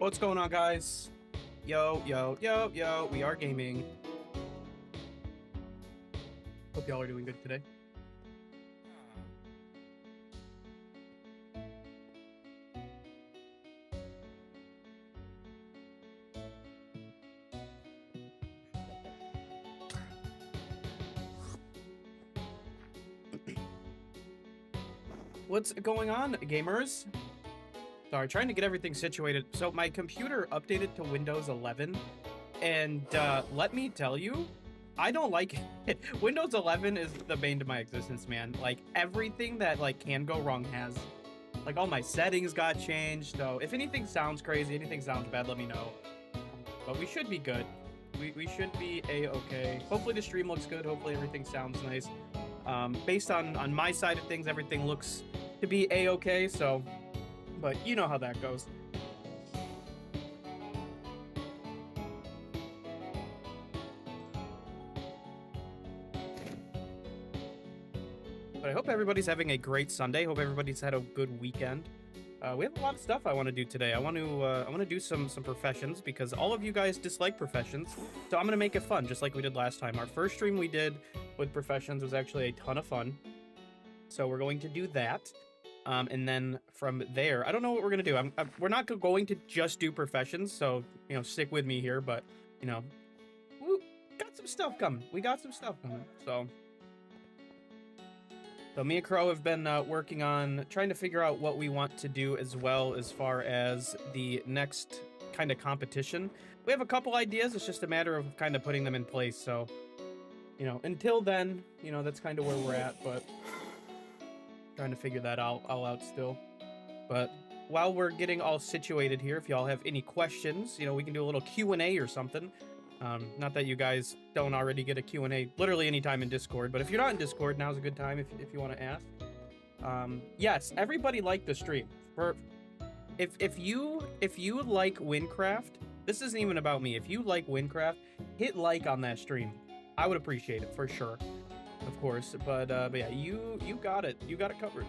What's going on, guys? Yo, yo, yo, yo, we are gaming. Hope y'all are doing good today. What's going on, gamers? Sorry, trying to get everything situated. So my computer updated to Windows 11, and let me tell you, I don't like it. Windows 11 is the bane to my existence, man. Like, everything that like can go wrong has. Like, all my settings got changed, so if anything sounds crazy, anything sounds bad, let me know. But we should be good. We should be a-okay. Hopefully the stream looks good. Hopefully everything sounds nice. Based on my side of things, everything looks to be a-okay, so, but you know how that goes. But I hope everybody's having a great Sunday. Hope everybody's had a good weekend. We have a lot of stuff I want to do today. I want to do some professions because all of you guys dislike professions. So I'm gonna make it fun, just like we did last time. Our first stream we did with professions was actually a ton of fun. So we're going to do that. And then from there, I don't know what we're gonna do. We're not going to just do professions. So, you know, stick with me here. But, you know, we got some stuff coming. We got some stuff coming. So me and Crow have been working on trying to figure out what we want to do as well as far as the next kind of competition. We have a couple ideas. It's just a matter of kind of putting them in place. So, you know, until then, you know, that's kind of where we're at, but trying to figure that all out still. But while we're getting all situated here, if y'all have any questions, you know, we can do a little Q&A or something. Not that you guys don't already get a Q&A literally anytime in Discord, but if you're not in Discord, now's a good time if you want to ask. Yes, everybody liked the stream. If you like Wynncraft, this isn't even about me. If you like Wynncraft, hit like on that stream. I would appreciate it for sure, of course. But yeah, you got it. You got it covered.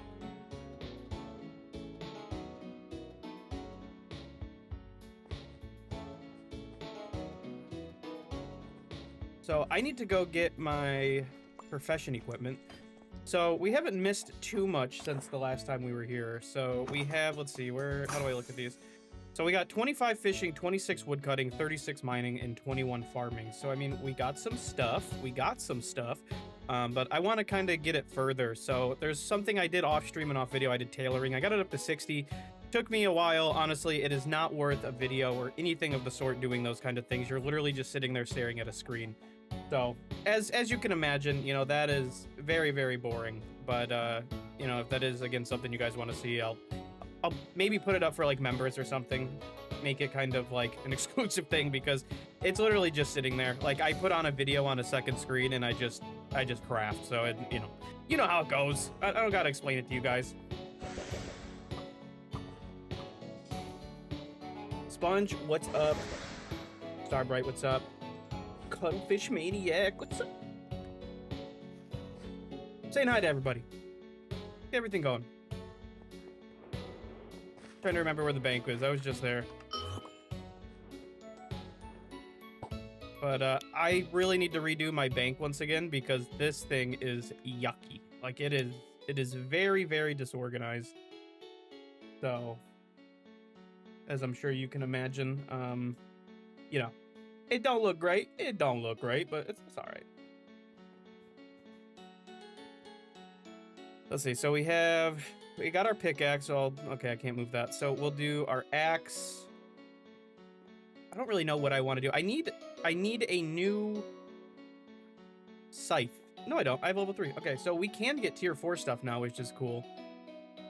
So I need to go get my profession equipment. So we haven't missed too much since the last time we were here. So we have, let's see, how do I look at these? So we got 25 fishing, 26 woodcutting, 36 mining, and 21 farming. So, I mean, we got some stuff. But I want to kind of get it further. So there's something I did off stream and off video. I did tailoring. I got it up to 60. Took me a while. Honestly, it is not worth a video or anything of the sort doing those kind of things. You're literally just sitting there staring at a screen. So as you can imagine, you know, that is very, very boring. But, you know, if that is, again, something you guys want to see, I'll maybe put it up for, like, members or something. Make it kind of, like, an exclusive thing because it's literally just sitting there. Like, I put on a video on a second screen and I just craft. So, it, you know how it goes. I don't gotta explain it to you guys. Sponge, what's up? Starbright, what's up? Cuttlefish Maniac, what's up? Saying hi to everybody. Get everything going. Trying to remember where the bank was. I was just there. But I really need to redo my bank once again because this thing is yucky. Like, it is very, very disorganized. So, as I'm sure you can imagine, you know, it don't look great. It don't look great, but it's all right. Let's see. So we got our pickaxe. So okay, I can't move that. So we'll do our axe. I don't really know what I want to do. I need a new scythe. No, I don't. I have level 3. Okay, so we can get tier 4 stuff now, which is cool.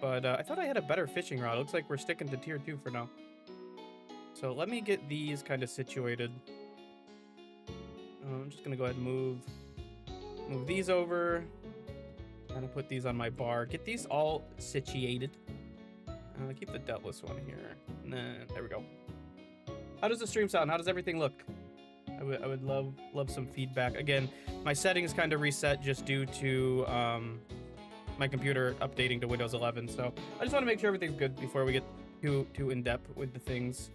But I thought I had a better fishing rod. Looks like we're sticking to tier 2 for now. So let me get these kind of situated. I'm just gonna go ahead and move these over. Kind of put these on my bar. Get these all situated. Keep the Deltless one here. And then there we go. How does the stream sound? How does everything look? I would love some feedback. Again, my settings kind of reset just due to my computer updating to Windows 11. So I just want to make sure everything's good before we get too in depth with the things.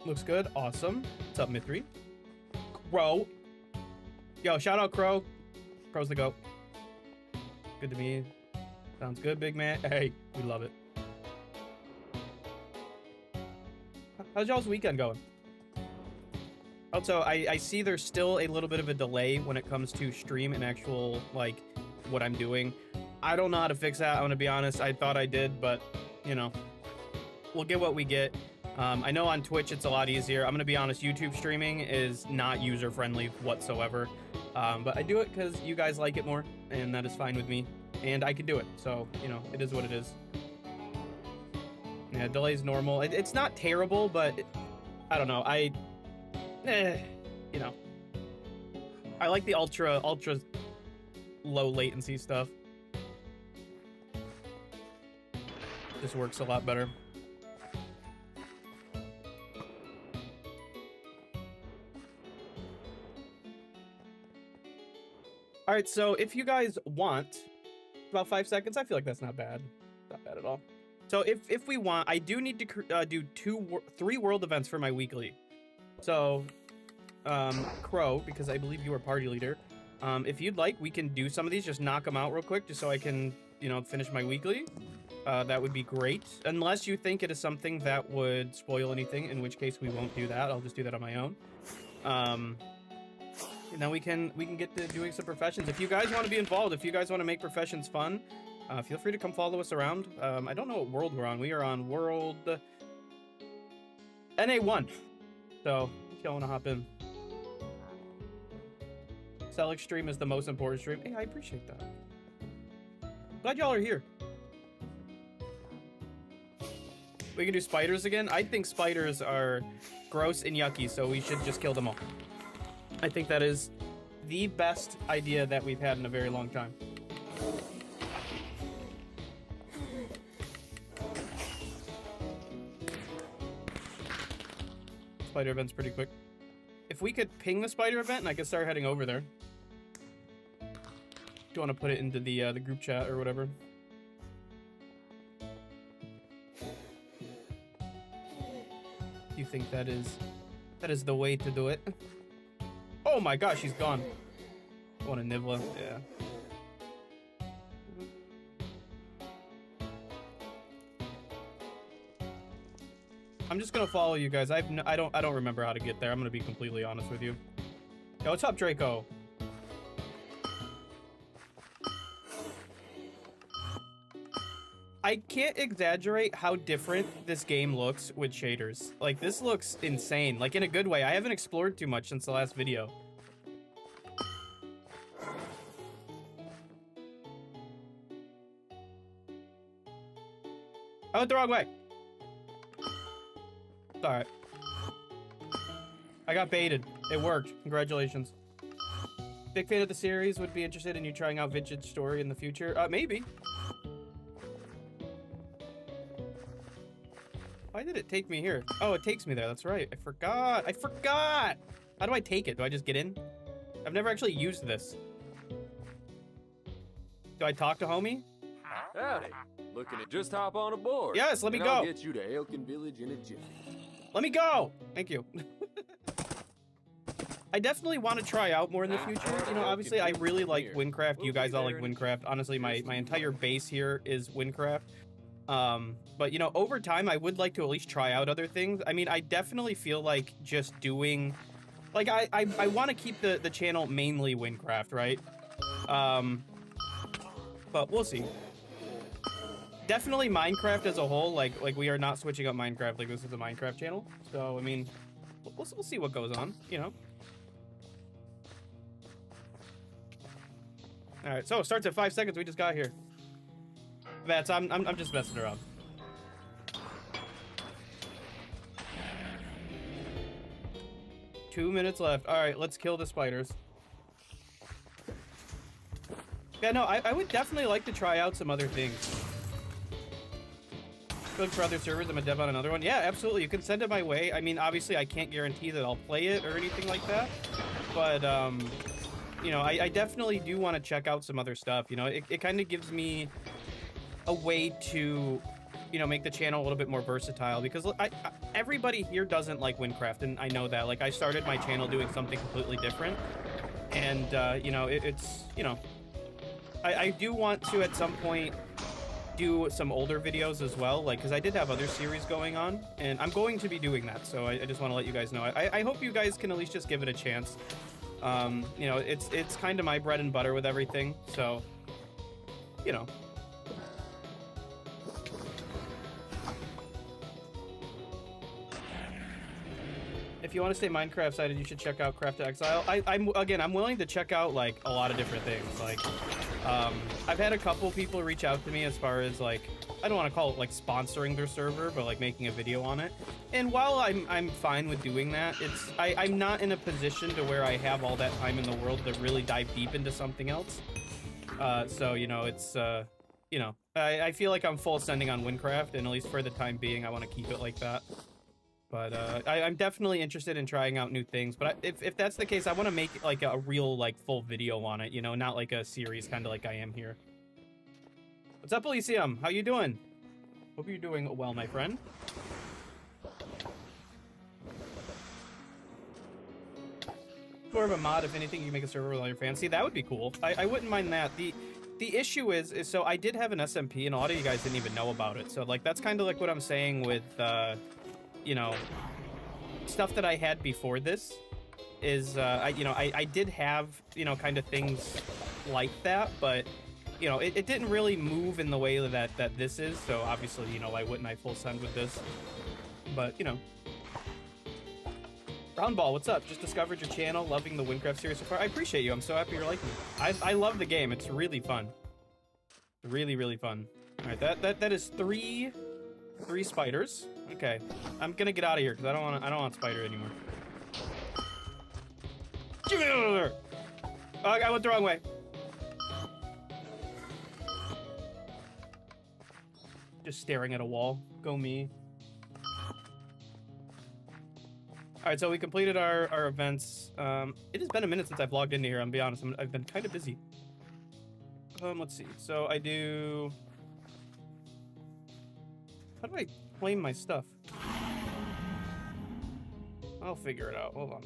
Looks good. Awesome. What's up, Mithri? Crow. Yo, shout out Crow. Crow's the goat. Good to me. Sounds good, big man. Hey, we love it. How's y'all's weekend going? Also, I see there's still a little bit of a delay when it comes to stream and actual, like, what I'm doing. I don't know how to fix that, I'm gonna be honest. I thought I did, but, you know, we'll get what we get. I know on Twitch it's a lot easier. I'm gonna be honest, YouTube streaming is not user-friendly whatsoever. But I do it because you guys like it more, and that is fine with me. And I can do it, so, you know, it is what it is. Yeah, delay's normal. It's not terrible, but I don't know. You know, I like the ultra low latency stuff. This works a lot better. All right, so if you guys want about 5 seconds, I feel like that's not bad. Not bad at all. So if we want, I do need to do 3 world events for my weekly. So, Crow, because I believe you are party leader. If you'd like, we can do some of these, just knock them out real quick, just so I can, you know, finish my weekly. That would be great. Unless you think it is something that would spoil anything, in which case we won't do that. I'll just do that on my own. And then we can get to doing some professions. If you guys want to be involved, if you guys want to make professions fun, feel free to come follow us around. I don't know what world we're on. We are on world NA1. So if y'all want to hop in. Celic stream is the most important stream. Hey, I appreciate that. Glad y'all are here. We can do spiders again. I think spiders are gross and yucky, so we should just kill them all. I think that is the best idea that we've had in a very long time. Spider event's pretty quick. If we could ping the spider event and I could start heading over there. Do you want to put it into the group chat or whatever? You think that is the way to do it? Oh my gosh, she's gone. I want a Nivla, yeah. I'm just gonna follow you guys. I don't remember how to get there. I'm gonna be completely honest with you. Yo, what's up, Draco? I can't exaggerate how different this game looks with shaders. Like, this looks insane. Like, in a good way. I haven't explored too much since the last video. I went the wrong way. It's alright. I got baited. It worked. Congratulations. Big fan of the series. Would be interested in you trying out Vintage Story in the future. Maybe. Why did it take me here? Oh, it takes me there. That's right. I forgot. I forgot. How do I take it? Do I just get in? I've never actually used this. Do I talk to homie? Howdy. Looking to just hop on aboard. Yes, let me go. I'll get you to Elkin Village in a jiffy. Let me go. Thank you. I definitely want to try out more in the future. You know, obviously, I really like Wynncraft. You guys all like Wynncraft. Honestly, my entire base here is Wynncraft. But, you know, over time, I would like to at least try out other things. I mean, I definitely feel like just doing... Like, I want to keep the channel mainly Wynncraft, right? But we'll see. Definitely Minecraft as a whole. Like we are not switching up Minecraft. Like, this is a Minecraft channel. So, I mean, we'll see what goes on, you know? All right, so it starts at 5 seconds. We just got here. Vats, I'm just messing around. Two minutes left. All right, let's kill the spiders. Yeah, no, I would definitely like to try out some other things. Look for other servers. I'm a dev on another one. Yeah, absolutely. You can send it my way. I mean, obviously, I can't guarantee that I'll play it or anything like that. But, you know, I definitely do want to check out some other stuff. You know, it kind of gives me a way to you know, make the channel a little bit more versatile, because everybody here doesn't like Wynncraft, and I know that. Like, I started my channel doing something completely different, and you know, it's, you know, I do want to at some point do some older videos as well, like, because I did have other series going on, and I'm going to be doing that, so I just want to let you guys know. I hope you guys can at least just give it a chance. You know, it's kind of my bread and butter with everything, so, you know. If you want to stay Minecraft sided, you should check out Craft to Exile. I'm willing to check out like a lot of different things. Like, I've had a couple people reach out to me as far as like, I don't want to call it like sponsoring their server, but like making a video on it. And while I'm fine with doing that, I'm not in a position to where I have all that time in the world to really dive deep into something else. So, you know, it's, you know, I feel like I'm full sending on Wynncraft, and at least for the time being, I want to keep it like that. But I'm definitely interested in trying out new things. But if that's the case, I want to make like a real like full video on it, you know, not like a series, kind of like I am here. What's up, Elysium? How you doing? Hope you're doing well, my friend. More of a mod, if anything, you make a server with all your fans. See, that would be cool. I wouldn't mind that. The issue is so I did have an SMP, and a lot of you guys didn't even know about it. So like that's kind of like what I'm saying with you know, stuff that I had before this is, I did have, you know, kind of things like that, but, you know, it didn't really move in the way that this is, so obviously, you know, why wouldn't I full send with this? But, you know. Brownball, what's up? Just discovered your channel, loving the Wynncraft series so far. I appreciate you, I'm so happy you're liking it. I love the game, it's really fun. Really, really fun. Alright, that is three spiders. Okay, I'm gonna get out of here because I don't want spider anymore. Oh, I went the wrong way. Just staring at a wall. Go me. All right, so we completed our events. It has been a minute since I've logged into here. I'll be honest. I've been kind of busy. Let's see. So I do. How do I claim my stuff? I'll figure it out. Hold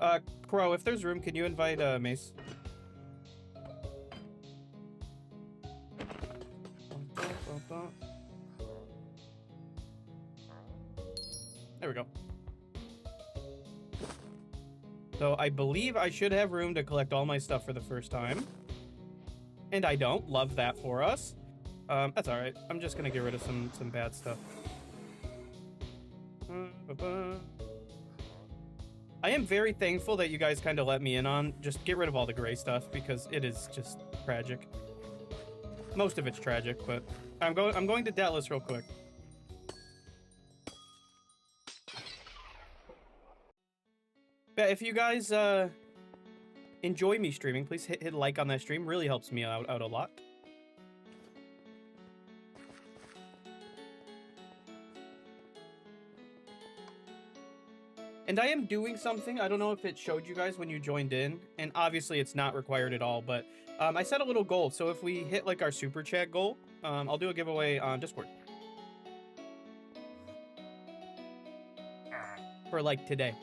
on. Crow, if there's room, can you invite Mace? There we go. So I believe I should have room to collect all my stuff for the first time. And I don't. Love that for us. That's all right. I'm just gonna get rid of some bad stuff. I am very thankful that you guys kind of let me in on just get rid of all the gray stuff because it is just tragic. Most of it's tragic, but I'm going to Deathless real quick. Yeah, if you guys enjoy me streaming, please hit like on that stream. Really helps me out a lot. And I am doing something, I don't know if it showed you guys when you joined in, and obviously it's not required at all, but I set a little goal. So if we hit like our super chat goal, I'll do a giveaway on Discord. For like today.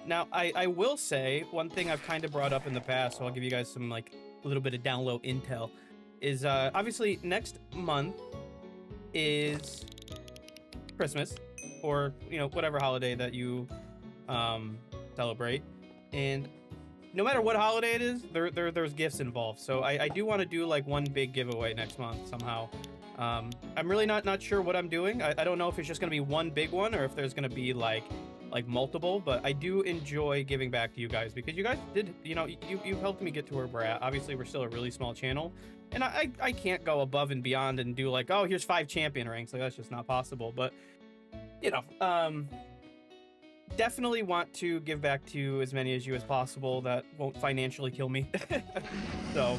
Now, I will say, one thing I've kind of brought up in the past, so I'll give you guys some like a little bit of down low intel, is obviously next month is Christmas, or, you know, whatever holiday that you celebrate, and no matter what holiday it is, there's gifts involved. So I do want to do like one big giveaway next month somehow. I'm really not sure what I'm doing. I don't know if it's just gonna be one big one or if there's gonna be like multiple, but I do enjoy giving back to you guys because you guys did, you know, you helped me get to where we're at. Obviously we're still a really small channel, and I can't go above and beyond and do like, oh, here's 5 champion ranks. Like, that's just not possible. But you know, definitely want to give back to as many as you as possible that won't financially kill me. So,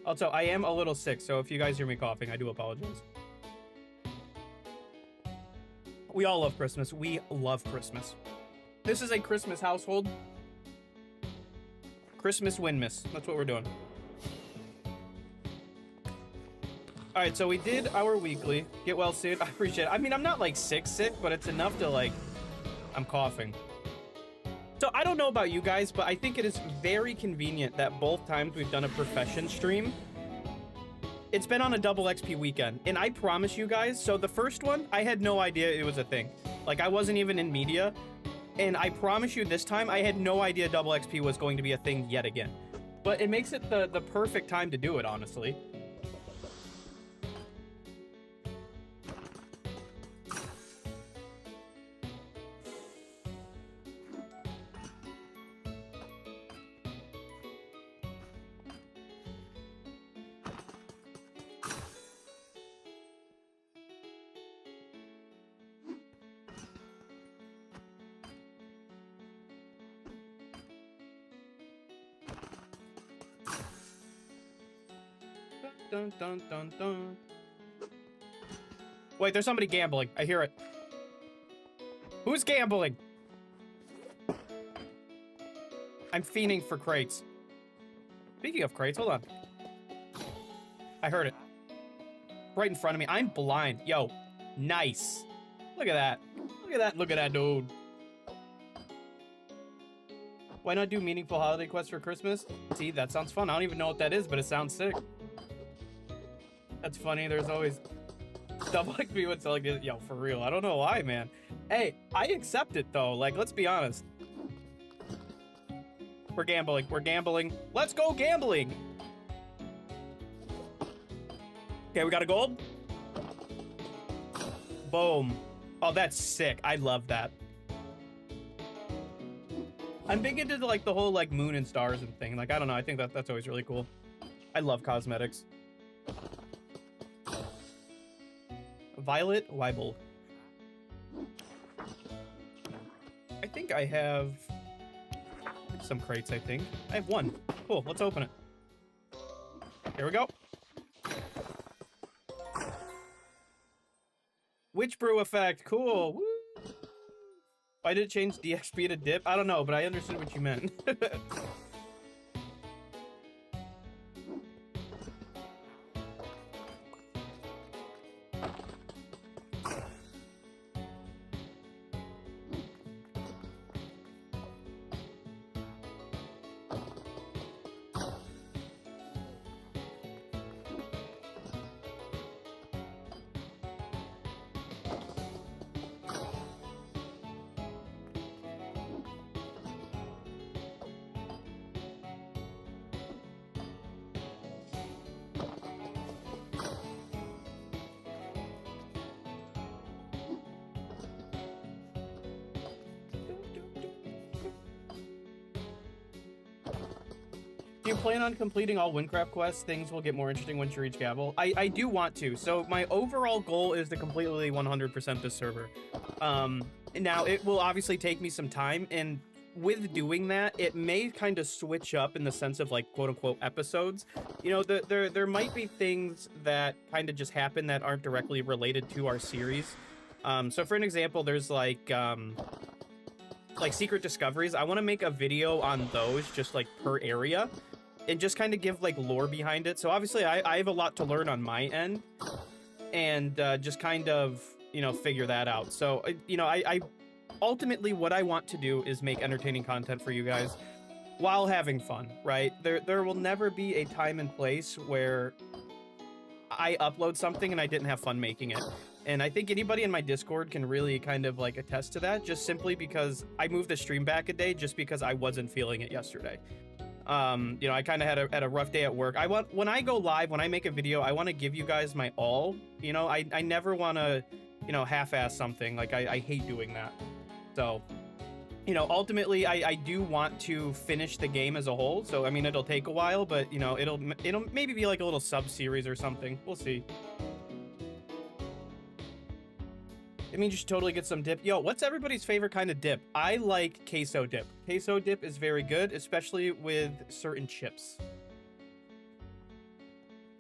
also, I am a little sick, so if you guys hear me coughing, I do apologize. We all love Christmas. We love Christmas. This is a Christmas household. Christmas win miss. That's what we're doing. All right, so we did our weekly. Get well soon. I appreciate it. I mean, I'm not like sick, but it's enough to like, I'm coughing. So I don't know about you guys, but I think it is very convenient that both times we've done a profession stream, it's been on a double XP weekend. And I promise you guys, so the first one, I had no idea it was a thing. Like, I wasn't even in media. And I promise you this time, I had no idea double XP was going to be a thing yet again. But it makes it the perfect time to do it, honestly. Dun, dun, dun, dun. Wait, there's somebody gambling. I hear it. Who's gambling? I'm fiending for crates. Speaking of crates, hold on. I heard it. Right in front of me. I'm blind. Yo, nice. Look at that. Look at that. Look at that, dude. Why not do meaningful holiday quests for Christmas? See, that sounds fun. I don't even know what that is, but it sounds sick. That's funny. There's always double XP when selling it. Yo, for real. I don't know why, man. Hey, I accept it though. Like, let's be honest. We're gambling. We're gambling. Let's go gambling. Okay, we got a gold. Boom. Oh, that's sick. I love that. I'm big into like the whole like moon and stars and thing. Like, I don't know. I think that's always really cool. I love cosmetics. Violet Weibel. I think I have some crates, I think. I have one. Cool, let's open it. Here we go. Witch brew effect, cool. Woo. Why did it change DXP to dip? I don't know, but I understood what you meant. Do you plan on completing all Wynncraft quests? Things will get more interesting once you reach Gavel. I do want to. So my overall goal is to completely 100% this server. Now, it will obviously take me some time, and with doing that, it may kind of switch up in the sense of like quote-unquote episodes. You know, there might be things that kind of just happen that aren't directly related to our series. So for an example, there's like secret discoveries. I want to make a video on those just like per area and just kind of give like lore behind it. So obviously I have a lot to learn on my end and just kind of, you know, figure that out. So, you know, I ultimately what I want to do is make entertaining content for you guys while having fun, right? There will never be a time and place where I upload something and I didn't have fun making it. And I think anybody in my Discord can really kind of like attest to that, just simply because I moved the stream back a day just because I wasn't feeling it yesterday. You know, I kind of had a rough day at work. When I go live, when I make a video, I want to give you guys my all. You know, I never want to, you know, half-ass something. Like I hate doing that. So, you know, ultimately I do want to finish the game as a whole. So, I mean, it'll take a while, but you know, it'll maybe be like a little sub-series or something. We'll see. It means you should totally get some dip. Yo, what's everybody's favorite kind of dip? I like queso dip. Queso dip is very good, especially with certain chips.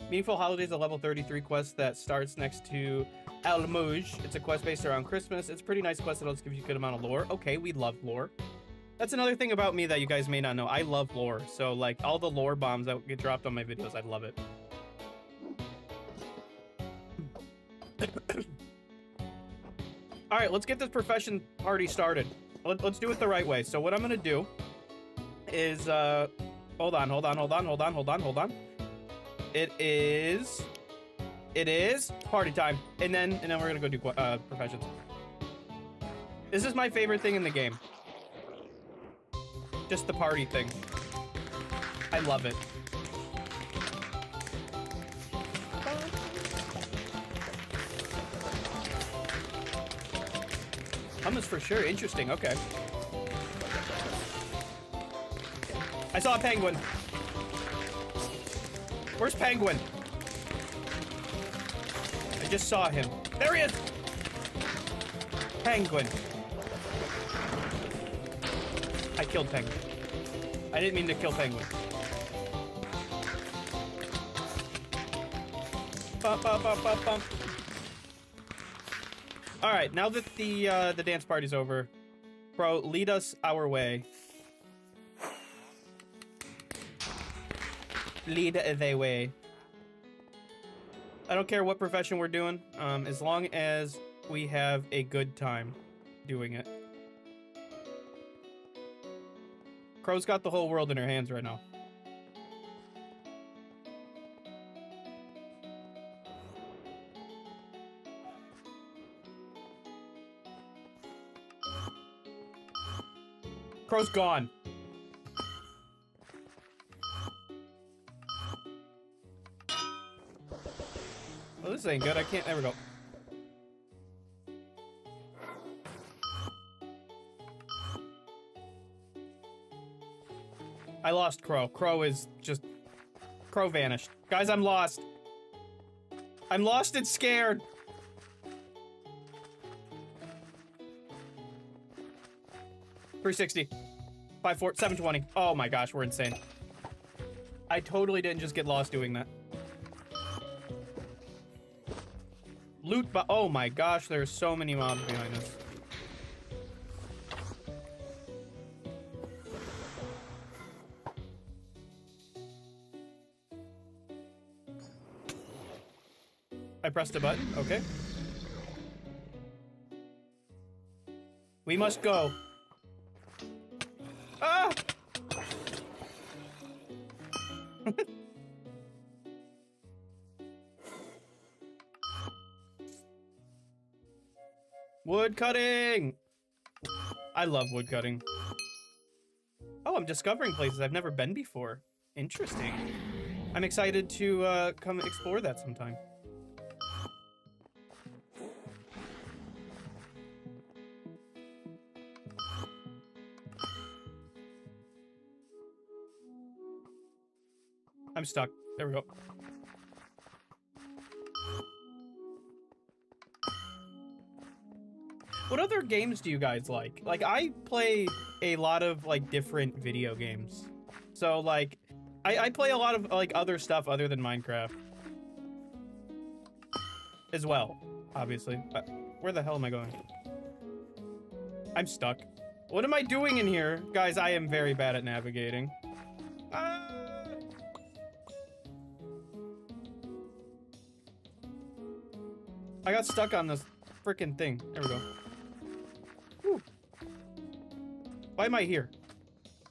Meaningful Holidays, a level 33 quest that starts next to Al Mouj. It's a quest based around Christmas. It's a pretty nice quest that also gives you a good amount of lore. Okay, we love lore. That's another thing about me that you guys may not know. I love lore. So, like, all the lore bombs that get dropped on my videos, I love it. All right, let's get this profession party started. Let's do it the right way. So what I'm gonna do is, hold on. It is party time, and then we're gonna go do professions. This is my favorite thing in the game. Just the party thing. I love it. Hummus for sure. Interesting. Okay. I saw a penguin. Where's Penguin? I just saw him. There he is! Penguin. I killed Penguin. I didn't mean to kill Penguin. Bump, bump, bump, bump, bump. All right, now that the dance party's over, bro, lead us our way. Lead the way. I don't care what profession we're doing, as long as we have a good time doing it. Crow's got the whole world in her hands right now. Crow's gone. Well, this ain't good. I can't. There we go. I lost Crow. Crow is just... Crow vanished. Guys, I'm lost. I'm lost and scared. $360. 540. 720. Oh my gosh, we're insane. I totally didn't just get lost doing that. Loot, but oh my gosh, there's so many mobs behind us. I pressed a button. Okay. We must go. Ah! Wood cutting! I love wood cutting. Oh, I'm discovering places I've never been before. Interesting. I'm excited to come explore that sometime. I'm stuck. There we go. What other games do you guys like? Like, I play a lot of, like, different video games. So, like, I play a lot of, like, other stuff other than Minecraft. As well, obviously. But where the hell am I going? I'm stuck. What am I doing in here? Guys, I am very bad at navigating. I got stuck on this freaking thing. There we go. Whew. Why am I here?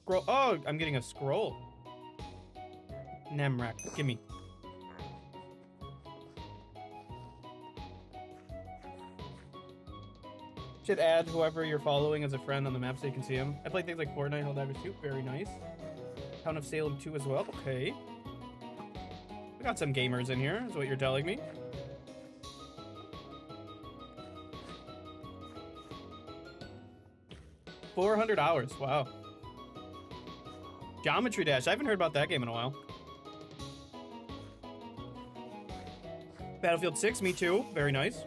Scroll. Oh, I'm getting a scroll. Nemrak, gimme. Should add whoever you're following as a friend on the map so you can see them. I play things like Fortnite, Helldivers 2. Very nice. Town of Salem 2 as well. Okay. We got some gamers in here, is what you're telling me. $400. Wow. Geometry Dash. I haven't heard about that game in a while. Battlefield 6. Me too. Very nice.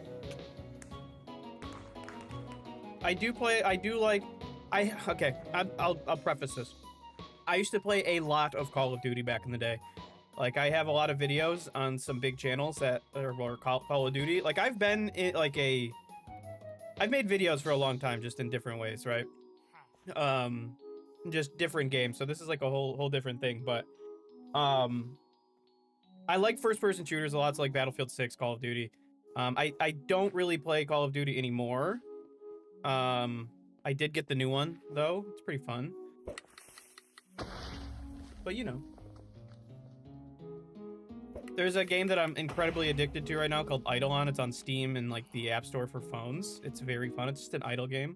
Okay, I'll preface this. I used to play a lot of Call of Duty back in the day. Like, I have a lot of videos on some big channels that are Call of Duty. Like, I've been in, like, I've made videos for a long time, just in different ways, right? Just different games. So this is like a whole different thing, but I like first-person shooters a lot, so like Battlefield 6, Call of Duty. I don't really play Call of Duty anymore. I did get the new one though. It's pretty fun. But you know. There's a game that I'm incredibly addicted to right now called Eidolon. It's on Steam and like the App Store for phones. It's very fun. It's just an idle game.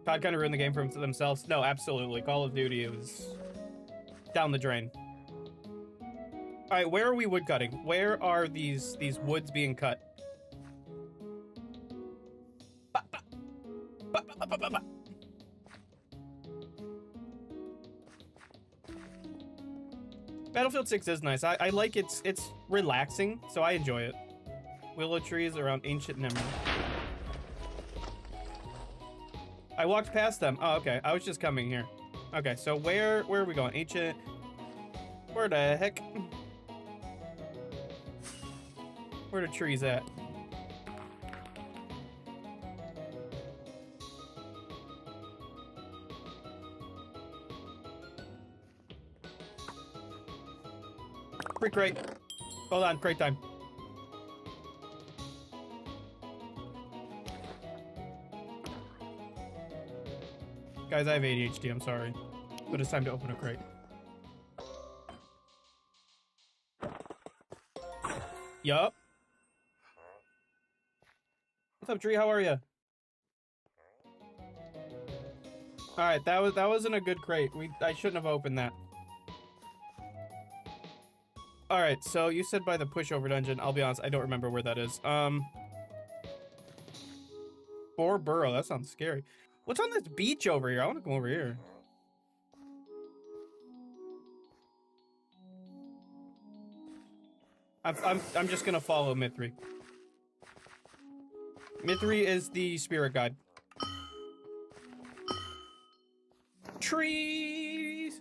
Todd kind of ruined the game for themselves. No, absolutely. Call of Duty was down the drain. All right, where are we wood cutting? Where are these woods being cut? Battlefield 6 is nice. I like it's relaxing, so I enjoy it. Willow trees around ancient memory. I walked past them. Oh, okay. I was just coming here. Okay, so where are we going? Ancient. Where the heck? Where the trees at? Free crate. Hold on, crate time. Guys, I have ADHD, I'm sorry. But it's time to open a crate. Yup. What's up, Tree? How are you? Alright, that wasn't a good crate. I shouldn't have opened that. Alright, so you said by the pushover dungeon. I'll be honest, I don't remember where that is. Boar Burrow, that sounds scary. What's on this beach over here? I want to go over here. I'm just gonna follow Mithri. Mithri is the spirit guide. Trees.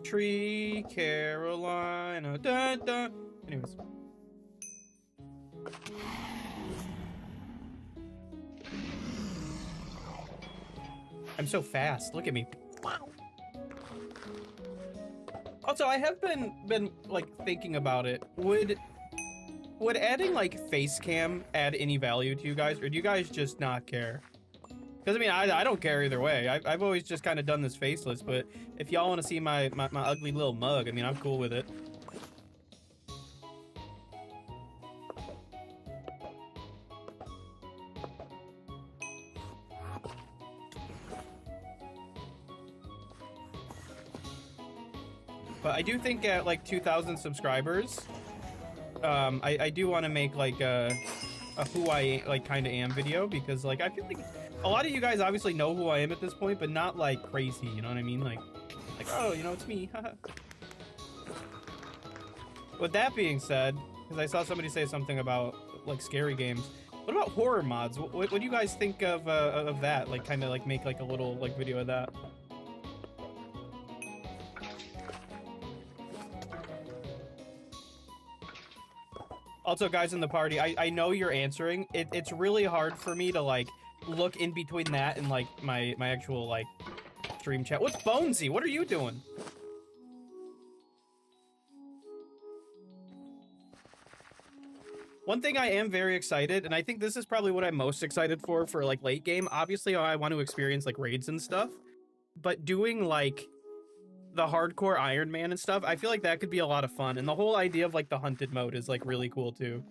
Tree Carolina. Dun, dun. Anyways. I'm so fast. Look at me. Wow. Also, I have been like thinking about it. Would adding like face cam add any value to you guys, or do you guys just not care? Because I mean, I don't care either way. I've always just kind of done this faceless, but if y'all want to see my ugly little mug, I mean, I'm cool with it. But I do think at like 2,000 subscribers, I do want to make like a who I like kind of am video, because like I feel like a lot of you guys obviously know who I am at this point, but not like crazy, you know what I mean? Like oh, you know, it's me. With that being said, because I saw somebody say something about like scary games, what about horror mods? What do you guys think of that? Like kind of like make like a little like video of that. Also, guys in the party, I know you're answering. It's really hard for me to like look in between that and like my actual like stream chat. What's Bonesy? What are you doing? One thing I am very excited, and I think this is probably what I'm most excited for like late game. Obviously, I want to experience like raids and stuff, but doing like the hardcore Iron Man and stuff, I feel like that could be a lot of fun. And the whole idea of like the hunted mode is like really cool too.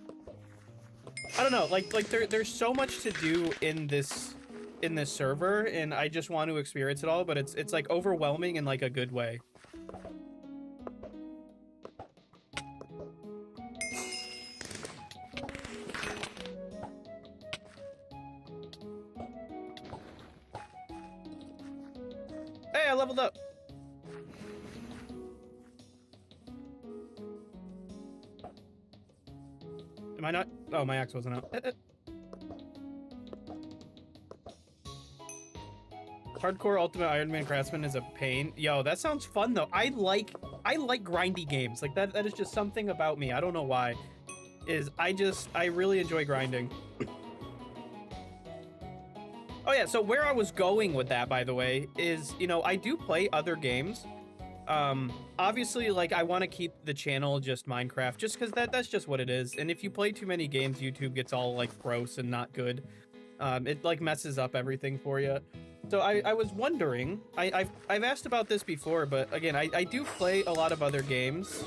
I don't know, like there's so much to do in this server, and I just want to experience it all, but it's like overwhelming in like a good way. Hey, I leveled up. Am I not? Oh, my axe wasn't out. Hardcore Ultimate Iron Man Craftsman is a pain. Yo, that sounds fun though. I like grindy games. Like that is just something about me. I don't know why. I really enjoy grinding. Oh yeah, so where I was going with that, by the way, is, you know, I do play other games. Obviously, like, I want to keep the channel just Minecraft, just because that's just what it is. And if you play too many games, YouTube gets all, like, gross and not good. It, like, messes up everything for you. So I was wondering, I've asked about this before, but again, I do play a lot of other games.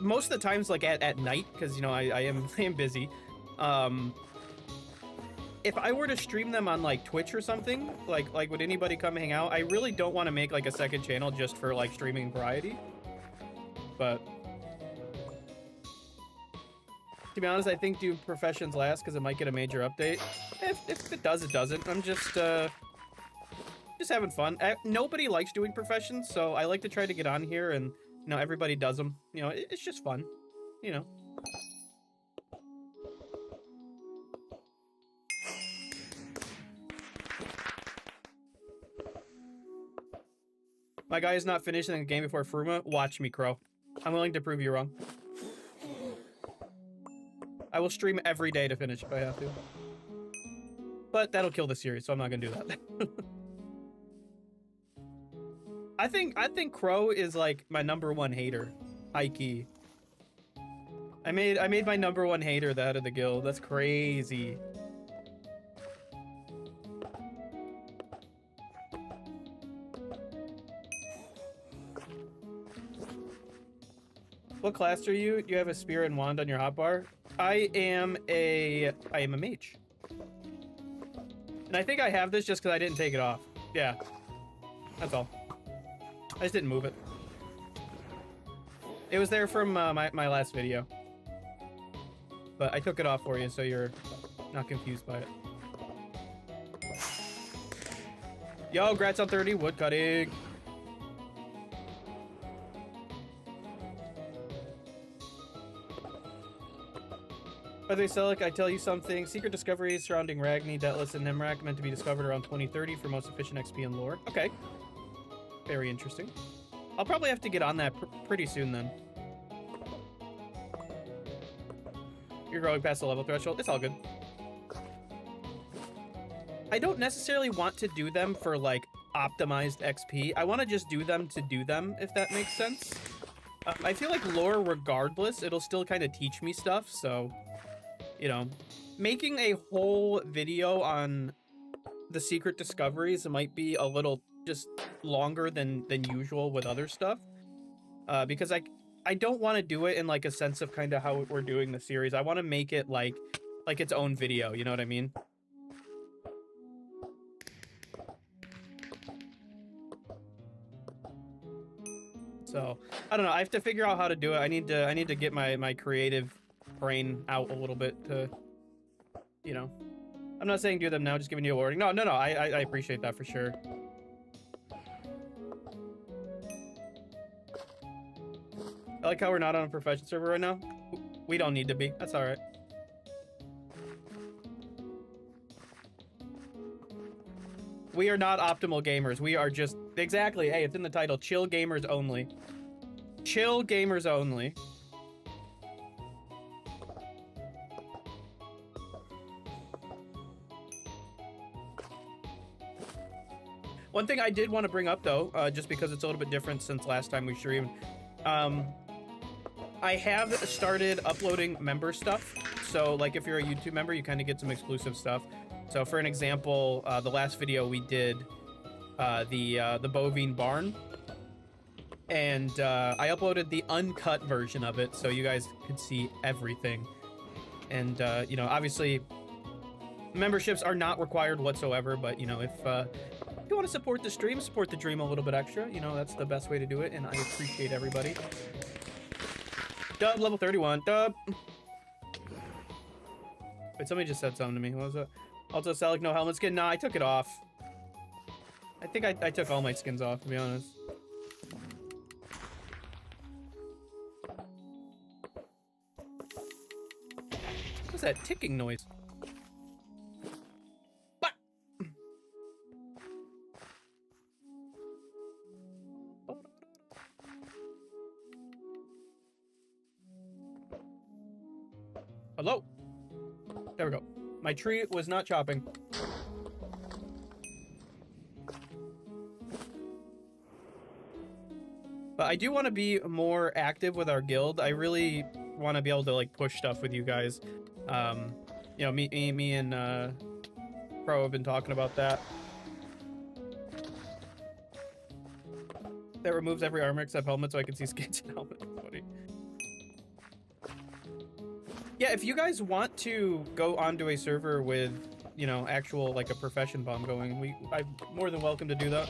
Most of the times, like, at night, because, you know, I am busy. If I were to stream them on, like, Twitch or something, like would anybody come hang out? I really don't want to make, like, a second channel just for, like, streaming variety. But to be honest, I think do professions last because it might get a major update. If it does, it doesn't. I'm just having fun. Nobody likes doing professions, so I like to try to get on here and, you know, everybody does them. You know, it's just fun, you know. My guy is not finishing the game before Fruma. Watch me, Crow. I'm willing to prove you wrong. I will stream every day to finish if I have to. But that'll kill the series, so I'm not gonna do that. I think Crow is like my #1 hater. High key. I made my #1 hater the head of the guild. That's crazy. What class are you? Do you have a spear and wand on your hotbar? I am a mage. And I think I have this just because I didn't take it off. Yeah. That's all. I just didn't move it. It was there from my last video. But I took it off for you so you're not confused by it. Yo, grats on 30 woodcutting. By the way, Selic, I tell you something. Secret discoveries surrounding Ragni, Deathless, and Nemrak meant to be discovered around 2030 for most efficient XP and lore. Okay. Very interesting. I'll probably have to get on that pretty soon then. You're growing past the level threshold. It's all good. I don't necessarily want to do them for, like, optimized XP. I want to just do them to do them, if that makes sense. I feel like lore, regardless, it'll still kind of teach me stuff, so... You know, making a whole video on the secret discoveries might be a little just longer than usual with other stuff. Because I don't want to do it in like a sense of kind of how we're doing the series. I want to make it like its own video, you know what I mean? So, I don't know. I have to figure out how to do it. I need to get my creative brain out a little bit to, you know. I'm not saying do them now, just giving you a warning. No, I appreciate that for sure. I like how we're not on a profession server right now. We don't need to be. That's all right. We are not optimal gamers. We are just... Exactly. Hey, it's in the title. Chill gamers only. Chill gamers only. One thing I did want to bring up, though, just because it's a little bit different since last time we streamed, I have started uploading member stuff. So, like, if you're a YouTube member, you kind of get some exclusive stuff. So, for an example, the last video we did, the bovine barn, and I uploaded the uncut version of it, so you guys could see everything. And, you know, obviously, memberships are not required whatsoever, but, you know, if you want to support the stream, support the dream a little bit extra, you know, that's the best way to do it, and I appreciate everybody. Dub, level 31, dub. Wait, somebody just said something to me. What was that? Also, Selic, no helmet skin. Nah, I took it off. I think I took all my skins off, to be honest. What's that ticking noise? What? Hello? There we go. My tree was not chopping. But I do want to be more active with our guild. I really want to be able to like push stuff with you guys. You know, me and Pro have been talking about that. That removes every armor except helmet so I can see skins and helmet. Funny. Yeah, if you guys want to go onto a server with, you know, actual like a profession bomb going, I'm more than welcome to do that.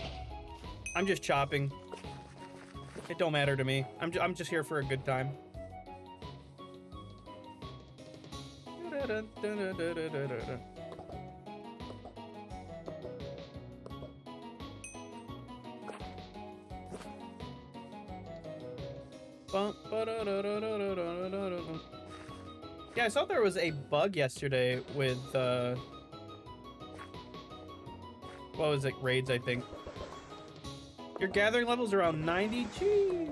I'm just chopping. It don't matter to me. I'm just here for a good time. Yeah, I saw there was a bug yesterday with what was it, raids, I think. Your gathering level's around 90. Jeez.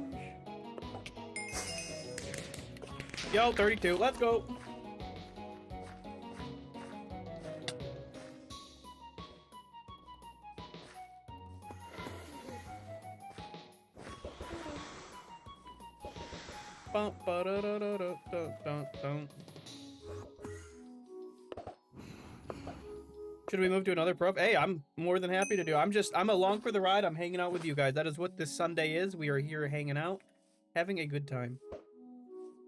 Yo, 32. Let's go. Should we move to another prof? Hey, I'm more than happy to do. I'm along for the ride. I'm hanging out with you guys. That is what this Sunday is. We are here hanging out, having a good time.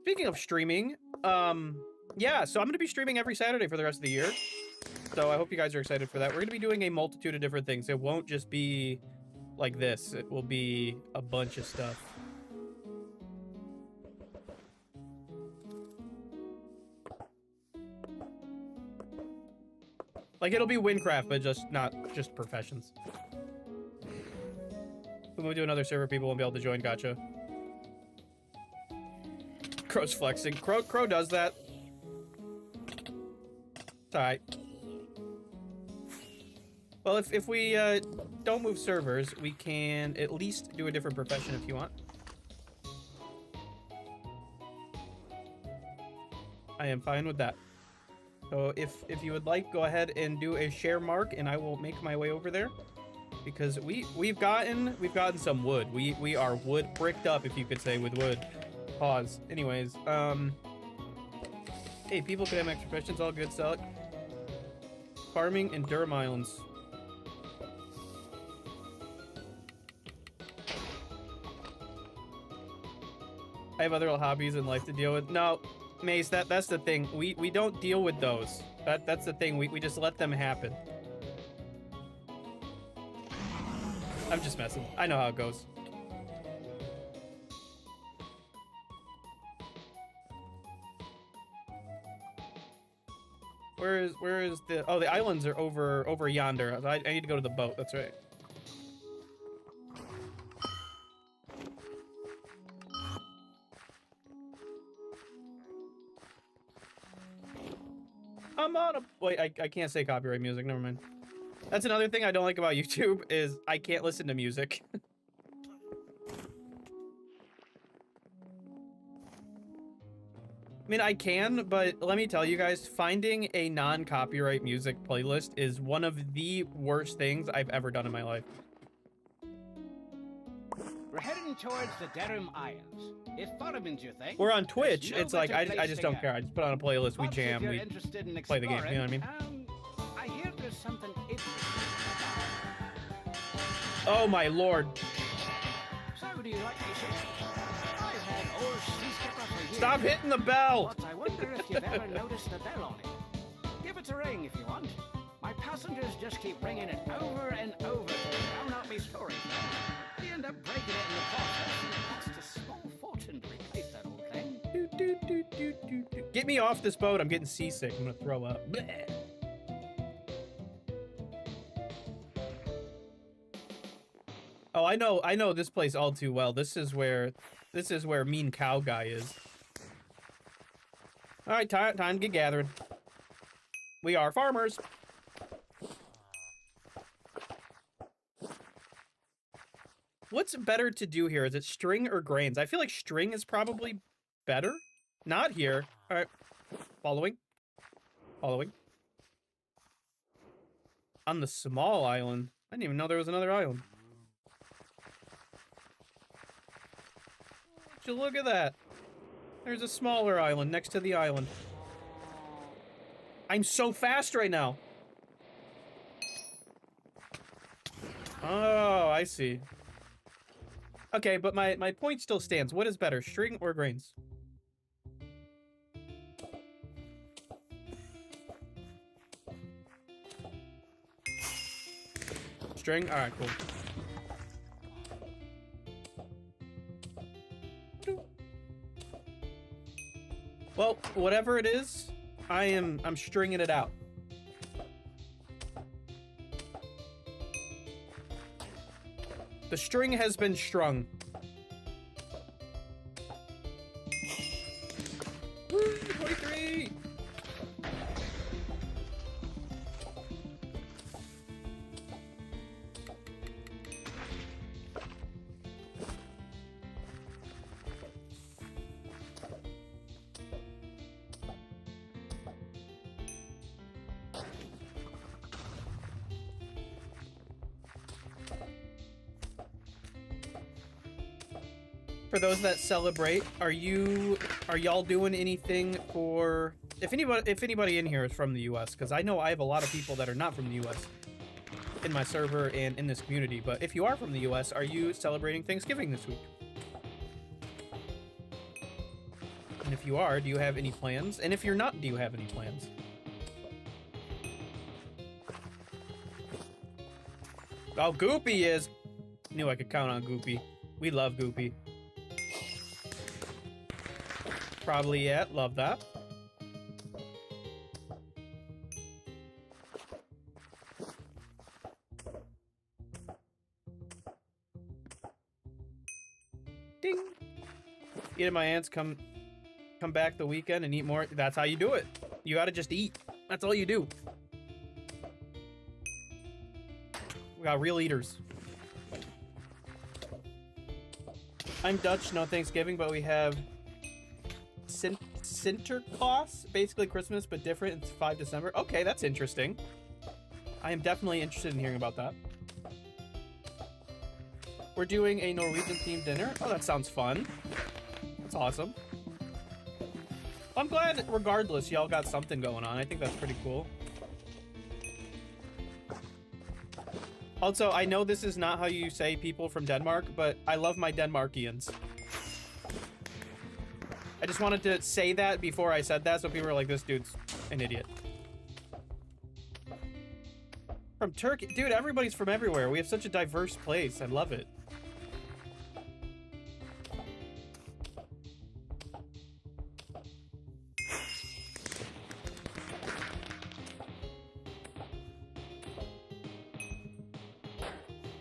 Speaking of streaming, yeah, so I'm going to be streaming every Saturday for the rest of the year. So I hope you guys are excited for that. We're going to be doing a multitude of different things. It won't just be like this. It will be a bunch of stuff. Like, it'll be Wynncraft, but not just professions. When we do another server, people won't be able to join. Gotcha. Crow's flexing. Crow does that. It's alright. Well, if we don't move servers, we can at least do a different profession if you want. I am fine with that. So if you would like, go ahead and do a share mark, and I will make my way over there, because we've gotten some wood. We are wood bricked up, if you could say, with wood. Pause. Anyways, hey, people could have extra questions. All good. Sell it. Farming and Durham Islands. I have other hobbies in life to deal with. No. Mace, that's the thing. We don't deal with those. That's the thing. We just let them happen. I'm just messing. I know how it goes. Where is the... Oh, the islands are over yonder. I need to go to the boat. That's right. I'm on a... Wait, I can't say copyright music. Never mind. That's another thing I don't like about YouTube, is I can't listen to music. I mean, I can, but let me tell you guys, finding a non-copyright music playlist is one of the worst things I've ever done in my life. We're heading towards the Durham Isles. If Farming's your thing, we're on Twitch. no it's like, I place just to don't go. care. I just put on a playlist. We But jam. if you're We interested in play the game. You know what I mean? I hear there's something interesting. Oh, my lord. So do you like me, sir? I've had old sea skipper for years. Stop hitting the bell. But I wonder if you've ever noticed the bell on it. Give it a ring if you want. My passengers just keep ringing it over and over to drown out me story. They end up breaking it in the process, and it costs a small fortune to replace that old thing. Get me off this boat. I'm getting seasick. I'm gonna throw up. Blech. Oh, I know this place all too well. This is where Mean Cow Guy is. All right, time to get gathering. We are farmers. What's better to do here? Is it string or grains? I feel like string is probably better. Not here. All right. Following. On the small island. I didn't even know there was another island. look at that. There's a smaller island next to the island. I'm so fast right now. Oh, I see. Okay, but my point still stands. What is better, string or grains? String? Alright, cool. Well, whatever it is, I'm stringing it out. The string has been strung. Woo, 23! For those that celebrate, are y'all doing anything for if anybody in here is from the US, because I know I have a lot of people that are not from the US in my server and in this community, but if you are from the US, are you celebrating Thanksgiving this week? And if you are, do you have any plans? And if you're not, do you have any plans? Oh, Goopy is. Knew I could count on Goopy. We love Goopy. Probably yet. Love that. Ding. Eating my ants. Come back the weekend and eat more. That's how you do it. You gotta just eat. That's all you do. We got real eaters. I'm Dutch, no Thanksgiving, but we have Sinterklaas, basically Christmas, but different. It's 5 December. Okay, that's interesting. I am definitely interested in hearing about that. We're doing a Norwegian-themed dinner. Oh, that sounds fun. That's awesome. I'm glad, regardless, y'all got something going on. I think that's pretty cool. Also, I know this is not how you say people from Denmark, but I love my Denmarkians. I just wanted to say that before I said that, so people were like, this dude's an idiot. From Turkey? Dude, everybody's from everywhere. We have such a diverse place. I love it.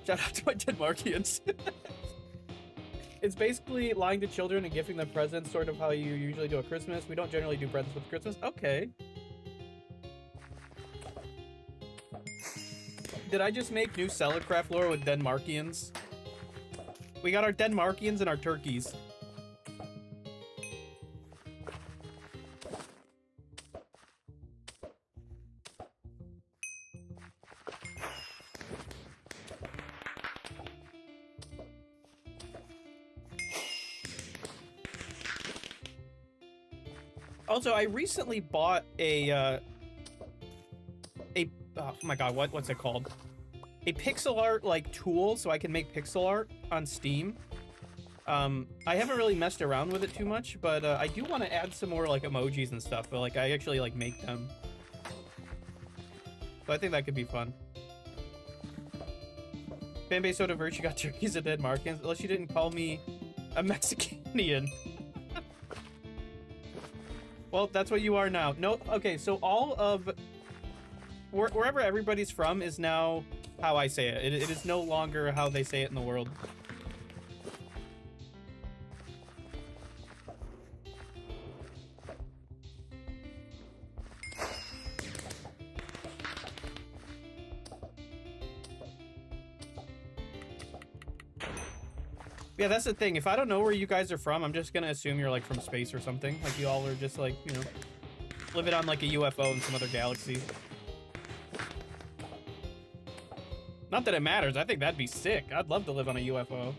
Shout out to my Denmarkians. It's basically lying to children and gifting them presents, sort of how you usually do at Christmas. We don't generally do presents with Christmas. Okay. Did I just make new Cellarcraft lore with Denmarkians? We got our Denmarkians and our turkeys. Also, I recently bought a oh my god, what's it called? A pixel art like tool so I can make pixel art on Steam. I haven't really messed around with it too much, but I do want to add some more like emojis and stuff, but like I actually like make them. So I think that could be fun. Fanbase Soda Virtue got turkeys and Denmarkians, unless you didn't call me a Mexicanian. Well, that's what you are now. No, okay, so all of wherever everybody's from is now how I say it. It is no longer how they say it in the world. Yeah, that's the thing. If I don't know where you guys are from, I'm just gonna assume you're like from space or something. Like you all are just like, you know, living on like a UFO in some other galaxy. Not that it matters. I think that'd be sick. I'd love to live on a UFO.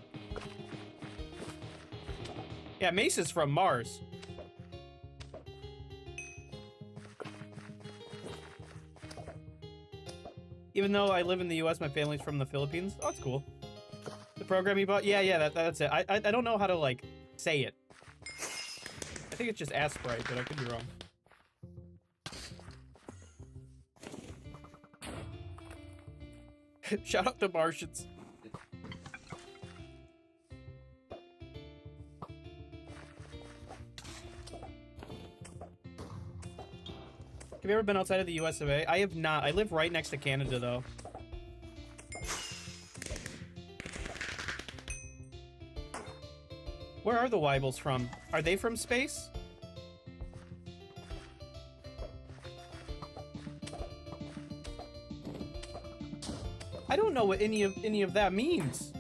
Yeah, Mace is from Mars. Even though I live in the U.S., my family's from the Philippines. Oh, that's cool. The program you bought? Yeah, that's it. I don't know how to, like, say it. I think it's just Asprite, but I could be wrong. Shout out to Martians. Have you ever been outside of the US of A? I have not. I live right next to Canada, though. Where are the Wybles from? Are they from space? I don't know what any of that means.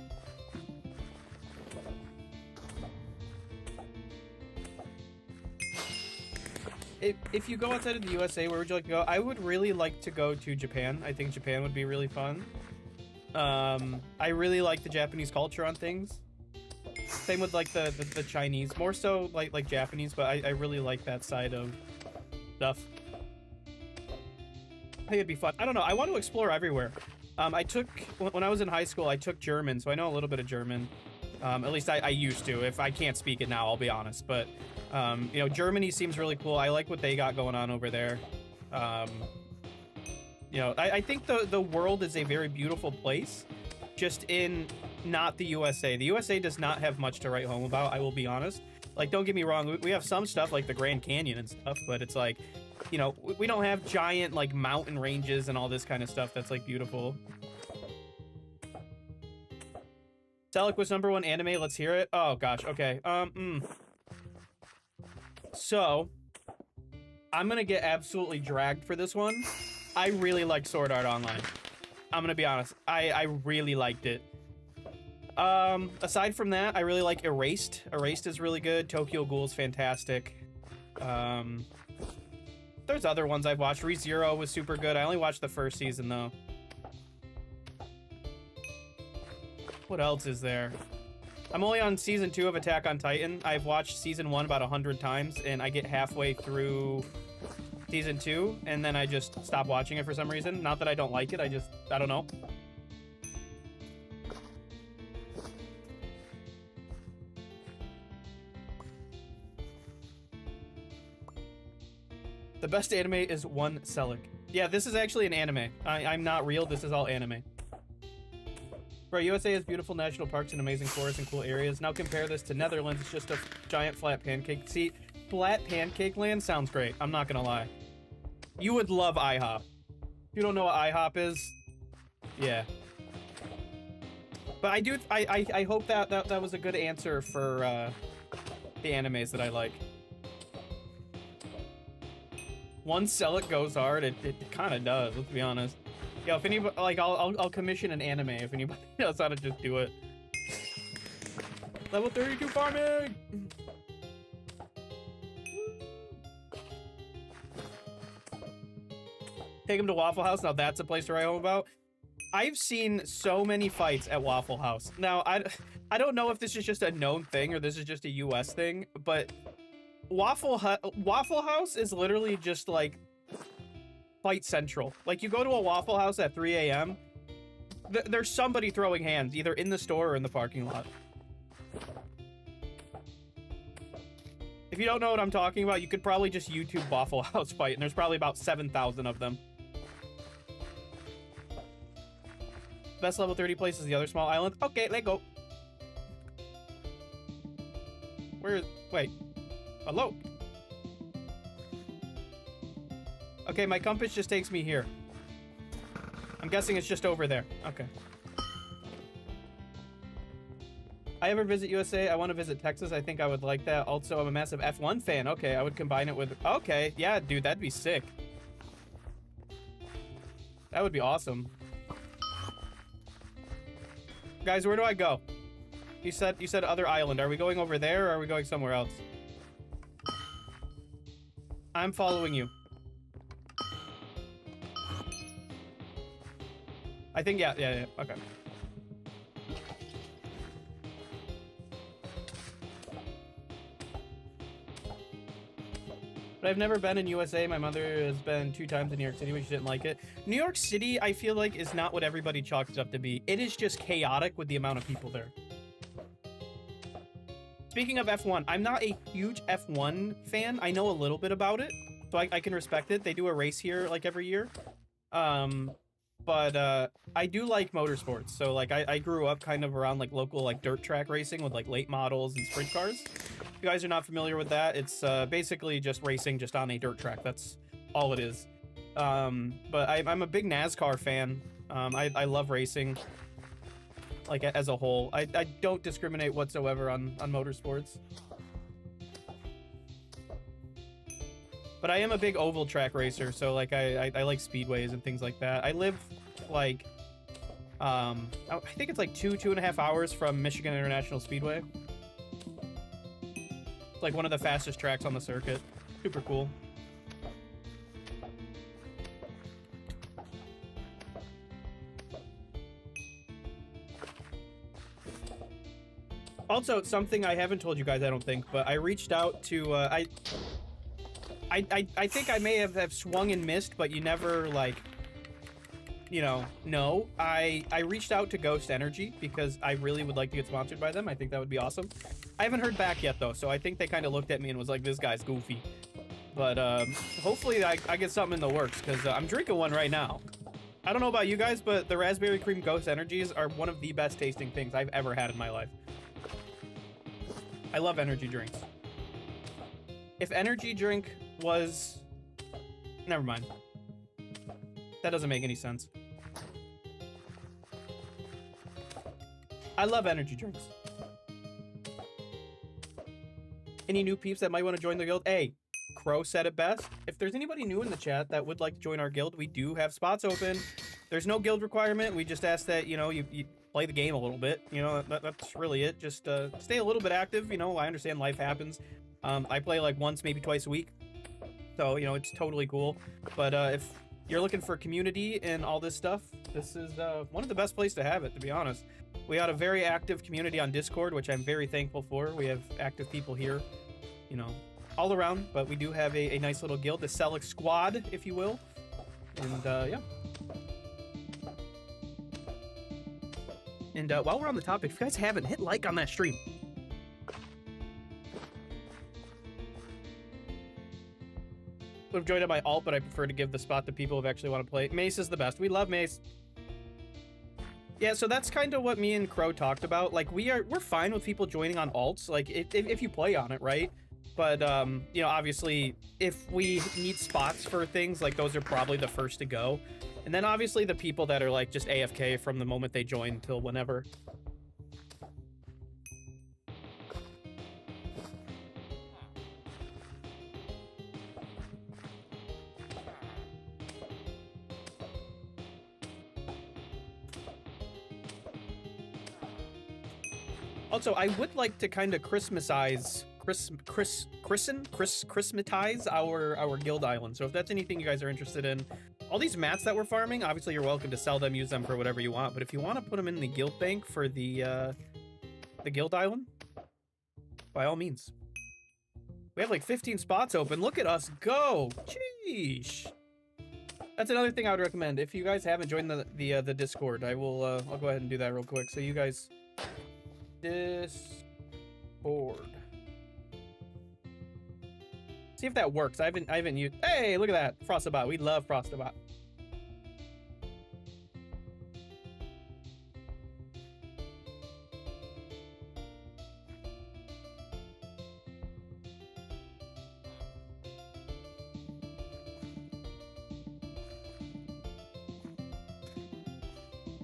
If you go outside of the USA, where would you like to go? I would really like to go to Japan. I think Japan would be really fun. I really like the Japanese culture on things. Same with like the Chinese, more so like Japanese, but I really like that side of stuff. I think it'd be fun. I don't know. I want to explore everywhere. When I was in high school, I took German, so I know a little bit of German. At least I used to. If I can't speak it now, I'll be honest. But, you know, Germany seems really cool. I like what they got going on over there. You know, I think the world is a very beautiful place, just in not the USA. The USA does not have much to write home about, I will be honest. Like, don't get me wrong, we have some stuff like the Grand Canyon and stuff, but it's like, you know, we don't have giant, like, mountain ranges and all this kind of stuff that's, like, beautiful. Selleck was #1 anime, let's hear it. Oh, gosh, okay. So, I'm gonna get absolutely dragged for this one. I really like Sword Art Online. I'm gonna be honest. I really liked it. Aside from that, I really like Erased. Erased is really good. Tokyo Ghoul's fantastic. There's other ones I've watched. ReZero was super good. I only watched the first season, though. What else is there? I'm only on season 2 of Attack on Titan. I've watched season 1 about 100 times, and I get halfway through season 2, and then I just stop watching it for some reason. Not that I don't like it, I don't know. The best anime is One Selleck. Yeah, this is actually an anime. I'm not real, this is all anime. Bro, USA has beautiful national parks and amazing forests and cool areas. Now compare this to Netherlands, it's just a giant flat pancake. See, flat pancake land sounds great, I'm not gonna lie. You would love IHOP. If you don't know what IHOP is, yeah. But I hope that was a good answer for the animes that I like. One Selleck goes hard, it kind of does, let's be honest. Yo, if anybody, like, I'll commission an anime if anybody knows how to just do it. Level 32 farming! Take him to Waffle House, now that's a place to write home about. I've seen so many fights at Waffle House. Now, I don't know if this is just a known thing or this is just a US thing, but Waffle House is literally just like fight central. Like, you go to a Waffle House at 3 a.m. There's somebody throwing hands either in the store or in the parking lot. If you don't know what I'm talking about, you could probably just YouTube Waffle House fight, and there's probably about 7,000 of them. Best level 30 place is the other small island. Okay, let's go. Wait. Hello. Okay, my compass just takes me here. I'm guessing it's just over there. Okay. I ever visit USA? I want to visit Texas. I think I would like that. Also, I'm a massive F1 fan. Okay, I would combine it with... Okay, yeah, dude, that'd be sick. That would be awesome. Guys, where do I go? You said other island. Are we going over there or are we going somewhere else? I'm following you. I think, yeah, okay. I've never been in USA. My mother has been 2 times in New York City, but she didn't like it. New York City, I feel like, is not what everybody chalks it up to be. It is just chaotic with the amount of people there. Speaking of F1, I'm not a huge F1 fan. I know a little bit about it, so I can respect it. They do a race here like every year. But I do like motorsports. So like I grew up kind of around like local like dirt track racing with like late models and sprint cars. If you guys are not familiar with that, it's basically just racing just on a dirt track. That's all it is. But I'm a big NASCAR fan. I love racing. Like as a whole, I don't discriminate whatsoever on motorsports. But I am a big oval track racer, so like I like speedways and things like that. I live like I think it's like 2.5 hours from Michigan International Speedway. It's like one of the fastest tracks on the circuit. Super cool. Also, something I haven't told you guys, I don't think, but I reached out to, I think I may have swung and missed, but you never, like, you know, I reached out to Ghost Energy because I really would like to get sponsored by them. I think that would be awesome. I haven't heard back yet, though, so I think they kind of looked at me and was like, this guy's goofy. But hopefully I get something in the works, because I'm drinking one right now. I don't know about you guys, but the Raspberry Cream Ghost Energies are one of the best tasting things I've ever had in my life. I love energy drinks. If energy drink was... Never mind. That doesn't make any sense. I love energy drinks. Any new peeps that might want to join the guild? Hey, Crow said it best. If there's anybody new in the chat that would like to join our guild, we do have spots open. There's no guild requirement. We just ask that, you know, you play the game a little bit. You know, that's really it. Just stay a little bit active. You know, I understand life happens. I play like once, maybe twice a week. So, you know, it's totally cool. But if you're looking for community and all this stuff, this is one of the best places to have it, to be honest. We got a very active community on Discord, which I'm very thankful for. We have active people here, you know, all around. But we do have a nice little guild, the Celic Squad, if you will. And, yeah. And while we're on the topic, if you guys haven't, hit like on that stream. Would have joined on my alt, but I prefer to give the spot to people who actually want to play. Mace is the best. We love Mace. Yeah, so that's kind of what me and Crow talked about. Like, we're fine with people joining on alts, like, if you play on it, right? But, you know, obviously, if we need spots for things, like, those are probably the first to go. And then obviously the people that are like just AFK from the moment they join till whenever. Also, I would like to kind of Christmatize our guild island. So if that's anything you guys are interested in, all these mats that we're farming, obviously you're welcome to sell them, use them for whatever you want. But if you want to put them in the guild bank for the guild island, by all means. We have like 15 spots open. Look at us go! Sheesh. That's another thing I would recommend. If you guys haven't joined the Discord, I'll go ahead and do that real quick. So you guys, Discord. See if that works. I haven't used. Hey, look at that, Frostabot. We love Frostabot.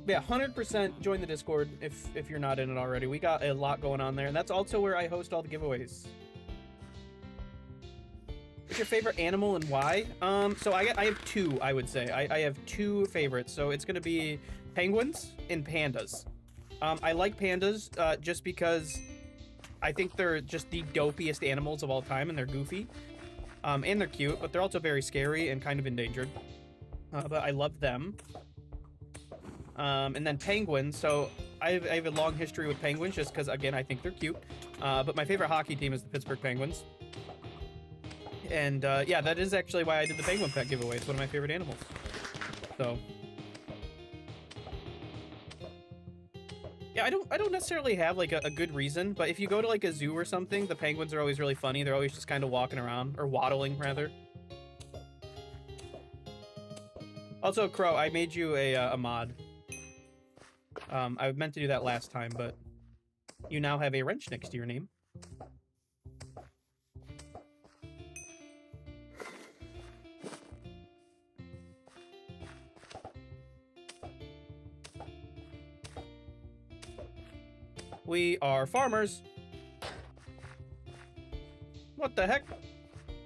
Yeah, 100% join the Discord if you're not in it already. We got a lot going on there, and that's also where I host all the giveaways. What's your favorite animal and why? So I have two, I would say. I have two favorites. So it's gonna be penguins and pandas. I like pandas just because I think they're just the dopiest animals of all time, and they're goofy. And they're cute, but they're also very scary and kind of endangered. But I love them. And then penguins. So I have a long history with penguins just because, again, I think they're cute. But my favorite hockey team is the Pittsburgh Penguins. And yeah, that is actually why I did the penguin pet giveaway. It's one of my favorite animals. So yeah, I don't necessarily have like a good reason, but if you go to like a zoo or something, the penguins are always really funny. They're always just kind of walking around, or waddling rather. Also, Crow, I made you a mod. I meant to do that last time, but you now have a wrench next to your name. We are farmers. What the heck?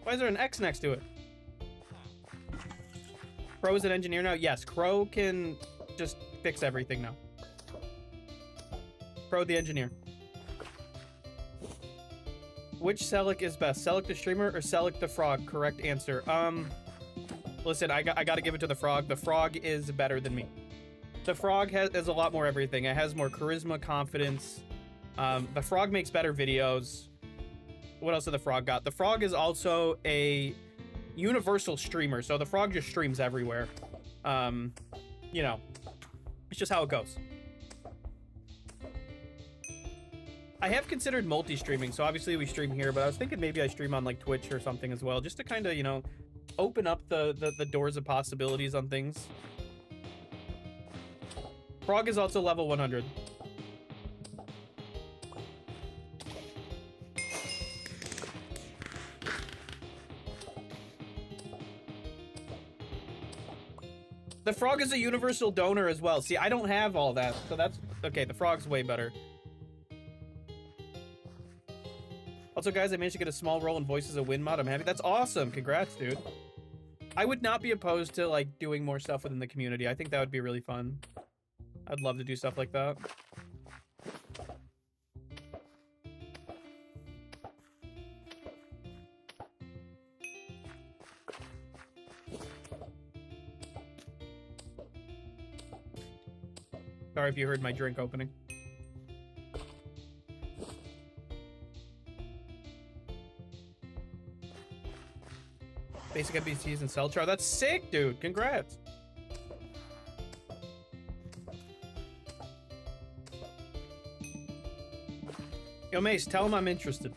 Why is there an X next to it? Crow is an engineer now? Yes, Crow can just fix everything now. Crow the engineer. Which Selic is best? Selic the streamer or Selic the frog? Correct answer. Listen, I gotta give it to the frog. The frog is better than me. The frog has a lot more everything. It has more charisma, confidence. The frog makes better videos. What else did the frog got? The frog is also a universal streamer, so the frog just streams everywhere. You know, it's just how it goes. I have considered multi-streaming, so obviously we stream here, but I was thinking maybe I stream on like Twitch or something as well, just to kind of, you know, open up the doors of possibilities on things. Frog is also level 100. The frog is a universal donor as well. See, I don't have all that, so that's okay. The frog's way better. Also, guys, I managed to get a small role in Voices of Win mod. I'm happy. That's awesome. Congrats, dude. I would not be opposed to like doing more stuff within the community. I think that would be really fun. I'd love to do stuff like that. Sorry if you heard my drink opening. Basic NPCs and Cellchar. That's sick, dude. Congrats. Yo, Mace, tell him I'm interested.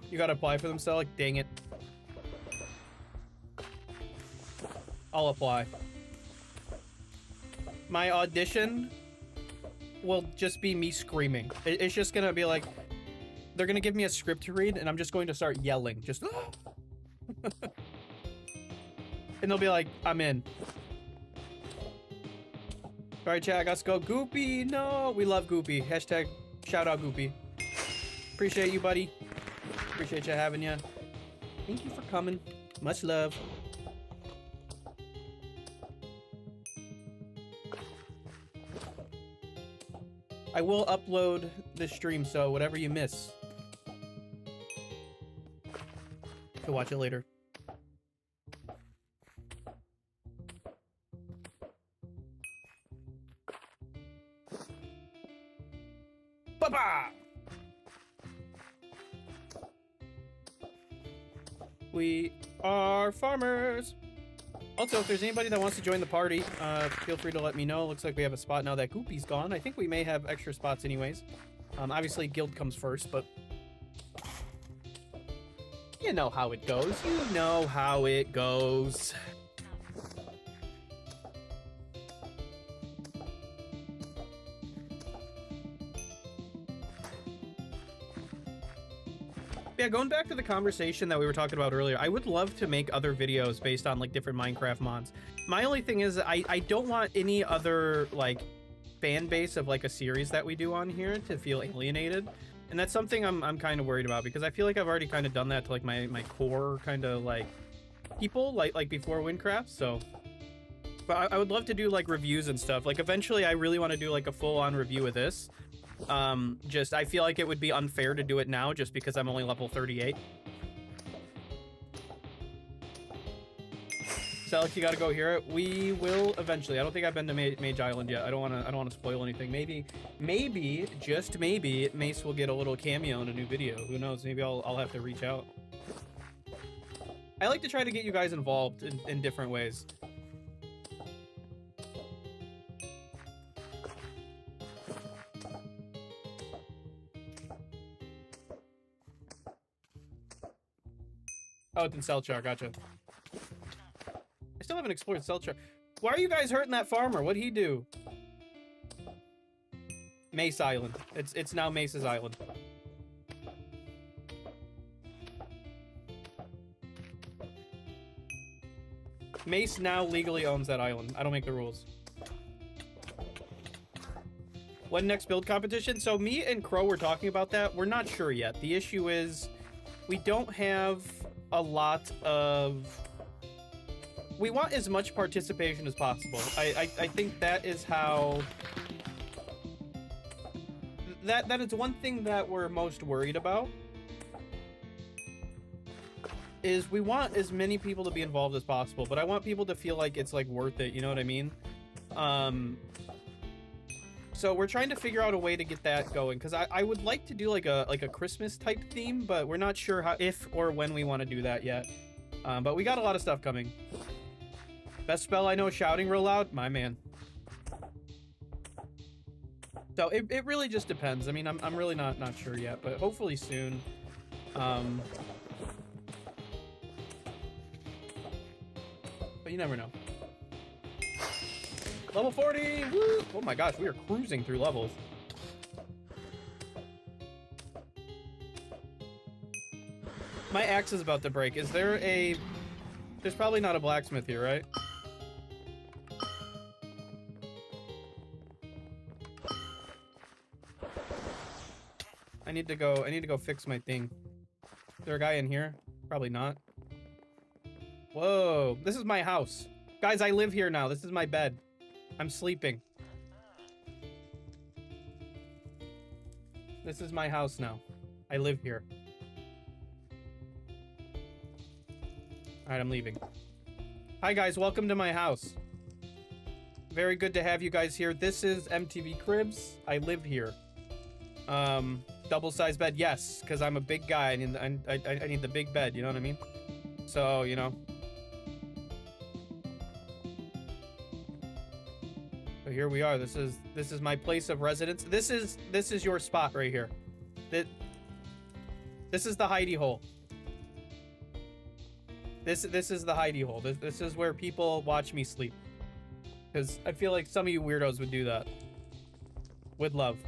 You gotta apply for them, Selic? Dang it. I'll apply. My audition will just be me screaming. It's just gonna be like, they're gonna give me a script to read, and I'm just going to start yelling. Just, and they'll be like, I'm in. All right, chat, let's go. Goopy, no, we love Goopy. Hashtag shout out Goopy. Appreciate you, buddy. Appreciate you having you. Thank you for coming. Much love. I will upload this stream, so whatever you miss, you can watch it later. Ba-ba! We are farmers. Also, if there's anybody that wants to join the party, feel free to let me know. Looks like we have a spot now that Goopy's gone. I think we may have extra spots anyways. Obviously, guild comes first, but you know how it goes. You know how it goes. Yeah, going back to the conversation that we were talking about earlier, I would love to make other videos based on like different Minecraft mods. My only thing is I don't want any other like fan base of like a series that we do on here to feel alienated. And that's something I'm kind of worried about, because I feel like I've already kind of done that to like my core kind of like people like before Wynncraft. So, but I would love to do like reviews and stuff. Like eventually I really want to do like a full-on review of this. Just I feel like it would be unfair to do it now just because I'm only level 38. Selleck, you gotta go hear it. We will eventually. I don't think I've been to Mage Island yet. I don't wanna spoil anything. Maybe, just maybe, Mace will get a little cameo in a new video. Who knows? Maybe I'll have to reach out. I like to try to get you guys involved in different ways. Oh, it's in Selchar, gotcha. I still haven't explored Selchar. Why are you guys hurting that farmer? What'd he do? Mace Island. It's now Mace's Island. Mace now legally owns that island. I don't make the rules. When next build competition? So me and Crow were talking about that. We're not sure yet. The issue is we don't have a lot of... We want as much participation as possible. I think that is how... That is one thing that we're most worried about. Is we want as many people to be involved as possible, but I want people to feel like it's like worth it, you know what I mean? So we're trying to figure out a way to get that going, because I would like to do like a Christmas type theme, but we're not sure how, if or when we want to do that yet. But we got a lot of stuff coming. Best spell I know, shouting real loud, my man. So it really just depends. I mean, I'm really not sure yet, but hopefully soon. But you never know. Level 40! Woo! Oh my gosh, we are cruising through levels. My axe is about to break. Is there a... There's probably not a blacksmith here, right? I need to go fix my thing. Is there a guy in here? Probably not. Whoa, this is my house. Guys, I live here now. This is my bed. I'm sleeping. This is my house now. I live here. Alright, I'm leaving. Hi guys, welcome to my house. Very good to have you guys here. This is MTV Cribs. I live here. Double-sized bed, yes, because I'm a big guy. I need the big bed, you know what I mean? So, you know. So here we are. This is my place of residence. This is your spot right here. This is the hidey hole. This is the hidey hole. This is where people watch me sleep. Because I feel like some of you weirdos would do that. With love.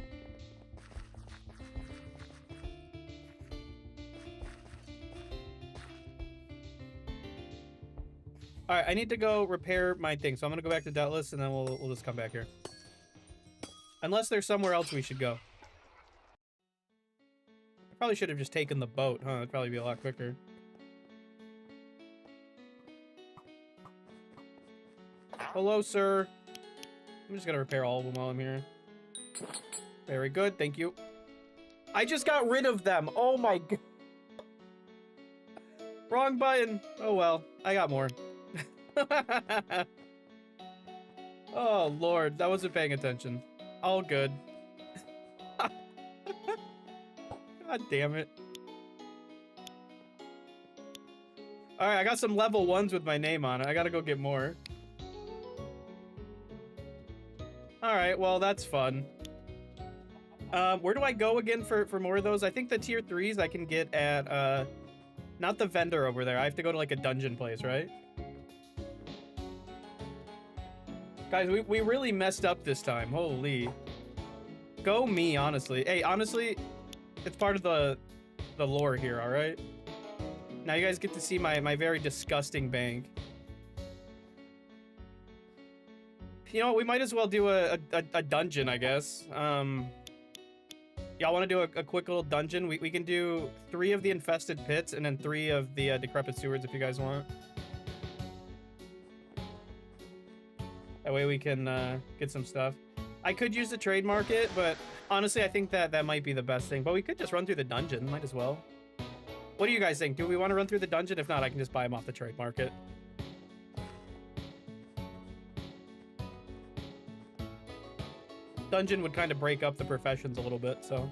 All right, I need to go repair my thing, so I'm gonna go back to Deathless, and then we'll just come back here. Unless there's somewhere else we should go. I probably should have just taken the boat, huh? It'd probably be a lot quicker. Hello, sir. I'm just gonna repair all of them while I'm here. Very good, thank you. I just got rid of them. Oh my god. Wrong button. Oh well, I got more. Oh lord, that wasn't paying attention. All good. God damn it. Alright, I got some level 1s with my name on it. I gotta go get more. Alright, well that's fun. Where do I go again for more of those? I think the tier 3s I can get at not the vendor over there. I have to go to like a dungeon place, right? Guys, we really messed up this time. Holy. Go me, honestly. Hey, honestly, it's part of the lore here, alright? Now you guys get to see my very disgusting bank. You know what, we might as well do a dungeon, I guess. Y'all want to do a quick little dungeon? We can do 3 of the infested pits and then 3 of the decrepit sewers if you guys want. That way we can get some stuff. I could use the trade market, but honestly, I think that might be the best thing. But we could just run through the dungeon. Might as well. What do you guys think? Do we want to run through the dungeon? If not, I can just buy them off the trade market. dungeon would kind of break up the professions a little bit, so.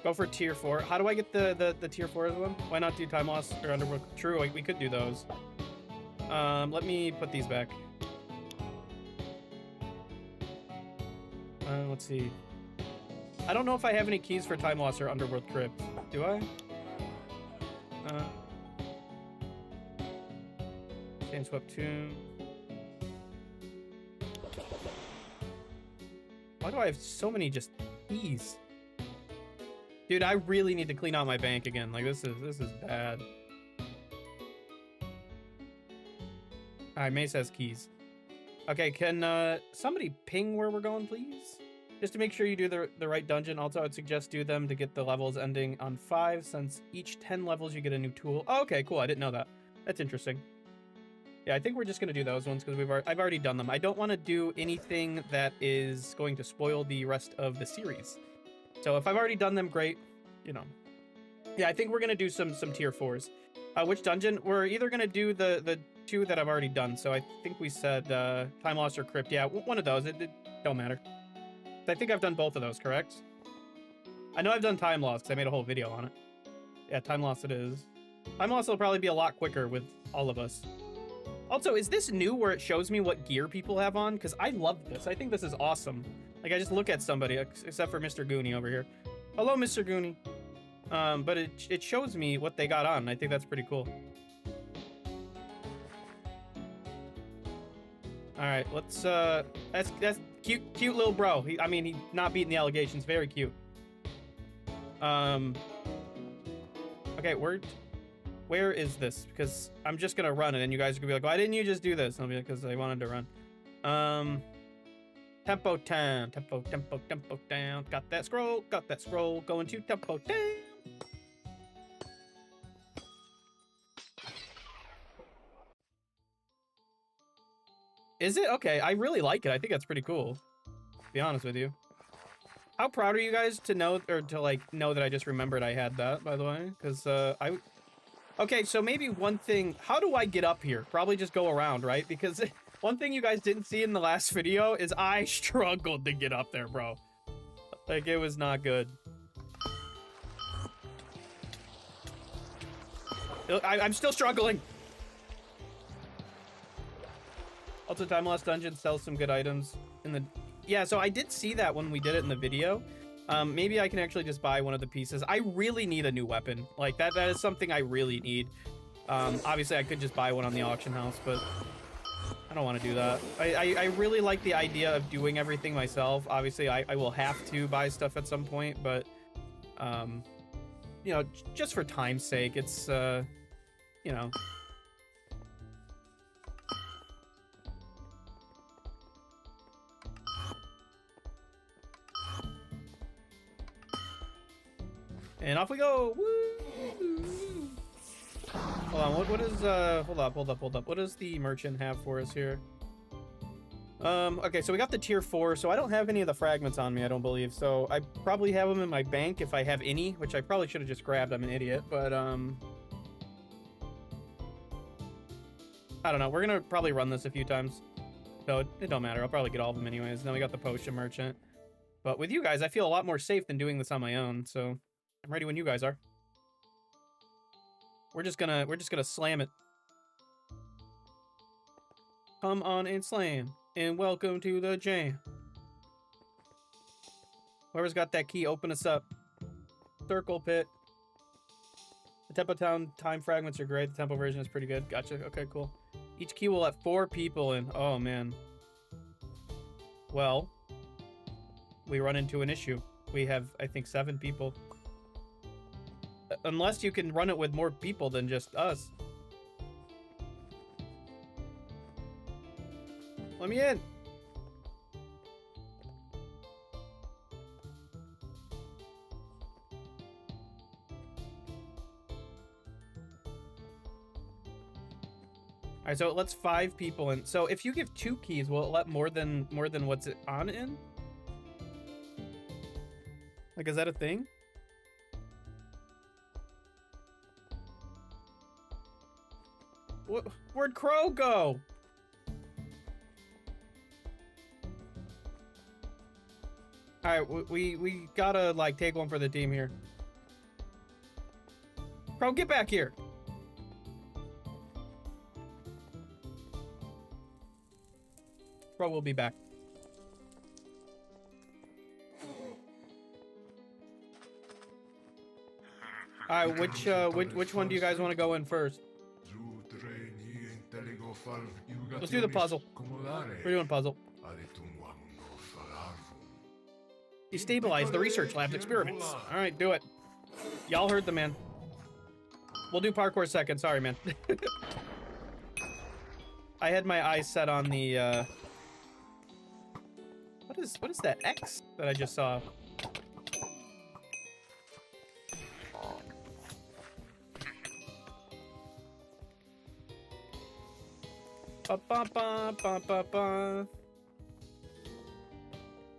Go for tier 4. How do I get the tier 4 one? Why not do time loss or underworld? True, we could do those. Let me put these back. Let's see. I don't know if I have any keys for time loss or underworld crypt. Do I? Chain swept tomb. Why do I have so many just keys? Dude, I really need to clean out my bank again. Like this is bad. Alright, Mace has keys. Okay, can somebody ping where we're going, please? Just to make sure you do the right dungeon. Also, I'd suggest do them to get the levels ending on 5, since each 10 levels you get a new tool. Oh, okay, cool. I didn't know that. That's interesting. Yeah, I think we're just gonna do those ones because I've already done them. I don't want to do anything that is going to spoil the rest of the series. So if I've already done them, great. You know. Yeah, I think we're gonna do some tier 4s. Which dungeon? We're either gonna do the 2 that I've already done. So I think we said time loss or crypt. Yeah, one of those. It don't matter. I think I've done both of those, correct? I know I've done time loss because I made a whole video on it. Yeah, time loss it is. Time loss will probably be a lot quicker with all of us. Also, is this new where it shows me what gear people have on? Because I love this. I think this is awesome. Like, I just look at somebody, except for Mr. Goonie over here. Hello, Mr. Goonie. But it shows me what they got on. I think that's pretty cool. All right, let's, that's cute little bro. I mean, he's not beating the allegations. Very cute. Okay, where is this? Because I'm just gonna run it, and you guys are gonna be like, why didn't you just do this? And I'll be like, because I wanted to run. Tempo down, tempo down. Got that scroll, going to tempo down. Is it? Okay, I really like it. I think that's pretty cool, to be honest with you. How proud are you guys to know, or to like know that I just remembered I had that, by the way? Because okay, so maybe one thing, how do I get up here? Probably just go around, right? Because one thing you guys didn't see in the last video is I struggled to get up there, bro. Like, it was not good. I'm still struggling. Also, Time Lost Dungeon sells some good items in the... Yeah, so I did see that when we did it in the video. Maybe I can actually just buy one of the pieces. I really need a new weapon. Like, that is something I really need. Obviously, I could just buy one on the auction house, but I don't want to do that. I really like the idea of doing everything myself. Obviously, I will have to buy stuff at some point, but, you know, just for time's sake, it's, you know... And off we go! Woo! Hold on, what is, hold up. What does the merchant have for us here? Okay, so we got the tier 4, so I don't have any of the fragments on me, I don't believe. So I probably have them in my bank if I have any, which I probably should have just grabbed, I'm an idiot, but, I don't know, we're gonna probably run this a few times. So it don't matter, I'll probably get all of them anyways. And then we got the potion merchant. But with you guys, I feel a lot more safe than doing this on my own, so... I'm ready when you guys are. We're just gonna slam it. Come on and slam. And welcome to the jam. Whoever's got that key, open us up. Circle pit. The Tempo Town time fragments are great. The tempo version is pretty good. Gotcha. Okay, cool. Each key will let 4 people in. Oh, man. Well, we run into an issue. We have, I think, 7 people. Unless you can run it with more people than just us. Let me in. Alright, so it lets 5 people in. So if you give 2 keys, will it let more than what's it on in? Like, is that a thing? Where'd Crow go? All right, we gotta like take one for the team here. Bro, get back here. Bro, we'll be back. All right, which one do you guys want to go in first? Let's do the puzzle. We're doing puzzle. Destabilize the research lab's experiments. All right, do it. Y'all heard the man. We'll do parkour second. Sorry, man. I had my eyes set on the. What is that X that I just saw? Ba ba ba ba ba ba.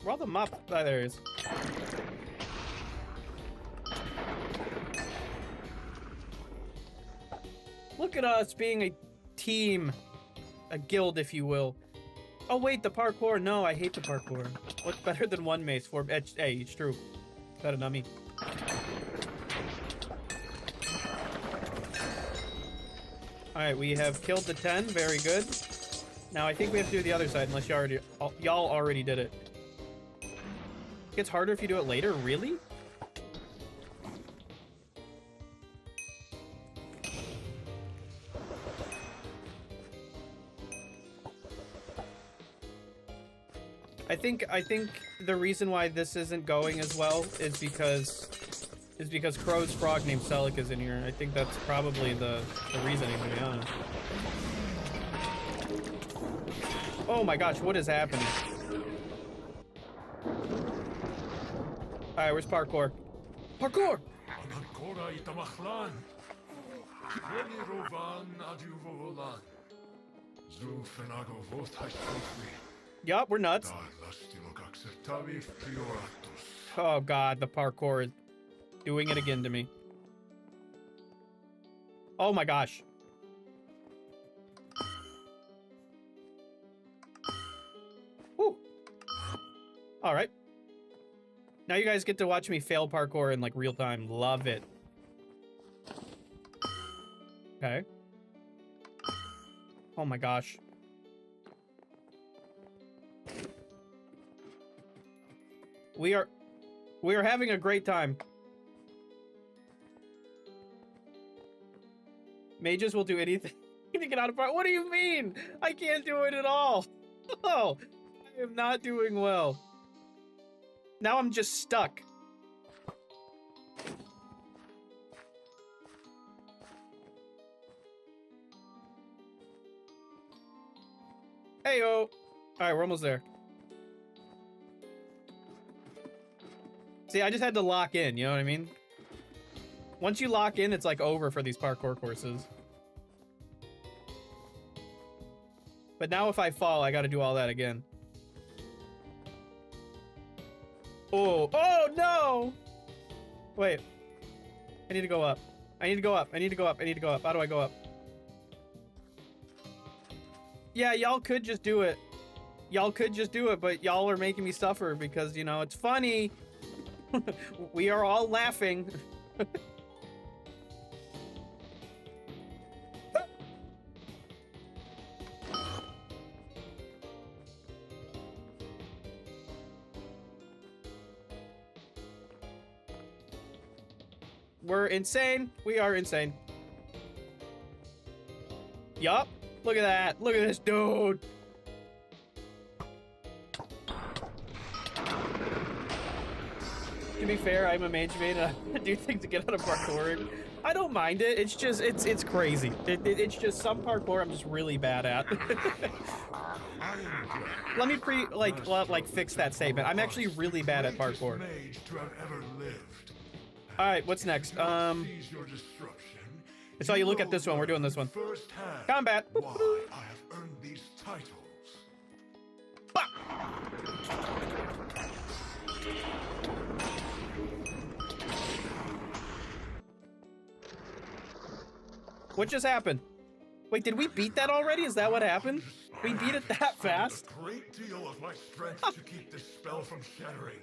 Where all the mop? Oh, there it is. Look at us being a team. A guild, if you will. Oh, wait, the parkour. No, I hate the parkour. What's better than one mace? Hey, it's true. Better than me. Alright, we have killed the 10. Very good. Now, I think we have to do the other side, unless y'all already did it. It gets harder if you do it later? Really? I think the reason why this isn't going as well is because Crow's frog named Selic is in here. I think that's probably the reasoning, to be honest. Oh my gosh, what is happening? Alright, where's parkour? Parkour! Yup, we're nuts. Oh god, the parkour is doing it again to me. Oh my gosh. Woo. Alright. Now you guys get to watch me fail parkour in like real time. Love it. Okay. Oh my gosh. We are having a great time. Mages will do anything to get out of part. What do you mean? I can't do it at all. Oh, I am not doing well. Now I'm just stuck. Heyo. All right, we're almost there. See, I just had to lock in, you know what I mean? Once you lock in, it's like over for these parkour courses. But now if I fall, I gotta do all that again. Oh, oh no! Wait. I need to go up. I need to go up. I need to go up. I need to go up. How do I go up? Yeah, y'all could just do it. Y'all could just do it, but y'all are making me suffer because, you know, it's funny. We are all laughing. We're insane. We are insane. Yup. Look at that. Look at this dude. To be fair, I'm a mage main and I do things to get out of parkour. I don't mind it. It's just, it's crazy. It's just some parkour I'm just really bad at. Let me fix that statement. I'm actually really bad at parkour. All right, what's next? I saw you look at this one. We're doing this one. Combat. Why I have earned these titles. Bah! What just happened? Wait, did we beat that already? Is that what happened? We beat it that fast? A great deal of my strength to keep this spell from shattering.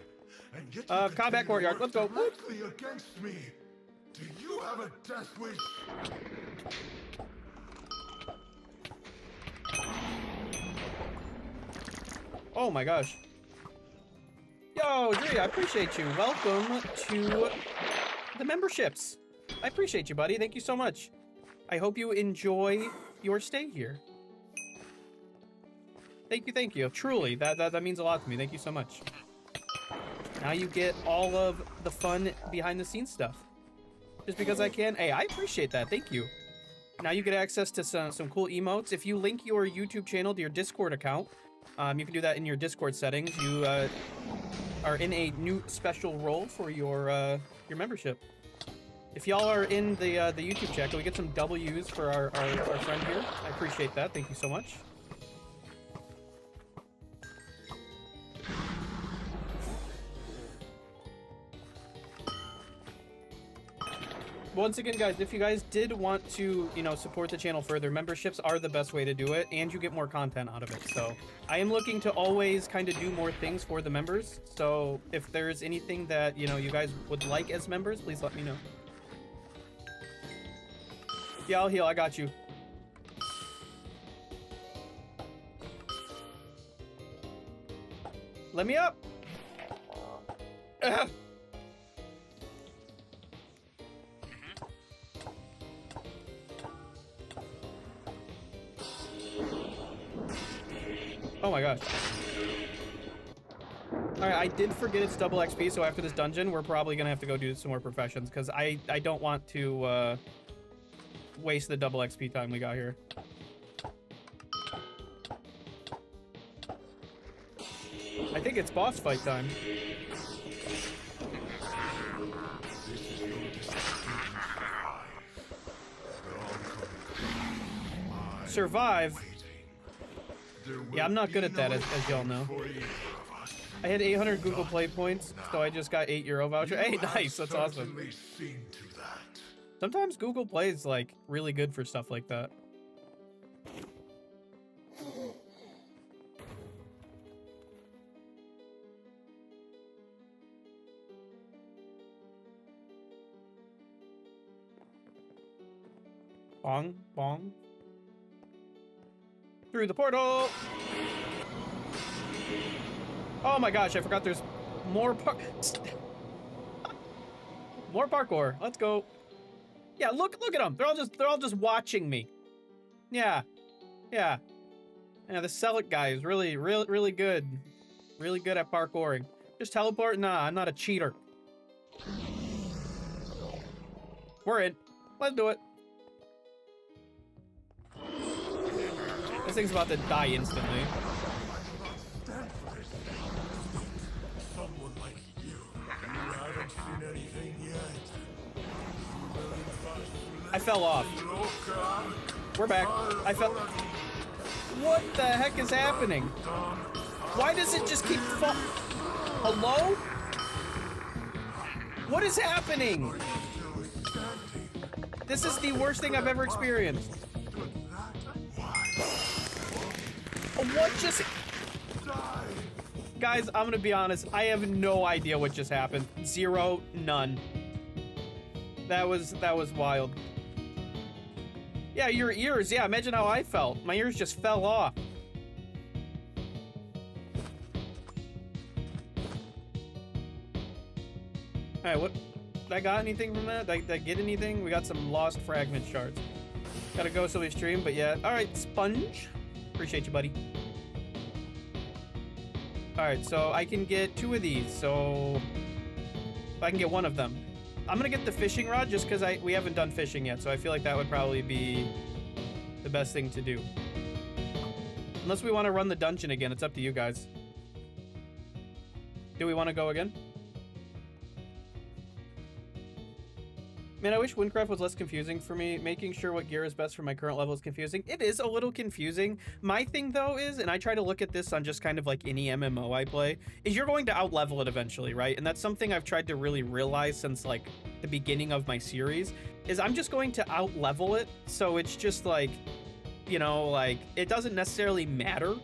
and yet combat courtyard, let's go. directly against me. Do you have a death wish? Oh my gosh. Yo, Dre, I appreciate you. Welcome to the memberships. I appreciate you, buddy. Thank you so much. I hope you enjoy your stay here. Thank you. Truly, that means a lot to me. Thank you so much. Now you get all of the fun behind the scenes stuff. Just because I can. Hey, I appreciate that. Thank you. Now you get access to some cool emotes. If you link your YouTube channel to your Discord account, you can do that in your Discord settings. You are in a new special role for your membership. If y'all are in the YouTube chat, can we get some W's for our friend here? I appreciate that. Thank you so much. Once again, guys, if you guys did want to, you know, support the channel further, memberships are the best way to do it, and you get more content out of it. So I am looking to always kind of do more things for the members. So if there's anything that, you know, you guys would like as members, please let me know. Yeah, I'll heal. I got you. Let me up. Ugh. Oh my gosh. Alright, I did forget it's double XP, so after this dungeon, we're probably gonna have to go do some more professions, because I don't want to waste the double XP time we got here. I think it's boss fight time. Survive? Yeah, I'm not good at that, as y'all know. I had 800 Google Play points, so I just got €8 voucher. Hey, nice, that's awesome. Sometimes Google Play is, like, really good for stuff like that. Bong, bong. Through the portal! Oh my gosh, I forgot there's more more parkour. Let's go. Yeah, look at them. They're all just watching me. Yeah. Yeah, the Celic guy is really good. Really good at parkouring. Just teleport? Nah, I'm not a cheater. We're in. Let's do it. This thing's about to die instantly. Someone like you. You haven't seen anything yet. I fell off. We're back. I fell. What the heck is happening? Why does it just keep Hello? What is happening? This is the worst thing I've ever experienced. What just... Guys, I'm gonna be honest. I have no idea what just happened. Zero, none. That was wild. Yeah, your ears. Yeah, imagine how I felt. My ears just fell off. Alright, what? Did I got anything from that? Did I get anything? We got some lost fragment shards. Gotta go so we stream, but yeah. Alright, Sponge. Appreciate you, buddy. Alright, so I can get 2 of these, so I can get 1 of them. I'm gonna get the fishing rod just because we haven't done fishing yet, so I feel like that would probably be the best thing to do. Unless we want to run the dungeon again, it's up to you guys. Do we want to go again? Man, I wish Wynncraft was less confusing for me. Making sure what gear is best for my current level is confusing. It is a little confusing. My thing, though, is, and I try to look at this on just kind of like any MMO I play, is you're going to out-level it eventually, right? And that's something I've tried to really realize since, like, the beginning of my series, is I'm just going to out-level it, so it's just, like, you know, like, it doesn't necessarily matter.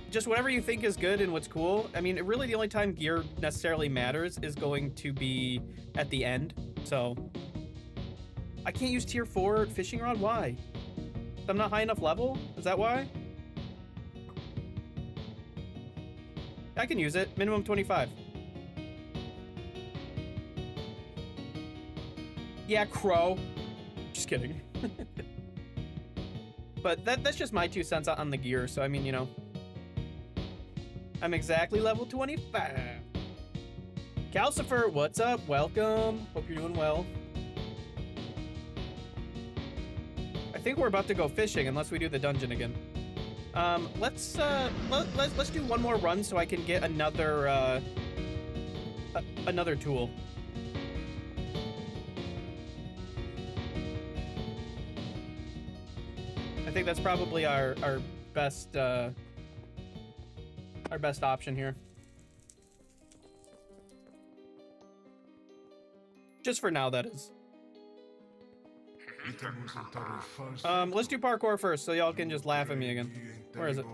just whatever you think is good and what's cool. I mean, really the only time gear necessarily matters is going to be at the end. So I can't use tier 4 fishing rod. Why? I'm not high enough level? Is that why? I can use it. Minimum 25. Yeah, crow. Just kidding. But that's just my 2 cents on the gear. So, I mean, you know, I'm exactly level 25. Calcifer, what's up? Welcome. Hope you're doing well. I think we're about to go fishing unless we do the dungeon again. Let's do one more run so I can get another another tool. I think that's probably our best option here. Just for now, that is. Let's do parkour first, so y'all can just laugh at me again. Where is it?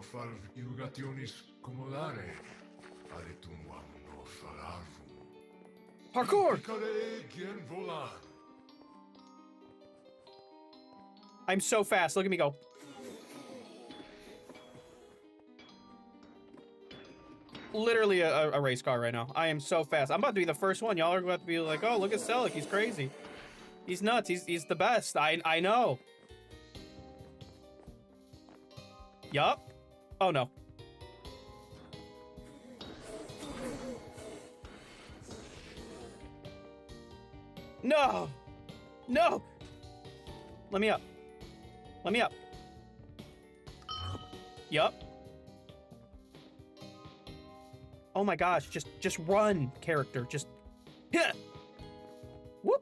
Parkour! I'm so fast. Look at me go. Literally a race car right now. I am so fast. I'm about to be the first one. Y'all are about to be like, oh, look at Selleck. He's crazy. He's nuts. He's the best. I know. Yup. Oh, no. No. No. Let me up. Let me up. Yup. Oh my gosh, just run, character. Just hit. Whoop.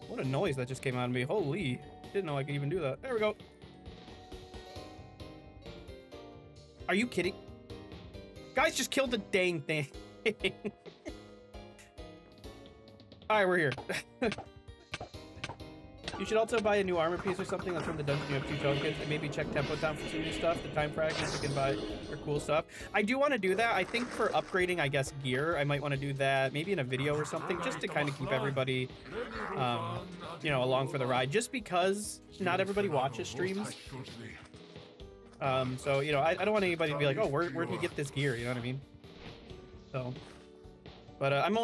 What a noise that just came out of me. Holy. Didn't know I could even do that. There we go. Are you kidding? Guys just killed the dang thing. Alright, we're here. You should also buy a new armor piece or something. That's from the dungeon. You have 2 tokens. And maybe check Tempo Town for some new stuff. The time fragments you can buy are cool stuff. I do want to do that. I think for upgrading, I guess, gear, I might want to do that maybe in a video or something, just to kind of keep everybody, you know, along for the ride. Just because not everybody watches streams. So, you know, I don't want anybody to be like, oh, where'd he get this gear? You know what I mean? So, but I'm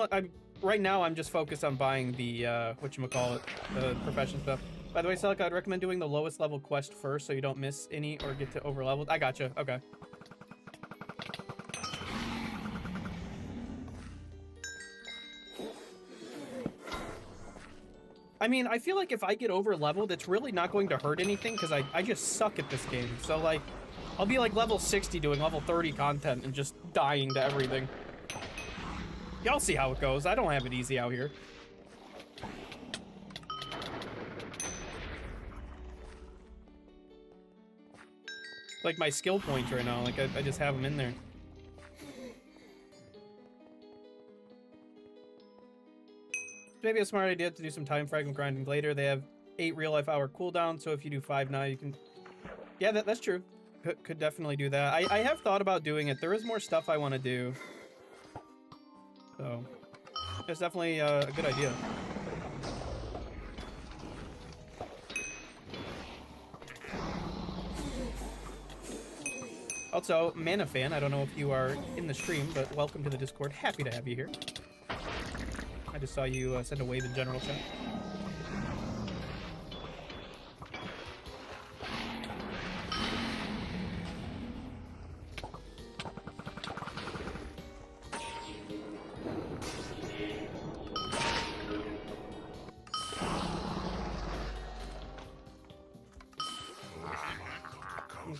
right now, I'm just focused on buying the, whatchamacallit, the profession stuff. By the way, Selleck, I'd recommend doing the lowest level quest first so you don't miss any or get to over leveled. I gotcha. Okay. I mean, I feel like if I get over leveled, it's really not going to hurt anything because I just suck at this game. So, like, I'll be like level 60 doing level 30 content and just dying to everything. Y'all see how it goes. I don't have it easy out here. Like my skill points right now. Like I just have them in there. Maybe a smart idea to do some time fragment grinding later. They have 8 real life hour cooldown. So if you do 5 now, you can... Yeah, that's true. Could definitely do that. I have thought about doing it. There is more stuff I want to do. So, it's definitely a good idea. Also, Mana Fan, I don't know if you are in the stream, but welcome to the Discord. Happy to have you here. I just saw you send a wave in general chat.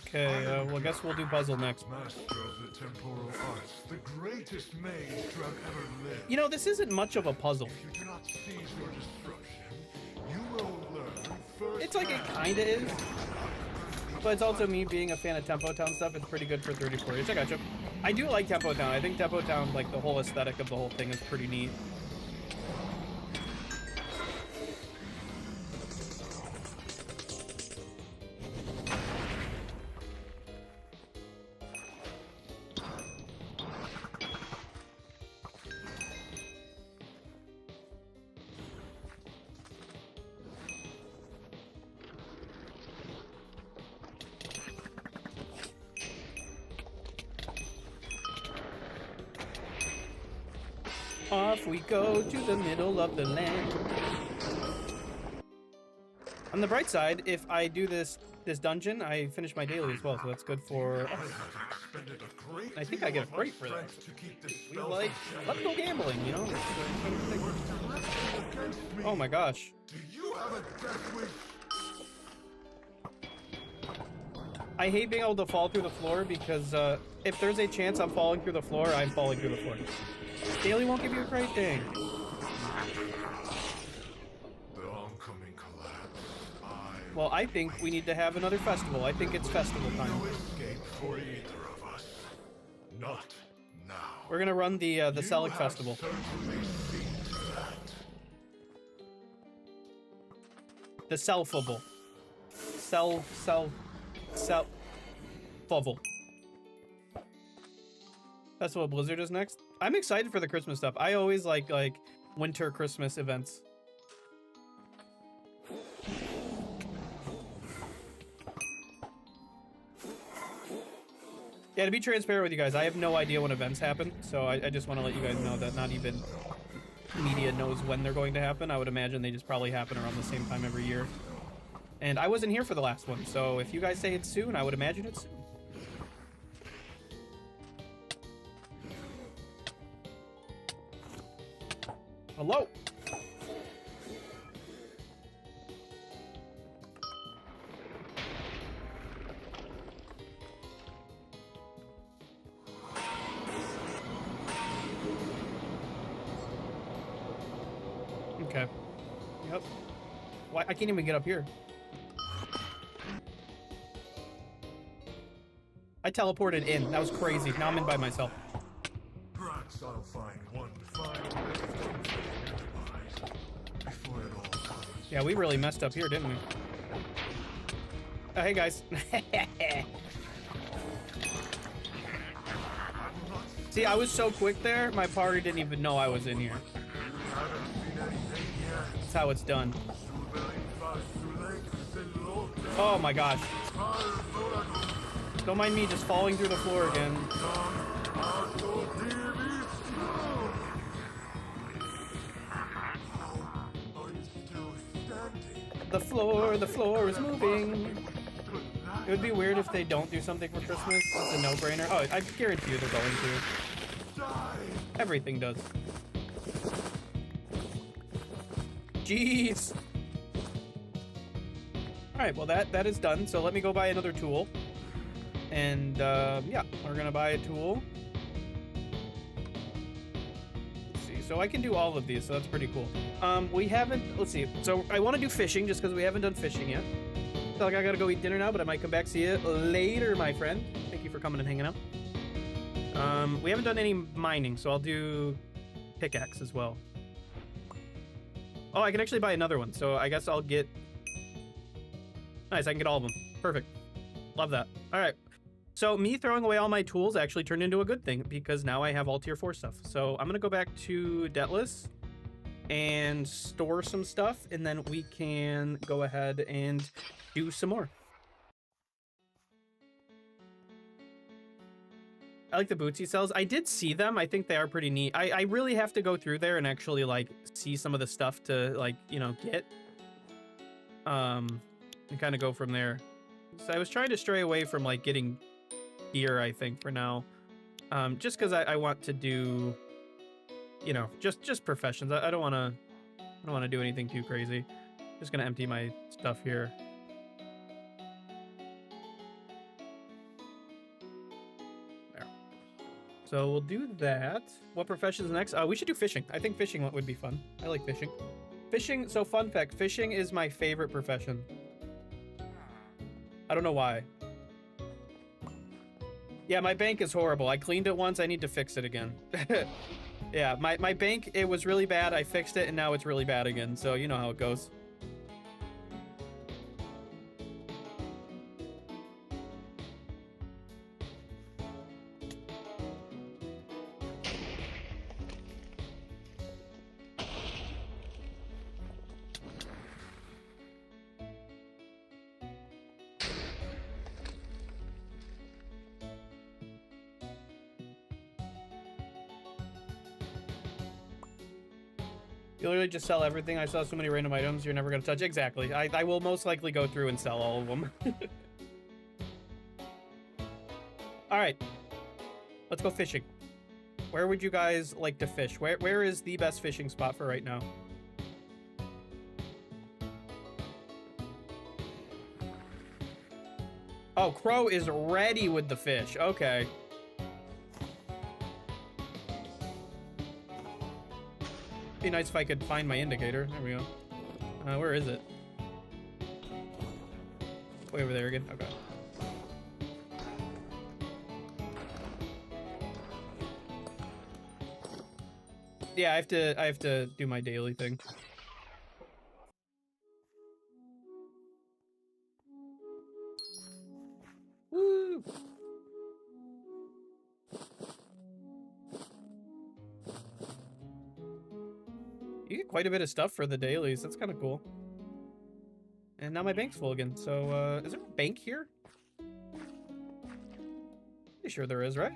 Okay, well, I guess we'll do puzzle next. Master of the temporal arts, the greatest mage to have ever lived. You know, this isn't much of a puzzle. If you do not seize your destruction, you will learn first. It's like it kinda is. But it's also me being a fan of Tempo Town stuff. It's pretty good for 34 years. I gotcha. I do like Tempo Town. I think Tempo Town, like the whole aesthetic of the whole thing is pretty neat. Off we go to the middle of the land. On the bright side, if I do this dungeon, I finish my daily as well, so that's good for us. I think I get a crate for that. We like, let's go gambling, you know? Oh my gosh. Do you have a death wish? I hate being able to fall through the floor because if there's a chance I'm falling through the floor, I'm falling through the floor. Daily won't give you a crate thing. The oncoming collapse. Well, I think we need to have another festival. I think it's festival time. No escape for either of us. Not now. We're gonna run the Selic Festival. Certainly seen to that. The Selfable. Selfable. That's what Blizzard is next. I'm excited for the Christmas stuff. I always like winter Christmas events. Yeah, to be transparent with you guys, I have no idea when events happen, so I just want to let you guys know that not even media knows when they're going to happen. I would imagine they just probably happen around the same time every year. And I wasn't here for the last one, so if you guys say it's soon, I would imagine it's soon. Hello? Okay. Yep. Why? I can't even get up here. I teleported in. That was crazy. Now I'm in by myself. Perhaps I'll find one final before it all comes. Yeah, we really messed up here, didn't we? Oh, hey, guys. See, I was so quick there, my party didn't even know I was in here. That's how it's done. Oh my gosh. Don't mind me just falling through the floor again. The floor is moving. It would be weird if they don't do something for Christmas. It's a no-brainer. Oh, I guarantee you they're going to. Everything does. Jeez. Alright, well that is done. So let me go buy another tool. And yeah, we're gonna buy a tool. Let's see. So I can do all of these, so that's pretty cool. We haven't, let's see. So I want to do fishing just because we haven't done fishing yet. So like I gotta go eat dinner now, but I might come back see you later, my friend. Thank you for coming and hanging out. We haven't done any mining, so I'll do pickaxe as well. Oh, I can actually buy another one, so I guess I'll get... Nice, I can get all of them. Perfect. Love that. All right. So me throwing away all my tools actually turned into a good thing because now I have all tier 4 stuff. So I'm going to go back to Debtless and store some stuff, and then we can go ahead and do some more. I like the boots he sells. I did see them. I think they are pretty neat. I really have to go through there and actually like see some of the stuff to like, you know, get. And kind of go from there. So I was trying to stray away from like getting gear, I think, for now. Just because I want to do, you know, just professions. I don't want to do anything too crazy. Just gonna empty my stuff here. There. So we'll do that. What profession's next? We should do fishing. I think fishing would be fun. I like fishing. Fishing, so fun fact, fishing is my favorite profession. I don't know why. Yeah, my bank is horrible. I cleaned it once. I need to fix it again. Yeah, my bank, it was really bad. I fixed it, and now it's really bad again. So you know how it goes. You literally just sell everything. I saw so many random items you're never gonna touch. Exactly. I will most likely go through and sell all of them. All right. Let's go fishing. Where would you guys like to fish? Where is the best fishing spot for right now? Oh, Crow is ready with the fish. Okay. Be nice if I could find my indicator. There we go. Where is it? Way over there again. Okay. Yeah, I have to do my daily thing. Woo! You get quite a bit of stuff for the dailies. That's kind of cool. And now my bank's full again. So, is there a bank here? Pretty sure there is, right?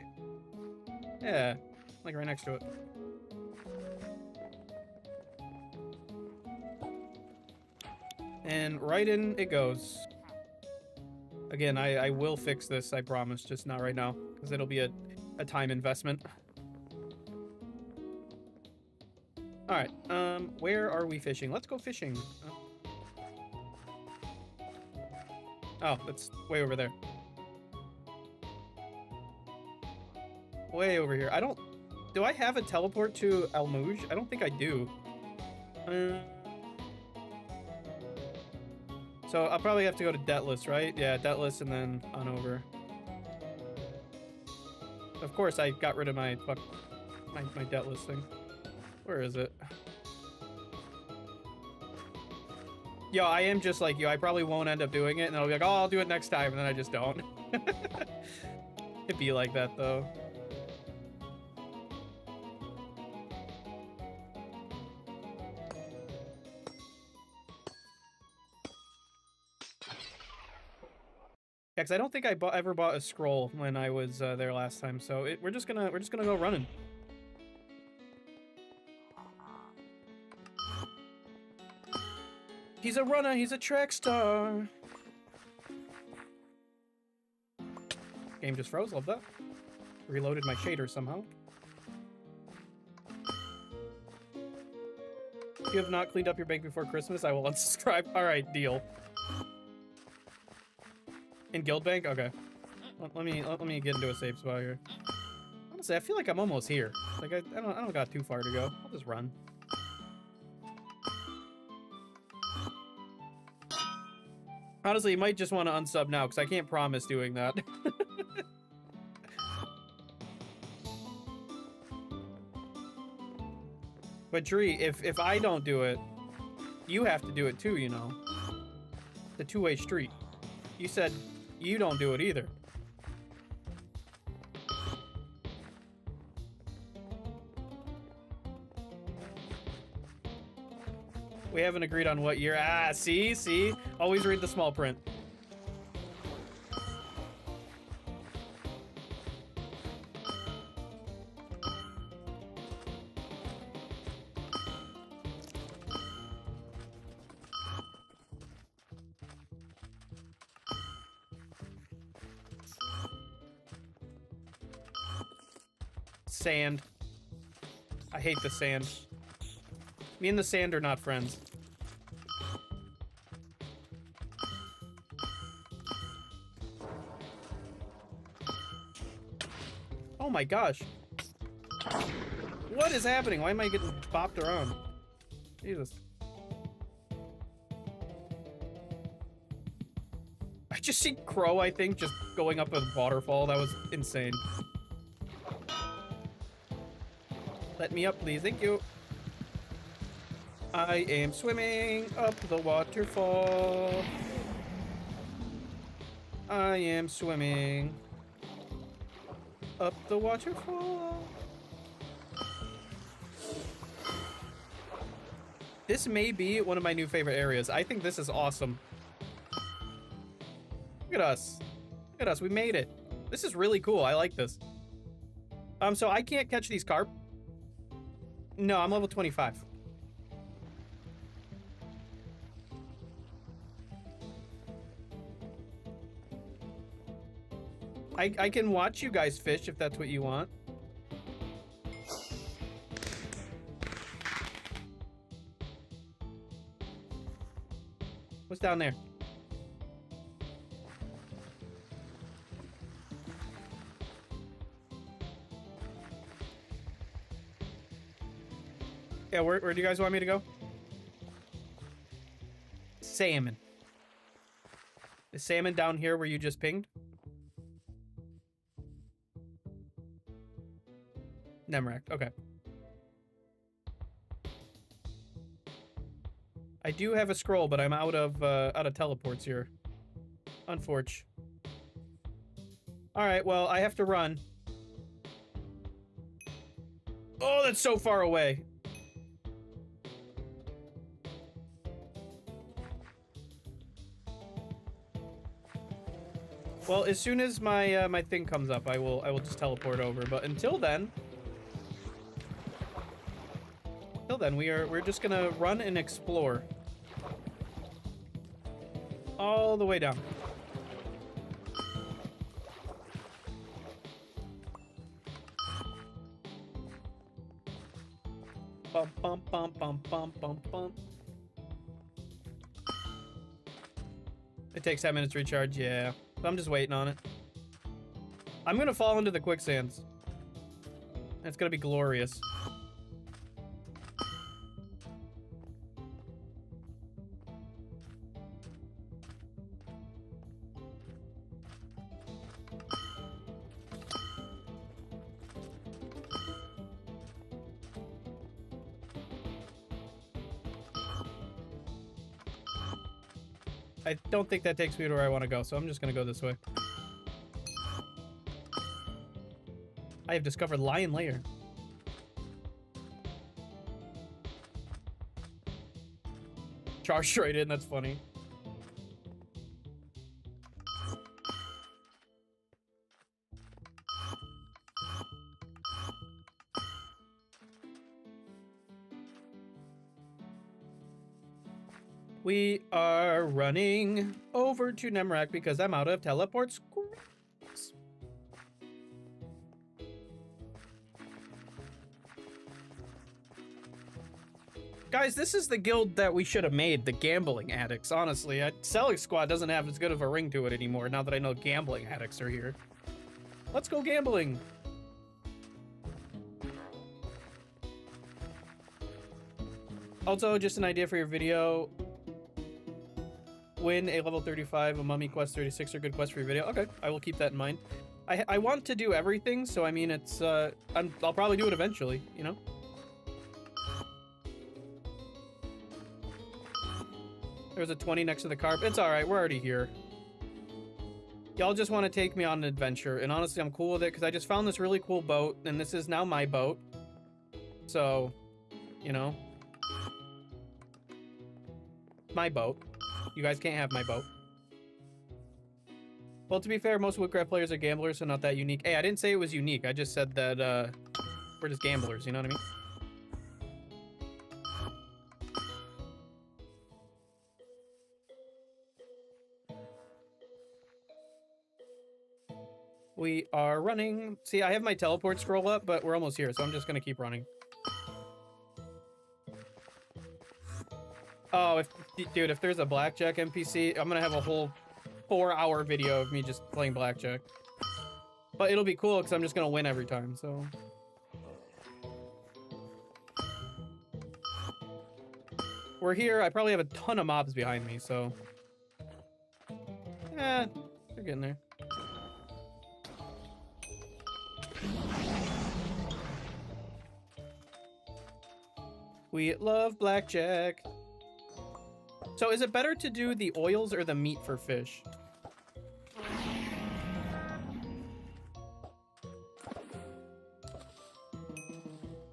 Yeah, like right next to it. And right in it goes. Again, I will fix this, I promise, just not right now, because it'll be a time investment. Alright, where are we fishing? Let's go fishing. Oh, it's way over there. Way over here. Do I have a teleport to Almouge? I don't think I do. So I'll probably have to go to Debtless, right? Yeah, Debtless and then on over. Of course, I got rid of my Debtless thing. Where is it? Yo, I am just like you. I probably won't end up doing it, and I'll be like, oh, I'll do it next time, and then I just don't. It'd be like that, though. Yeah, because I don't think I ever bought a scroll when I was there last time, so we're just gonna go running. He's a runner. He's a track star. Game just froze. Love that. Reloaded my shader somehow. If you have not cleaned up your bank before Christmas, I will unsubscribe. All right, deal. In Guild Bank? Okay. Let me get into a safe spot here. Honestly, I feel like I'm almost here. Like I don't got too far to go. I'll just run. Honestly, you might just want to unsub now because I can't promise doing that. But Dree, if I don't do it, you have to do it too, you know. The two-way street. You said you don't do it either. We haven't agreed on what year. Ah, see? Always read the small print. Sand. I hate the sand. Me and the sand are not friends. Oh my gosh. What is happening? Why am I getting bopped around? Jesus. I just see Crow, I think, just going up a waterfall. That was insane. Let me up, please. Thank you. I am swimming up the waterfall. I am swimming up the waterfall. This may be one of my new favorite areas. I think this is awesome. Look at us. Look at us. We made it. This is really cool. I like this. So I can't catch these carp. No, I'm level 25. I can watch you guys fish if that's what you want. What's down there? Yeah, where do you guys want me to go? Salmon. Is salmon down here where you just pinged? Nemrac, okay. I do have a scroll, but I'm out of teleports here. Unfortunate. All right, well, I have to run. Oh, that's so far away. Well, as soon as my my thing comes up, I will just teleport over. But until then, we're just gonna run and explore all the way down. Bum bum bum bum bum bum bum. It takes 10 minutes to recharge, yeah. I'm just waiting on it. I'm gonna fall into the quicksands. It's gonna be glorious. I don't think that takes me to where I want to go, so I'm just gonna go this way. I have discovered Lion Lair. Charged right in, that's funny. We are running over to Nemrac because I'm out of teleport scrolls. Guys, this is the guild that we should have made, the Gambling Addicts, honestly. Selling Squad doesn't have as good of a ring to it anymore now that I know Gambling Addicts are here. Let's go gambling. Also, just an idea for your video. Win a level 35, a mummy quest 36 are good quests for your video. Okay, I will keep that in mind. I want to do everything, so I mean it's I'll probably do it eventually, you know? There's a 20 next to the carp. It's alright, we're already here. Y'all just want to take me on an adventure, and honestly I'm cool with it because I just found this really cool boat, and this is now my boat. So, you know. My boat. You guys can't have my boat. Well, to be fair, most Wynncraft players are gamblers, so not that unique. Hey, I didn't say it was unique. I just said that we're just gamblers, you know what I mean? We are running. See, I have my teleport scroll up, but we're almost here, so I'm just gonna keep running. Oh, dude, if there's a blackjack NPC, I'm gonna have a whole 4-hour video of me just playing blackjack. But it'll be cool because I'm just gonna win every time, so. We're here. I probably have a ton of mobs behind me, so. Eh, they're getting there. We love blackjack. So is it better to do the oils or the meat for fish?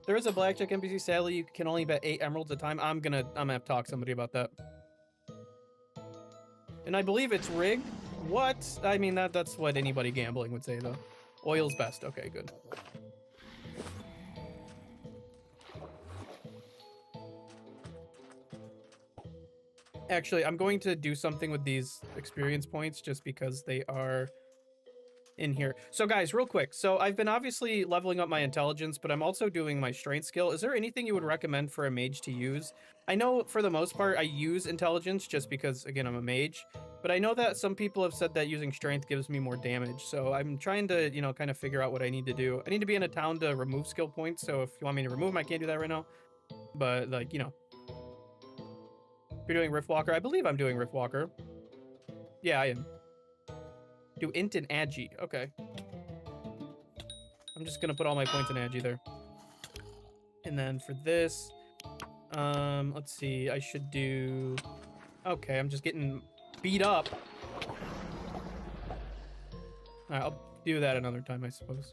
There is a blackjack NPC. Sadly, you can only bet 8 emeralds at a time. I'm gonna have to talk to somebody about that. And I believe it's rigged. What? I mean, that's what anybody gambling would say, though. Oil's best. Okay, good. Actually, I'm going to do something with these experience points just because they are in here. So guys, real quick. So I've been obviously leveling up my intelligence, but I'm also doing my strength skill. Is there anything you would recommend for a mage to use? I know for the most part I use intelligence just because, again, I'm a mage, but I know that some people have said that using strength gives me more damage. So I'm trying to, you know, kind of figure out what I need to do. I need to be in a town to remove skill points. So if you want me to remove them, I can't do that right now. But like, you know, if you're doing Riftwalker, I believe I'm doing Riftwalker. Yeah, I am. Do int and agi. Okay. I'm just gonna put all my points in agi there. And then for this, let's see. I should do. Okay, I'm just getting beat up. All right, I'll do that another time, I suppose.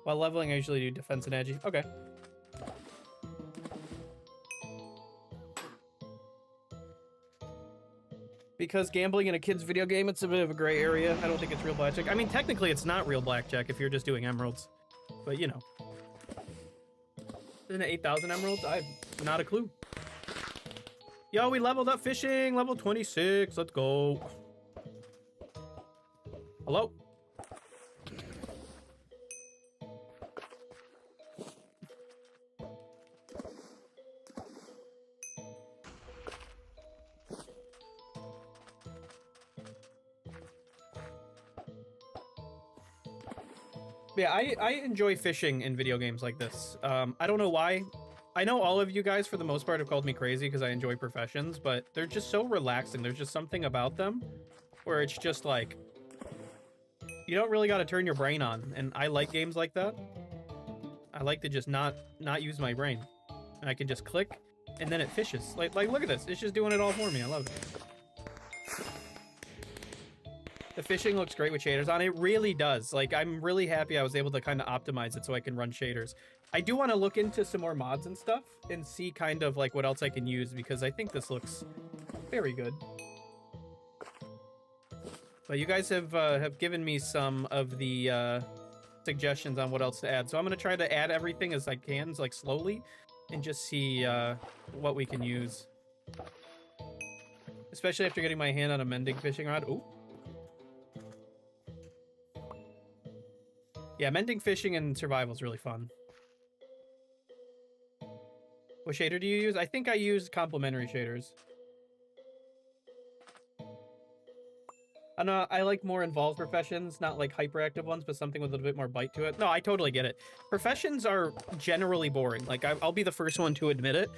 While leveling, I usually do defense and agi. Okay. Because gambling in a kid's video game, it's a bit of a gray area. I don't think it's real blackjack. I mean, technically, it's not real blackjack if you're just doing emeralds. But, you know. Isn't it 8,000 emeralds? I have not a clue. Yo, we leveled up fishing. Level 26. Let's go. Hello? Yeah, I enjoy fishing in video games like this. I don't know why. I know all of you guys, for the most part, have called me crazy because I enjoy professions, but they're just so relaxing. There's just something about them where it's just like, you don't really got to turn your brain on. And I like games like that. I like to just not use my brain. And I can just click, and then it fishes. Like look at this. It's just doing it all for me. I love it. The fishing looks great with shaders on. It really does. Like, I'm really happy I was able to kind of optimize it so I can run shaders. I do want to look into some more mods and stuff and see kind of like what else I can use, because I think this looks very good. But you guys have given me some of the suggestions on what else to add. So I'm going to try to add everything as I can, like slowly, and just see what we can use. Especially after getting my hand on a mending fishing rod. Ooh. Yeah, mending fishing and survival is really fun. What shader do you use? I think I use complementary shaders. I know I like more involved professions, not like hyperactive ones, but something with a little bit more bite to it. No, I totally get it. Professions are generally boring. Like, I'll be the first one to admit it.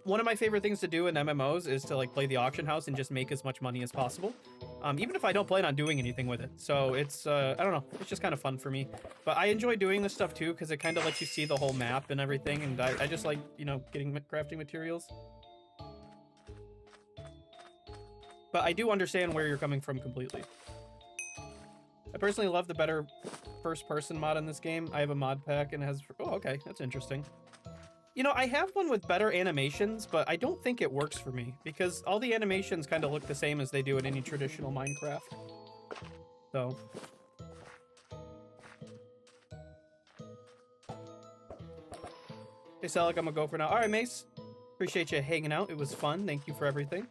One of my favorite things to do in MMOs is to like play the auction house and just make as much money as possible. Even if I don't plan on doing anything with it. So it's, I don't know, it's just kind of fun for me. But I enjoy doing this stuff too, because it kind of lets you see the whole map and everything. And I just like, you know, getting crafting materials. But I do understand where you're coming from completely. I personally love the better first-person mod in this game. I have a mod pack and it has... Oh, okay, that's interesting. You know, I have one with better animations, but I don't think it works for me, because all the animations kind of look the same as they do in any traditional Minecraft. So... Hey, Selic, I'm gonna go for now. Alright, Mace. Appreciate you hanging out. It was fun. Thank you for everything.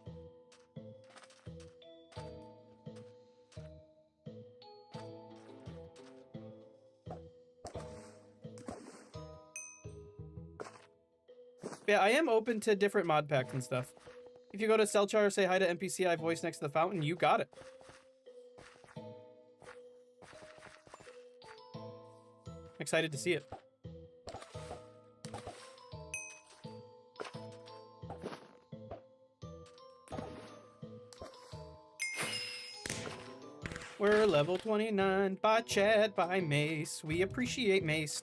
Yeah, I am open to different mod packs and stuff. If you go to Selchar or say hi to NPCI voice next to the fountain, you got it. I'm excited to see it. We're level 29 by Chad, by Mace. We appreciate Mace.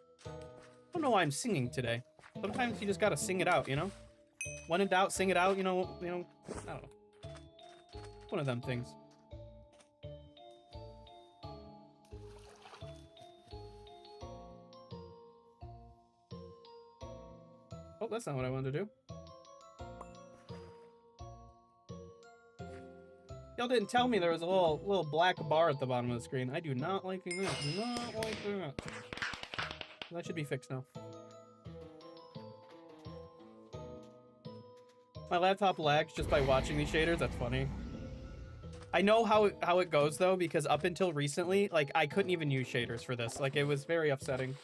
I don't know why I'm singing today. Sometimes you just gotta sing it out, you know? When in doubt, sing it out, you know, I don't know. One of them things. Oh, that's not what I wanted to do. Y'all didn't tell me there was a little black bar at the bottom of the screen. I do not like that. Do not like that. That should be fixed now. My laptop lags just by watching these shaders. That's funny. I know how it goes though, because up until recently, like I couldn't even use shaders for this. Like it was very upsetting.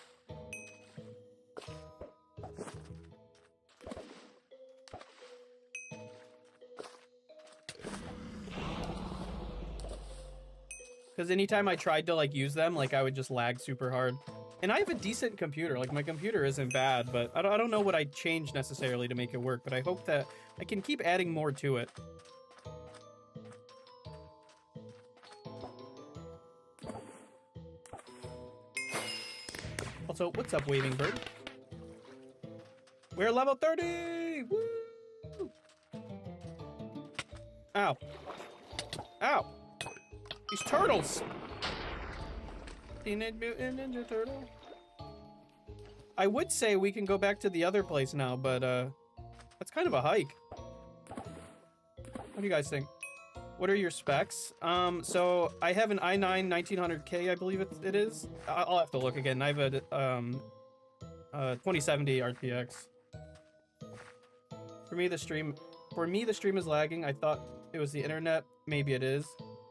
Because anytime I tried to like use them, like I would just lag super hard. And I have a decent computer. Like my computer isn't bad, but I don't know what I changed necessarily to make it work. But I hope that I can keep adding more to it. Also, what's up, Waving Bird? We're level 30! Woo! Ow. Ow! These turtles! Teenage Mutant Ninja Turtle. I would say we can go back to the other place now, but that's kind of a hike. What do you guys think? What are your specs? So I have an i9 1900K, I believe it is. I'll have to look again. I have a 2070 RTX. For me, the stream is lagging. I thought it was the internet. Maybe it is.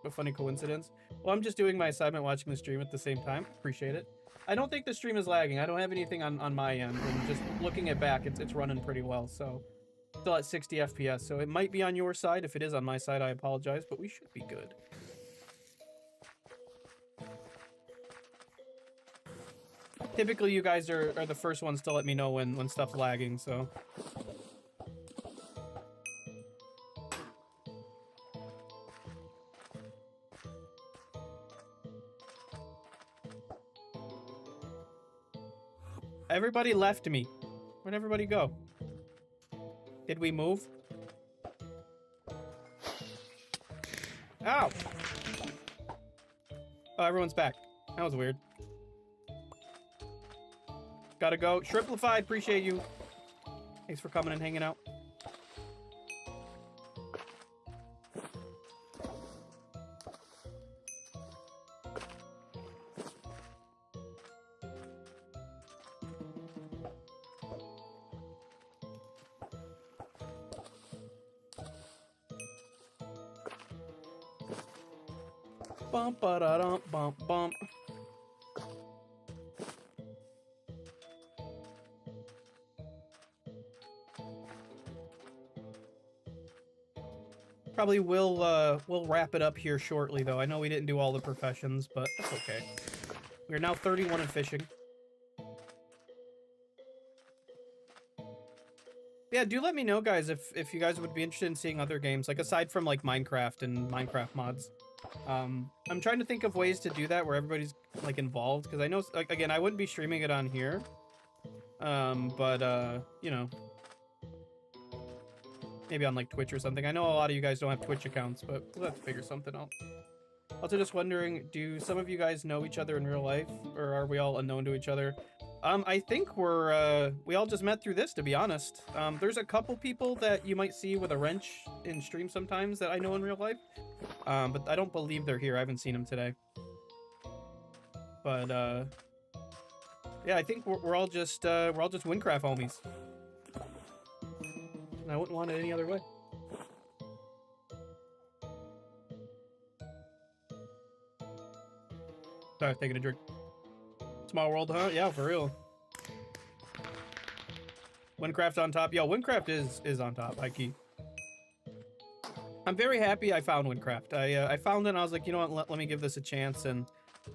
A funny coincidence. Well, I'm just doing my assignment, watching the stream at the same time. Appreciate it. I don't think the stream is lagging. I don't have anything on my end. And just looking at back, it's running pretty well. So still at 60 FPS. So it might be on your side. If it is on my side, I apologize, but we should be good. Typically, you guys are the first ones to let me know when stuff's lagging, so. Everybody left me. Where'd everybody go? Did we move? Ow! Oh, everyone's back. That was weird. Gotta go. Shrimplified, appreciate you. Thanks for coming and hanging out. Bump ba da dum bump bump. Probably we'll wrap it up here shortly though. I know we didn't do all the professions, but that's okay. We're now 31 in fishing. Yeah, do let me know, guys, if you guys would be interested in seeing other games, like aside from like Minecraft and Minecraft mods. I'm trying to think of ways to do that where everybody's like involved, because I know, like, again, I wouldn't be streaming it on here, but you know, maybe on like Twitch or something. I know a lot of you guys don't have Twitch accounts, but we'll have to figure something out. Also, just wondering, do some of you guys know each other in real life, or are we all unknown to each other? I think we all just met through this, to be honest. There's a couple people that you might see with a wrench in stream sometimes that I know in real life. But I don't believe they're here. I haven't seen them today. But, yeah, I think we're all just Wynncraft homies. And I wouldn't want it any other way. Sorry, taking a drink. Small world, huh? Yeah, for real. Wynncraft on top. Yo, Wynncraft is on top, high key. I'm very happy I found Wynncraft. I found it and I was like, you know what, let me give this a chance. And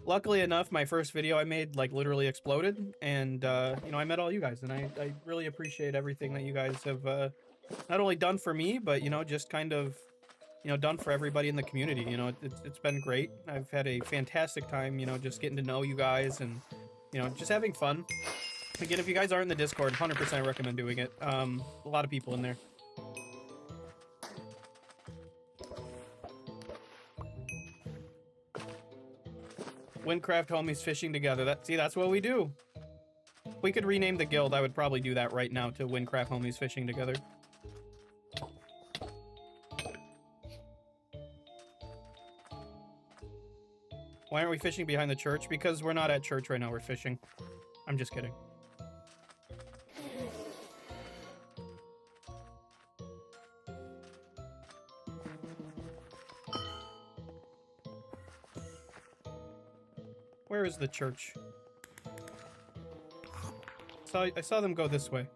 luckily enough, my first video I made like literally exploded. And, you know, I met all you guys and I really appreciate everything that you guys have not only done for me, but, you know, just kind of, you know, done for everybody in the community. You know, it's been great. I've had a fantastic time, you know, just getting to know you guys and, you know, just having fun. Again, if you guys aren't in the Discord, 100% recommend doing it. A lot of people in there. Wynncraft homies fishing together. That's what we do. If we could rename the guild, I would probably do that right now to Wynncraft homies fishing together. Why aren't we fishing behind the church? Because we're not at church right now, we're fishing. I'm just kidding. Where is the church? I saw them go this way.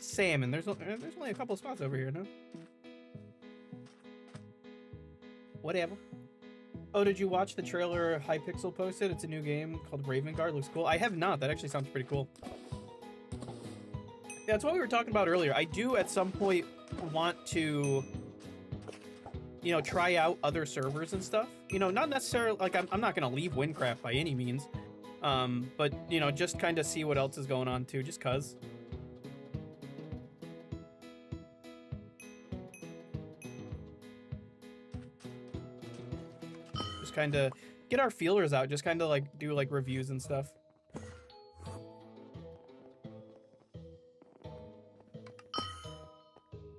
Salmon. There's only a couple spots over here, no? Whatever. Oh, did you watch the trailer Hypixel posted? It's a new game called Raven Guard. Looks cool. I have not. That actually sounds pretty cool. Yeah, that's what we were talking about earlier. I do at some point want to, you know, try out other servers and stuff. You know, not necessarily like I'm not gonna leave Wynncraft by any means, but you know, just kind of see what else is going on too, just cause. Just kind of get our feelers out. Just kind of like do like reviews and stuff.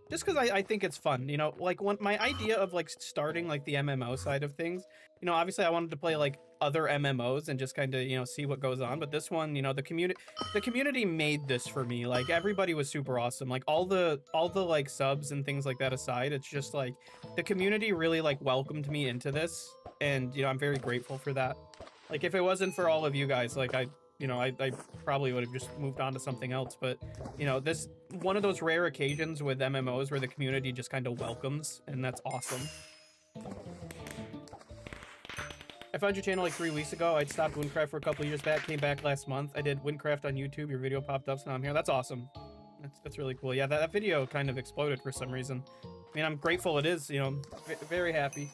Just because I think it's fun, you know, like my idea of like starting like the MMO side of things, you know, obviously I wanted to play like other MMOs and just kind of, you know, see what goes on. But this one, you know, the community made this for me. Like everybody was super awesome. Like all the like subs and things like that aside, it's just like the community really like welcomed me into this. And, you know, I'm very grateful for that. Like if it wasn't for all of you guys, like I probably would have just moved on to something else. But, you know, this one of those rare occasions with MMOs where the community just kind of welcomes, and that's awesome. I found your channel like 3 weeks ago. I'd stopped Wynncraft for a couple years back, came back last month. I did Wynncraft on YouTube. Your video popped up, so now I'm here. That's awesome. That's really cool. Yeah, that video kind of exploded for some reason. I mean, I'm grateful it is, you know, very happy.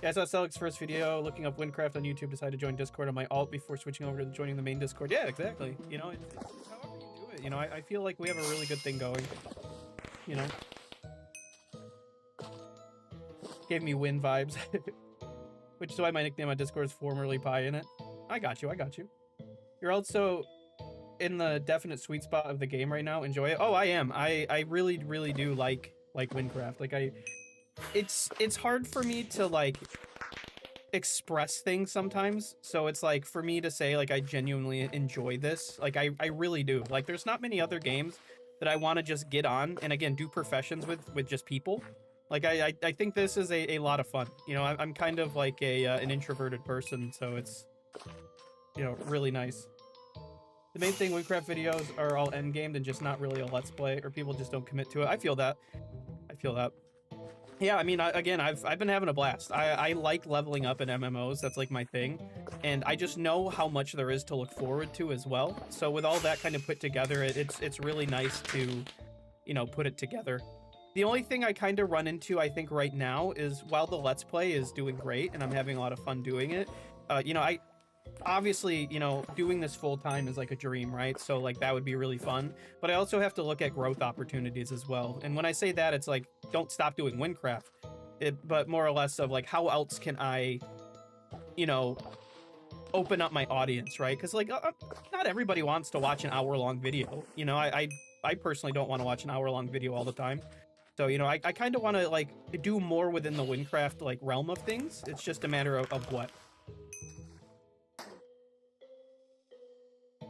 Yeah, I saw Celic's first video looking up Wynncraft on YouTube, decided to join Discord on my alt before switching over to joining the main Discord. Yeah, exactly. You know, it's however you do it. You know, I feel like we have a really good thing going. You know? Gave me Win vibes. Which is why my nickname on Discord is formerly Pie in it. I got you. You're also in the definite sweet spot of the game right now. Enjoy it. Oh, I am. I really do like Wynncraft. Like it's hard for me to like express things sometimes, so it's like for me to say like I genuinely enjoy this, like I really do. Like there's not many other games that I want to just get on and again do professions with just people. Like I think this is a lot of fun. You know, I'm kind of like an introverted person, so it's, you know, really nice. The main thing, Wynncraft videos are all endgamed and just not really a let's play, or people just don't commit to it. I feel that. Yeah, I mean, again, I've been having a blast. I like leveling up in MMOs. That's like my thing. And I just know how much there is to look forward to as well. So with all that kind of put together, it's really nice to, you know, put it together. The only thing I kind of run into, I think right now, is while the Let's Play is doing great and I'm having a lot of fun doing it, you know, obviously, you know, doing this full time is like a dream, right? So like that would be really fun, but I also have to look at growth opportunities as well. And when I say that, it's like, don't stop doing Wynncraft, but more or less of like, how else can I, you know, open up my audience, right? Because like not everybody wants to watch an hour-long video. You know, I personally don't want to watch an hour-long video all the time. So, you know, I kind of want to like do more within the Wynncraft like realm of things. It's just a matter of what.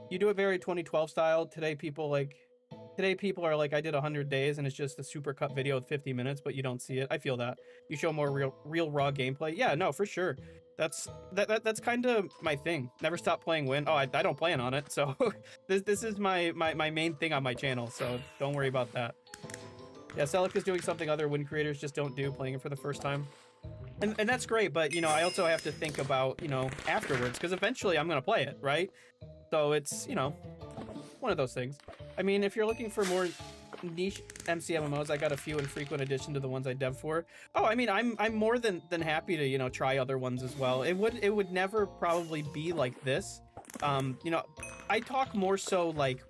You do it very 2012 style. Today people are like, I did 100 days and it's just a super cut video with 50 minutes, but you don't see it. I feel that. You show more real raw gameplay. Yeah, no, for sure. That's kind of my thing. Never stop playing Win. Oh, I don't plan on it. So this is my main thing on my channel. So don't worry about that. Yeah, Celic is doing something other Win creators just don't do, playing it for the first time. And that's great, but, you know, I also have to think about, you know, afterwards, because eventually I'm going to play it, right? So it's, you know, one of those things. I mean, if you're looking for more niche MCMMOs, I got a few in frequent addition to the ones I dev for. Oh, I mean, I'm more than happy to, you know, try other ones as well. It would never probably be like this. You know, I talk more so like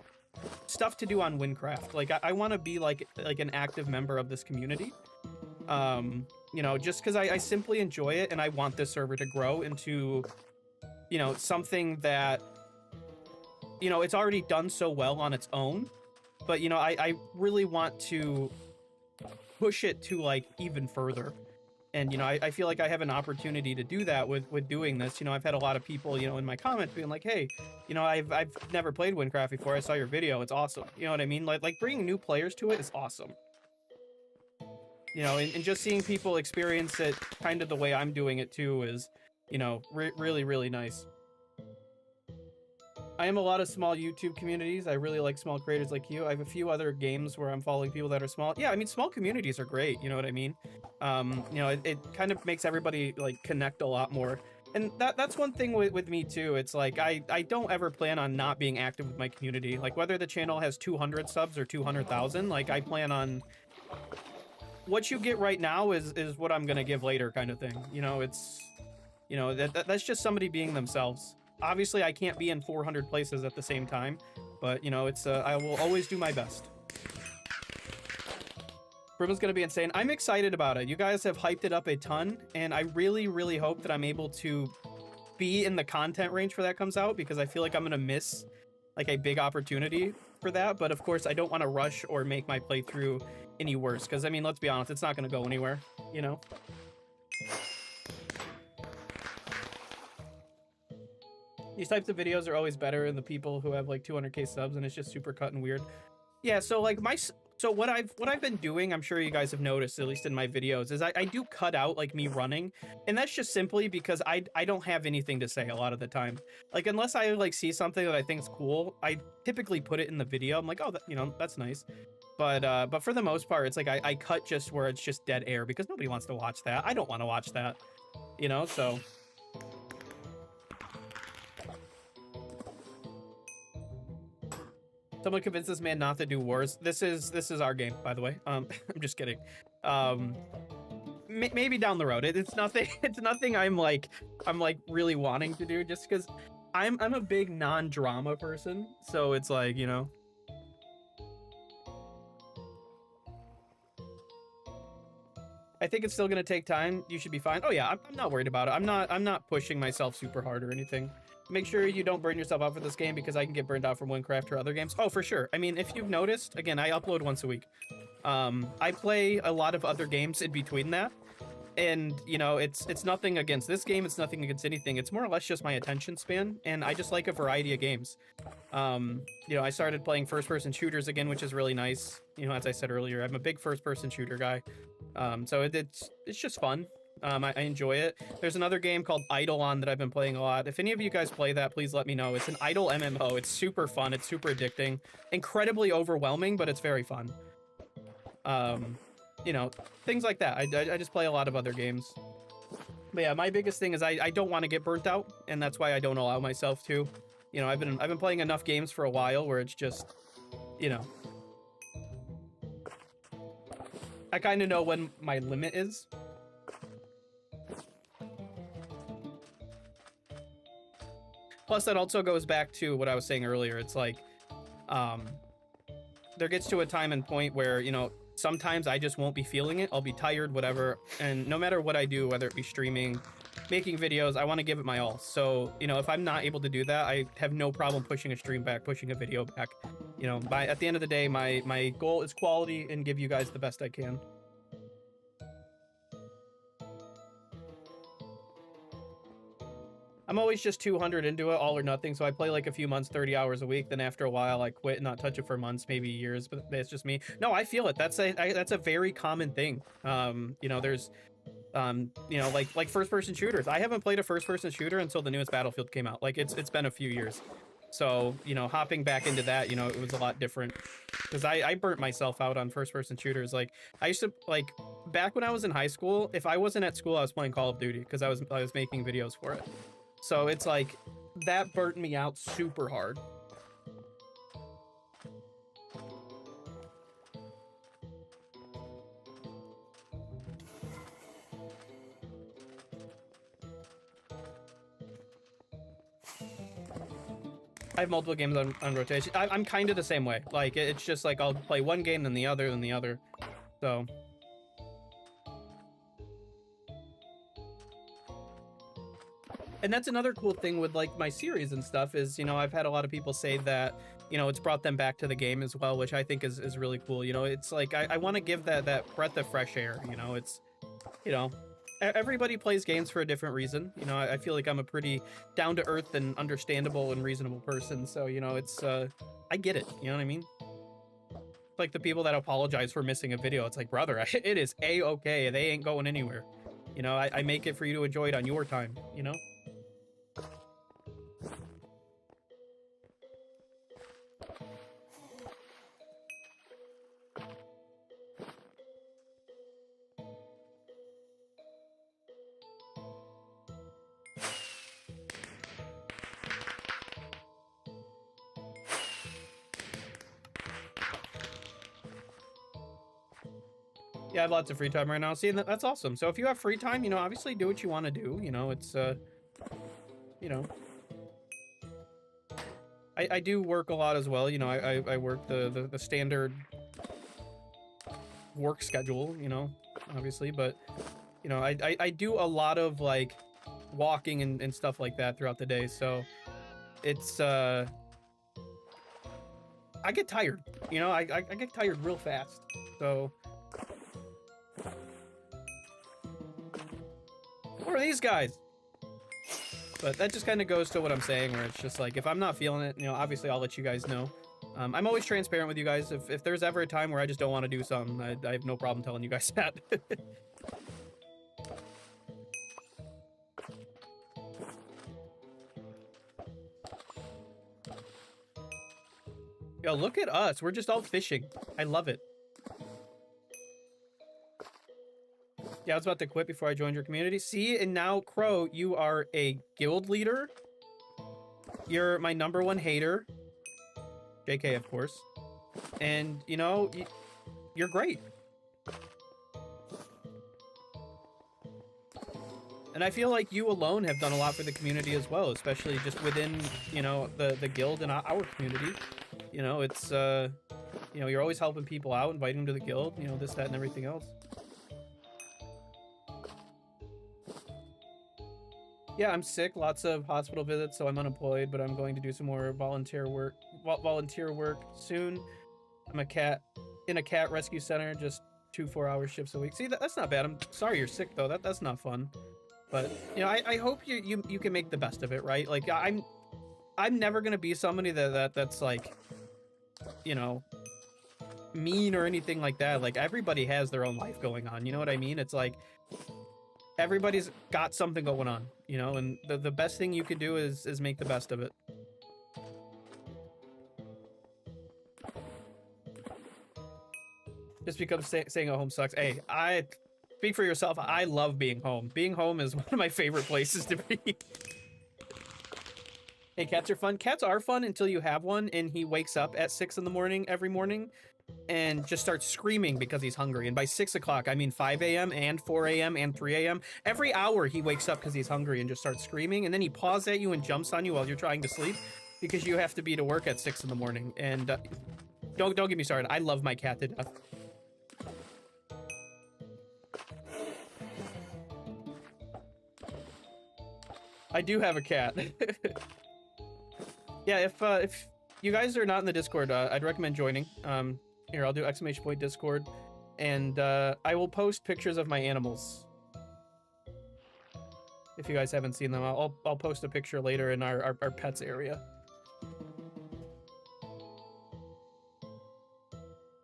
stuff to do on Wynncraft. Like I want to be like an active member of this community. You know, just because I simply enjoy it and I want this server to grow into, you know, something that, you know, it's already done so well on its own, but, you know, I really want to push it to like even further. And, you know, I feel like I have an opportunity to do that with doing this. You know, I've had a lot of people, you know, in my comments being like, hey, you know, I've never played Wynncraft before. I saw your video. It's awesome. You know what I mean? Like bringing new players to it is awesome. You know, and just seeing people experience it kind of the way I'm doing it too is, you know, really, really nice. I am a lot of small YouTube communities. I really like small creators like you. I have a few other games where I'm following people that are small. Yeah, I mean, small communities are great. You know what I mean? You know, it kind of makes everybody like connect a lot more. And that's one thing with me too. It's like I don't ever plan on not being active with my community. Like whether the channel has 200 subs or 200,000, like I plan on what you get right now is what I'm gonna give later, kind of thing. You know, it's, you know, that's just somebody being themselves. Obviously, I can't be in 400 places at the same time, but you know, it's I will always do my best. Ribbon's gonna be insane. I'm excited about it. You guys have hyped it up a ton, and I really, really hope that I'm able to be in the content range for that comes out, because I feel like I'm gonna miss like a big opportunity for that. But of course, I don't want to rush or make my playthrough any worse, because I mean, let's be honest, it's not gonna go anywhere, you know. These types of videos are always better than the people who have like 200k subs and it's just super cut and weird. Yeah, so like what I've been doing, I'm sure you guys have noticed, at least in my videos, is I do cut out like me running, and that's just simply because I don't have anything to say a lot of the time. Like unless I like see something that I think is cool, I typically put it in the video. I'm like, oh, you know, that's nice. But for the most part, it's like I cut just where it's just dead air, because nobody wants to watch that. I don't want to watch that, you know, so. Someone convinced this man not to do wars. This is our game, by the way. I'm just kidding. Maybe down the road. It's nothing. It's nothing. I'm like really wanting to do, just because I'm a big non-drama person. So it's like, you know. I think it's still gonna take time. You should be fine. Oh yeah, I'm not worried about it. I'm not pushing myself super hard or anything. Make sure you don't burn yourself out for this game, because I can get burned out from Wynncraft or other games. Oh, for sure. I mean, if you've noticed, again, I upload once a week. I play a lot of other games in between that. And, you know, it's nothing against this game. It's nothing against anything. It's more or less just my attention span. And I just like a variety of games. You know, I started playing first-person shooters again, which is really nice. You know, as I said earlier, I'm a big first-person shooter guy. So it's just fun. I enjoy it. There's another game called Eidolon that I've been playing a lot. If any of you guys play that, please let me know. It's an idle MMO. It's super fun. It's super addicting. Incredibly overwhelming, but it's very fun. You know, things like that. I just play a lot of other games. But yeah, my biggest thing is I don't want to get burnt out, and that's why I don't allow myself to. You know, I've been playing enough games for a while where it's just, you know, I kind of know when my limit is. Plus, that also goes back to what I was saying earlier. It's like, there gets to a time and point where, you know, sometimes I just won't be feeling it. I'll be tired, whatever. And no matter what I do, whether it be streaming, making videos, I want to give it my all. So, you know, if I'm not able to do that, I have no problem pushing a stream back, pushing a video back. You know, at the end of the day, my goal is quality and give you guys the best I can. I'm always just 200 into it, all or nothing. So I play like a few months, 30 hours a week. Then after a while, I quit and not touch it for months, maybe years. But that's just me. No, I feel it. That's a very common thing. You know, there's, you know, like first-person shooters. I haven't played a first-person shooter until the newest Battlefield came out. Like it's been a few years. So, you know, hopping back into that, you know, it was a lot different, because I burnt myself out on first-person shooters. Like I used to, like, back when I was in high school, if I wasn't at school, I was playing Call of Duty, because I was making videos for it. So it's like, that burnt me out super hard. I have multiple games on rotation. I'm kind of the same way. Like, it's just like, I'll play one game, then the other, then the other. So... And that's another cool thing with like my series and stuff is, you know, I've had a lot of people say that, you know, it's brought them back to the game as well, which I think is really cool. You know, it's like, I want to give that breath of fresh air, you know, it's, you know, everybody plays games for a different reason. You know, I feel like I'm a pretty down to earth and understandable and reasonable person. So, you know, it's, I get it. You know what I mean? like the people that apologize for missing a video. It's like, brother, it is a-okay. They ain't going anywhere. You know, I make it for you to enjoy it on your time, you know? Yeah, I have lots of free time right now. See, and that's awesome. So if you have free time, you know, obviously do what you want to do. You know, it's, you know, I do work a lot as well. You know, I work the standard work schedule, you know, obviously, but, you know, I do a lot of, like, walking and stuff like that throughout the day. So it's, I get tired, you know, I get tired real fast. So... What are these guys? But that just kind of goes to what I'm saying, where it's just like, if I'm not feeling it, you know, obviously I'll let you guys know. I'm always transparent with you guys. If there's ever a time where I just don't want to do something, I have no problem telling you guys that. Yo, look at us. We're just all fishing. I love it. Yeah, I was about to quit before I joined your community. See, and now, Crow, you are a guild leader. You're my #1 hater. JK, of course. And, you know, you're great. And I feel like you alone have done a lot for the community as well, especially just within, you know, the guild and our community. You know, it's, you know, you're always helping people out, inviting them to the guild, you know, this, that, and everything else. Yeah, I'm sick. Lots of hospital visits, so I'm unemployed, but I'm going to do some more volunteer work soon. I'm in a cat rescue center, just 2 4-hour shifts a week. See, that's not bad. I'm sorry you're sick though. That's not fun. But you know, I hope you can make the best of it, right? Like I'm never gonna be somebody that's like, you know, mean or anything like that. Like everybody has their own life going on. You know what I mean? It's like everybody's got something going on, you know, and the best thing you could do is make the best of it. Just because staying at home sucks. Hey, I speak for yourself. I love being home. Being home is one of my favorite places to be. Hey, cats are fun. Cats are fun until you have one and he wakes up at 6 in the morning every morning and just starts screaming because he's hungry. And by 6 o'clock, I mean 5 a.m. and 4 a.m. and 3 a.m. Every hour he wakes up because he's hungry and just starts screaming. And then he paws at you and jumps on you while you're trying to sleep because you have to be to work at 6 in the morning. And don't get me started. I love my cat to death. I do have a cat. Yeah, if you guys are not in the Discord, I'd recommend joining. Here, I'll do !point Discord, and I will post pictures of my animals. If you guys haven't seen them, I'll post a picture later in our pets area.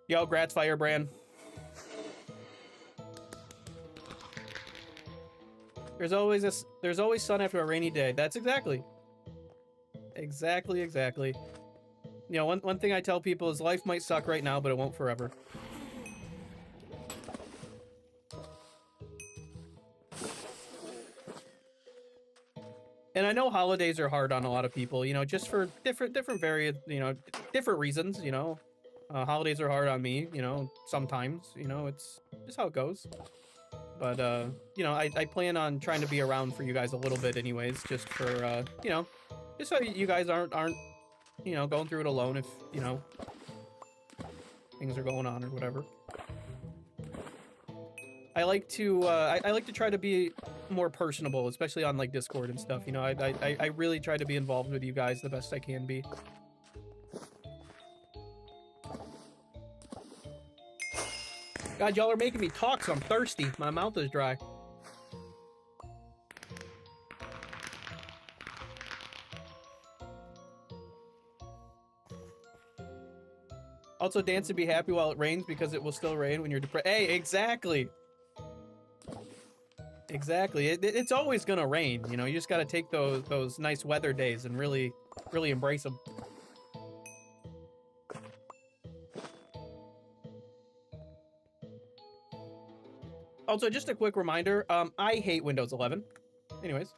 Yo, Gratz Firebrand. There's always sun after a rainy day. That's exactly. Exactly. You know, one thing I tell people is life might suck right now, but it won't forever. And I know holidays are hard on a lot of people, you know, just for different reasons, you know. Holidays are hard on me, you know, sometimes, you know, it's just how it goes. But, you know, I plan on trying to be around for you guys a little bit anyways, just for, you know, just so you guys aren't, you know, going through it alone if, you know, things are going on or whatever. I like to try to be more personable, especially on, like, Discord and stuff, you know, I really try to be involved with you guys the best I can be. God, y'all are making me talk, so I'm thirsty. My mouth is dry. Also, dance and be happy while it rains because it will still rain when you're depressed. Hey, exactly. Exactly. It's always gonna rain. You know, you just gotta take those nice weather days and really embrace them. Also, just a quick reminder, I hate Windows 11. Anyways.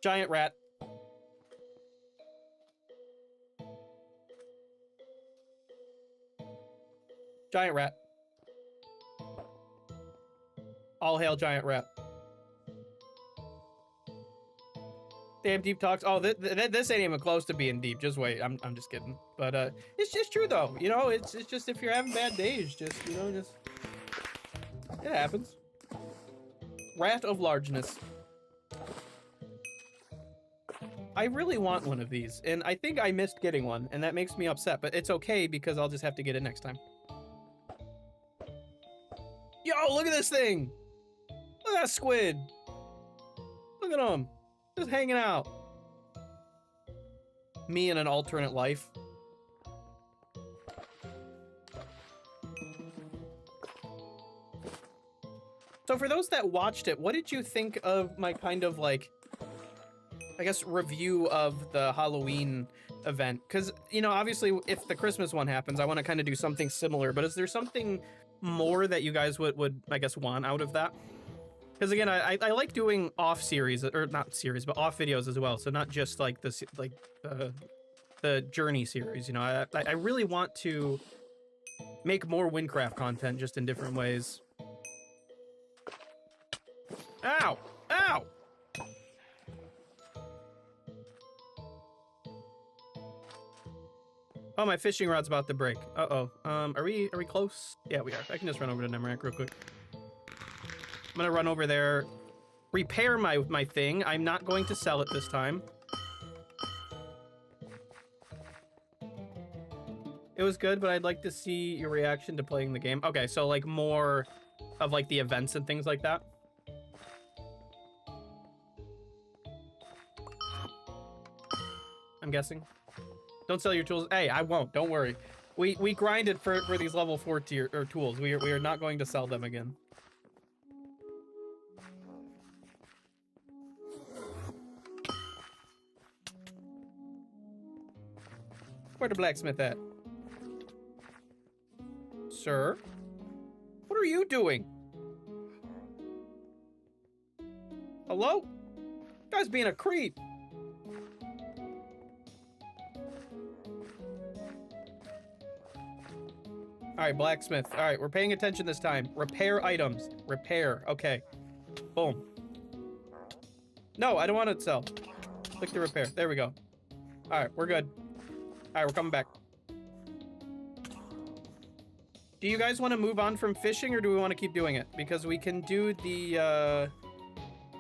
Giant rat. Giant rat. All hail giant rat. Damn deep talks. Oh, this ain't even close to being deep. Just wait. I'm just kidding. But it's just true though. You know, it's just if you're having bad days, just you know, just it happens. Rat of largeness. I really want one of these, and I think I missed getting one, and that makes me upset. But it's okay because I'll just have to get it next time. Yo, look at this thing! Look at that squid! Look at him! Just hanging out. Me in an alternate life. So for those that watched it, what did you think of my kind of like, I guess, review of the Halloween event? Because, you know, obviously if the Christmas one happens, I want to kind of do something similar, but is there something more that you guys would I guess, want out of that? Because again, I like doing off series, or not series, but off videos as well. So not just like this, like the journey series. You know, I really want to make more Wynncraft content, just in different ways. Ow! Ow! Oh, my fishing rod's about to break. Uh-oh. Are we close? Yeah, we are. I can just run over to Nemrak real quick. I'm gonna run over there, repair my thing. I'm not going to sell it this time. It was good, but I'd like to see your reaction to playing the game. Okay, so like more of like the events and things like that. I'm guessing. Don't sell your tools. Hey, I won't. Don't worry. We grinded for these level 4 tier or tools. We are not going to sell them again. Where the blacksmith at? Sir? What are you doing? Hello? Guy's being a creep. Alright, blacksmith. Alright, we're paying attention this time. Repair items. Repair. Okay. Boom. No, I don't want to sell. Click to repair. There we go. Alright, we're good. Alright, we're coming back. Do you guys want to move on from fishing, or do we want to keep doing it? Because we can do the,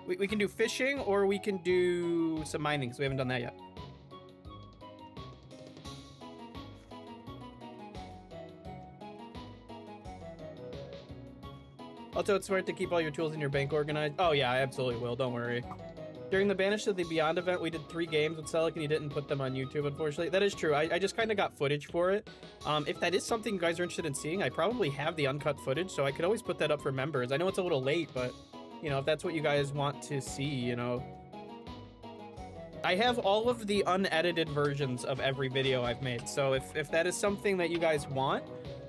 we can do fishing, or we can do some mining, because we haven't done that yet. Also, it's smart to keep all your tools in your bank organized. Oh yeah, I absolutely will, don't worry. During the Banished of the Beyond event, we did 3 games with Celic, and he didn't put them on YouTube, unfortunately. That is true. I just kind of got footage for it. If that is something you guys are interested in seeing, I probably have the uncut footage, so I could always put that up for members. I know it's a little late, but, you know, if that's what you guys want to see, you know. I have all of the unedited versions of every video I've made, so if that is something that you guys want,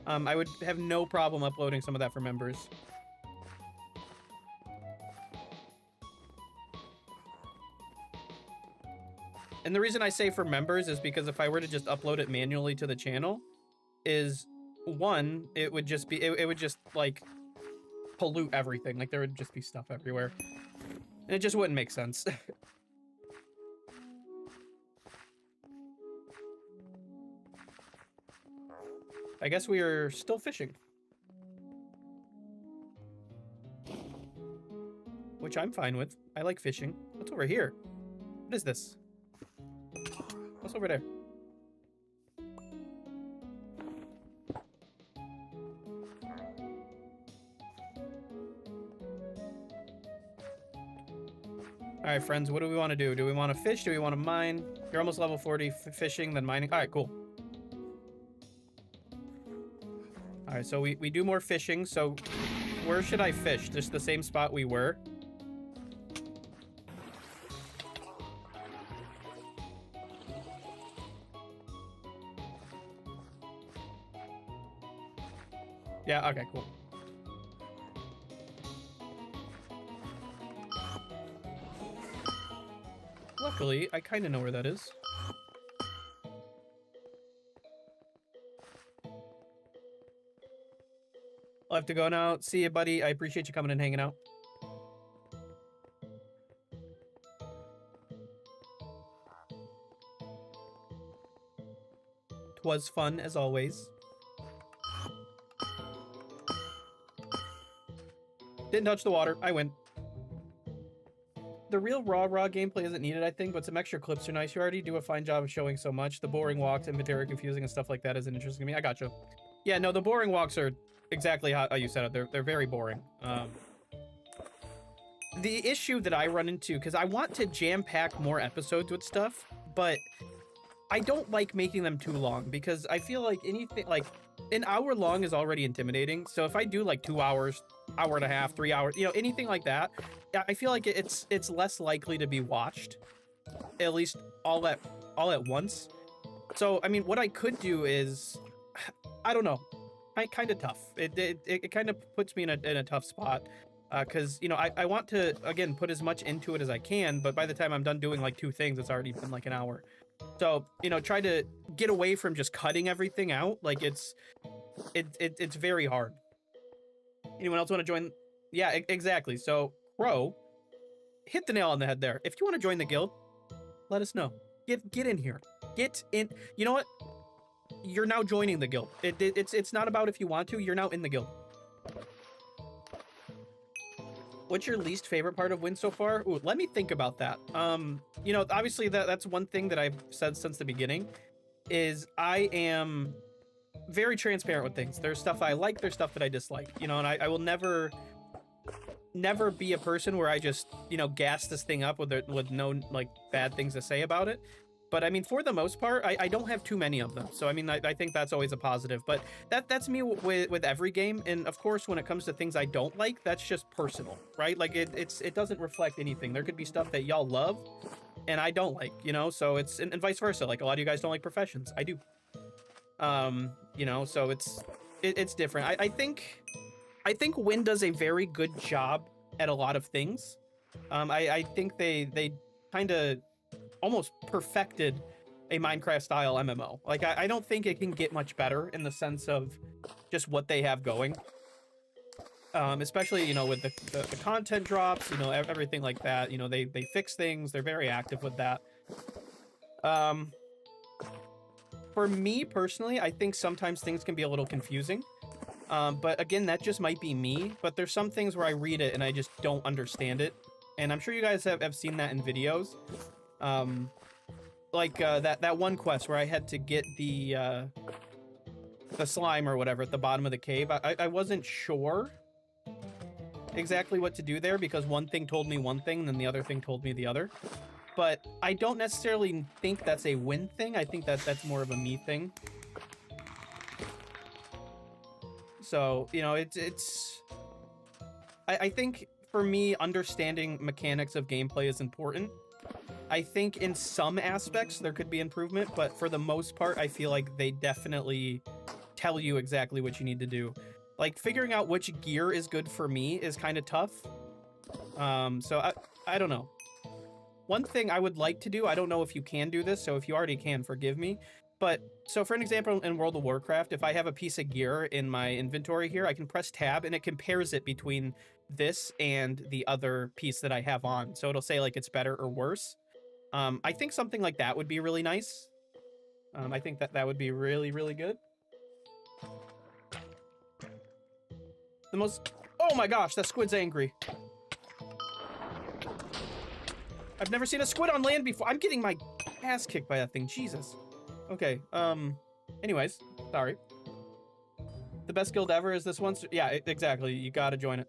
I would have no problem uploading some of that for members. And the reason I say for members is because if I were to just upload it manually to the channel, is one, it would just be, it would just like pollute everything. Like there would just be stuff everywhere. And it just wouldn't make sense. I guess we are still fishing. Which I'm fine with. I like fishing. What's over here? What is this? What's over there? All right, friends, what do we want to do? Do we want to fish? Do we want to mine? You're almost level 40 fishing, then mining. All right, cool. All right, so we do more fishing. So where should I fish? Just the same spot we were? Yeah, okay, cool. Luckily, I kind of know where that is. I'll have to go now. See you, buddy. I appreciate you coming and hanging out. Twas fun, as always. Didn't touch the water. I win. The real raw gameplay isn't needed, I think, but some extra clips are nice. You already do a fine job of showing so much. The boring walks, inventory confusing, and stuff like that isn't interesting to me. I gotcha. Yeah, no, the boring walks are exactly how you said it. They're very boring. The issue that I run into, because I want to jam-pack more episodes with stuff, but I don't like making them too long, because I feel like anything, like, an hour long is already intimidating. So if I do like 2 hours, hour and a half, 3 hours, you know, anything like that, I feel like it's less likely to be watched, at least all at once. So I mean, what I could do is, I don't know, kind of tough. It kind of puts me in a tough spot, because you know I want to again put as much into it as I can, but by the time I'm done doing like 2 things, it's already been like an hour. So you know, try to get away from just cutting everything out. Like it's very hard. Anyone else want to join? Yeah, exactly. So Crow, hit the nail on the head there. If you want to join the guild, let us know. Get in here. Get in. You know what? You're now joining the guild. It's not about if you want to. You're now in the guild. What's your least favorite part of Win so far? Ooh, let me think about that. You know, obviously that's one thing that I've said since the beginning, is I am very transparent with things. There's stuff I like, there's stuff that I dislike, you know, and I will never be a person where I just, you know, gas this thing up with no like bad things to say about it. But I mean, for the most part, I don't have too many of them. So I mean, I think that's always a positive. But that's me with every game. And of course, when it comes to things I don't like, that's just personal, right? Like it doesn't reflect anything. There could be stuff that y'all love and I don't like, you know. So it's and vice versa. Like a lot of you guys don't like professions. I do. You know, so it's different. I think Wynn does a very good job at a lot of things. I think they kind of almost perfected a Minecraft style MMO. Like I don't think it can get much better in the sense of just what they have going. Especially, you know, with the content drops, you know, everything like that. You know, they fix things. They're very active with that. For me personally, I think sometimes things can be a little confusing. But again, that just might be me. But there's some things where I read it and I just don't understand it. And I'm sure you guys have seen that in videos. Like that one quest where I had to get the slime or whatever at the bottom of the cave. I wasn't sure exactly what to do there because one thing told me one thing and then the other thing told me the other. But I don't necessarily think that's a Win thing. I think that's more of a me thing. So, you know, I think for me, understanding mechanics of gameplay is important. I think in some aspects there could be improvement, but for the most part, I feel like they definitely tell you exactly what you need to do. Like figuring out which gear is good for me is kind of tough. So I don't know. One thing I would like to do, I don't know if you can do this, so if you already can, forgive me. But, so for an example, in World of Warcraft, if I have a piece of gear in my inventory here, I can press tab and it compares it between this and the other piece that I have on. So it'll say like it's better or worse. I think something like that would be really nice. I think that would be really, really good. Oh my gosh, that squid's angry. I've never seen a squid on land before. I'm getting my ass kicked by that thing. Jesus. Okay. Anyways, sorry. The best guild ever is this one. Yeah, exactly. You gotta join it.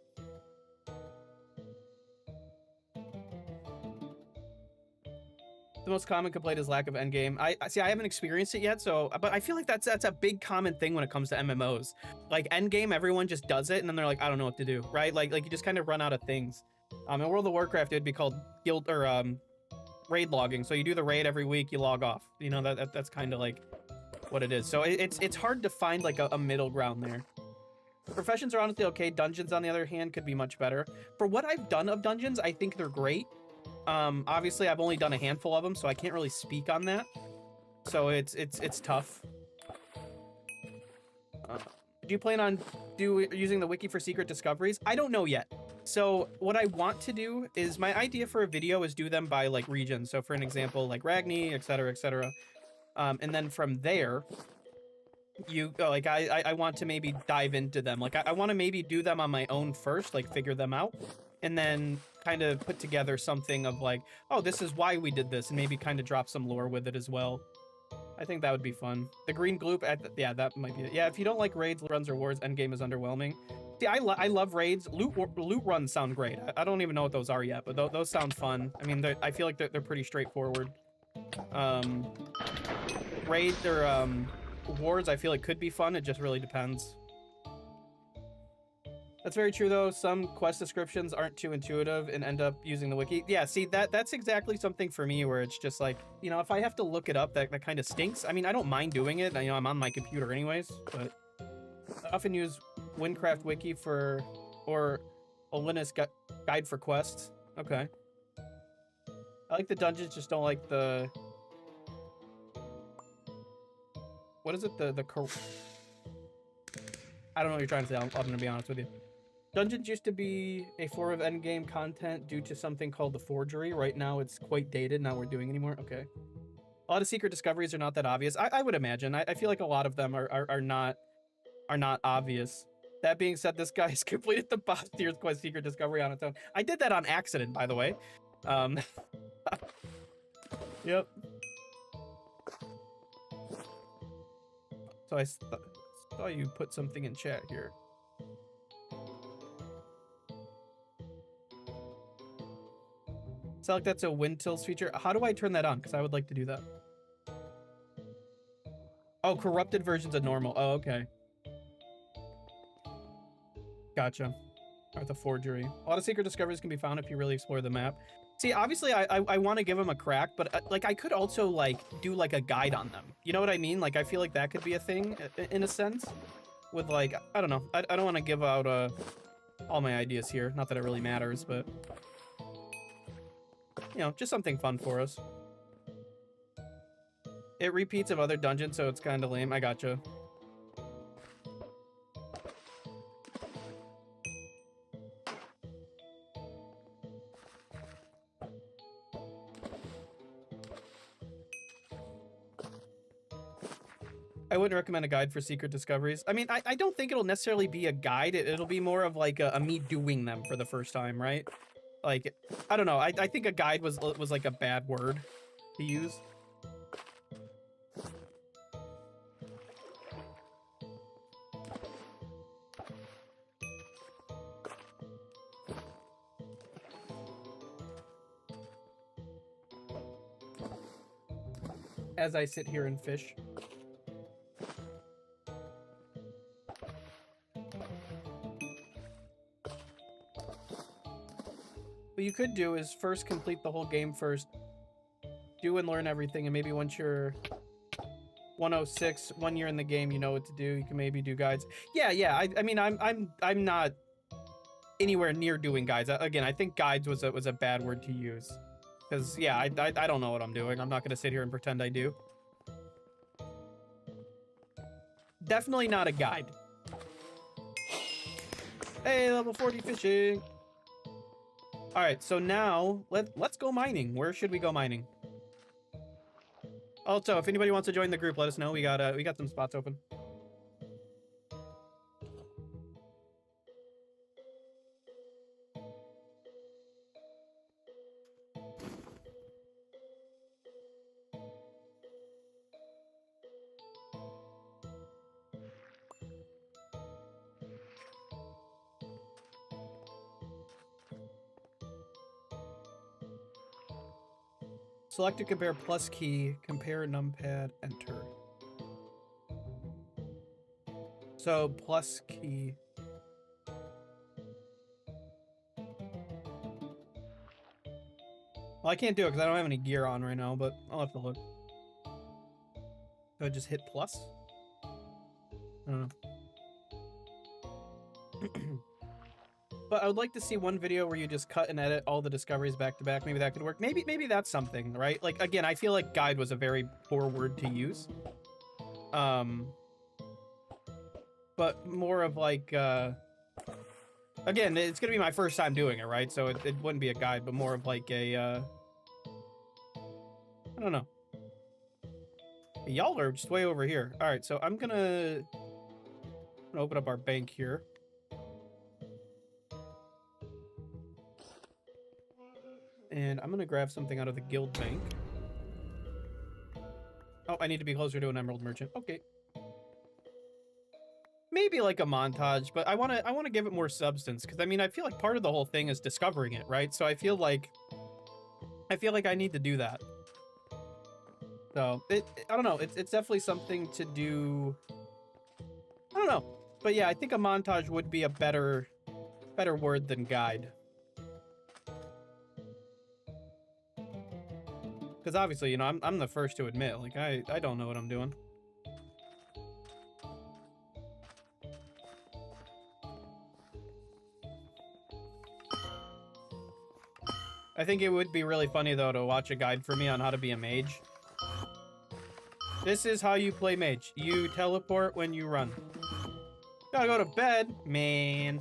The most common complaint is lack of endgame. I see. I haven't experienced it yet, so but I feel like that's a big common thing when it comes to MMOs. Like endgame, everyone just does it, and then they're like, I don't know what to do, right? Like you just kind of run out of things. In World of Warcraft, it would be called guild or raid logging. So you do the raid every week, you log off. You know that's kind of like what it is. So it's hard to find like a middle ground there. Professions are honestly okay. Dungeons, on the other hand, could be much better. For what I've done of dungeons, I think they're great. Obviously I've only done a handful of them, so I can't really speak on that. So it's tough. Do you plan on using the wiki for secret discoveries? I don't know yet. So what I want to do is, my idea for a video is do them by like region. So for an example, like Ragni, etc., etc. And then from there, I want to maybe dive into them. Like I want to maybe do them on my own first, like figure them out, and then kind of put together something of like, oh, this is why we did this, and maybe kind of drop some lore with it as well. I think that would be fun. The green gloop, yeah, that might be it. Yeah, if you don't like raids, runs, or wars, endgame is underwhelming. See, I love raids. Loot runs sound great. I don't even know what those are yet, but those sound fun. I mean, I feel like they're pretty straightforward. Raid or wars, I feel like could be fun. It just really depends. That's very true, though. Some quest descriptions aren't too intuitive and end up using the wiki. Yeah, see, that's exactly something for me where it's just like, you know, if I have to look it up, that kind of stinks. I mean, I don't mind doing it. You know, I'm on my computer anyways, but I often use Wynncraft wiki or a Linus guide for quests. Okay. I like the dungeons, just don't like the... What is it? I don't know what you're trying to say. I'm gonna be honest with you. Dungeons used to be a form of endgame content due to something called the forgery. Right now, it's quite dated. Not worth doing anymore. Okay. A lot of secret discoveries are not that obvious. I would imagine. I feel like a lot of them are not obvious. That being said, this guy's completed the boss tier's quest secret discovery on its own. I did that on accident, by the way. Yep. So I saw you put something in chat here. Sounds like that's a WinTils feature. How do I turn that on? Because I would like to do that. Oh, corrupted versions of normal. Oh, okay. Gotcha. Or the forgery. A lot of secret discoveries can be found if you really explore the map. See, obviously, I want to give them a crack, but like I could also like do like a guide on them. You know what I mean? Like I feel like that could be a thing in a sense. With like, I don't know. I don't want to give out all my ideas here. Not that it really matters, but you know, just something fun for us. It repeats of other dungeons, so it's kind of lame. I gotcha. I wouldn't recommend a guide for secret discoveries. I mean, I don't think it'll necessarily be a guide. It'll be more of like a me doing them for the first time, right? Like, I don't know. I think a guide was like a bad word to use. As I sit here and fish. What you could do is first complete the whole game first. Do and learn everything, and maybe once you're 106, 1 year in the game, you know what to do. You can maybe do guides. Yeah. I mean, I'm not anywhere near doing guides. Again, I think guides was a bad word to use. Because, yeah, I don't know what I'm doing. I'm not going to sit here and pretend I do. Definitely not a guide. Hey, level 40 fishing. All right, so now let's go mining. Where should we go mining? Also, if anybody wants to join the group, let us know. We got some spots open. Select to compare plus key, compare numpad, enter. So plus key. Well, I can't do it because I don't have any gear on right now, but I'll have to look. So I just hit plus? I don't know. But I would like to see one video where you just cut and edit all the discoveries back to back. Maybe that could work. Maybe that's something, right? Like, again, I feel like guide was a very poor word to use. But more of like, again, it's gonna be my first time doing it, right? So it wouldn't be a guide, but more of like a, I don't know. Y'all are just way over here. All right, so I'm gonna open up our bank here. And I'm gonna grab something out of the guild bank. Oh, I need to be closer to an emerald merchant. Okay. Maybe like a montage, but I wanna give it more substance, because I mean I feel like part of the whole thing is discovering it, right? So I feel like I need to do that. So I don't know. It's definitely something to do. I don't know, but yeah, I think a montage would be a better word than guide. Because obviously, you know, I'm the first to admit, like, I don't know what I'm doing. I think it would be really funny, though, to watch a guide for me on how to be a mage. This is how you play mage. You teleport when you run. Gotta go to bed, man.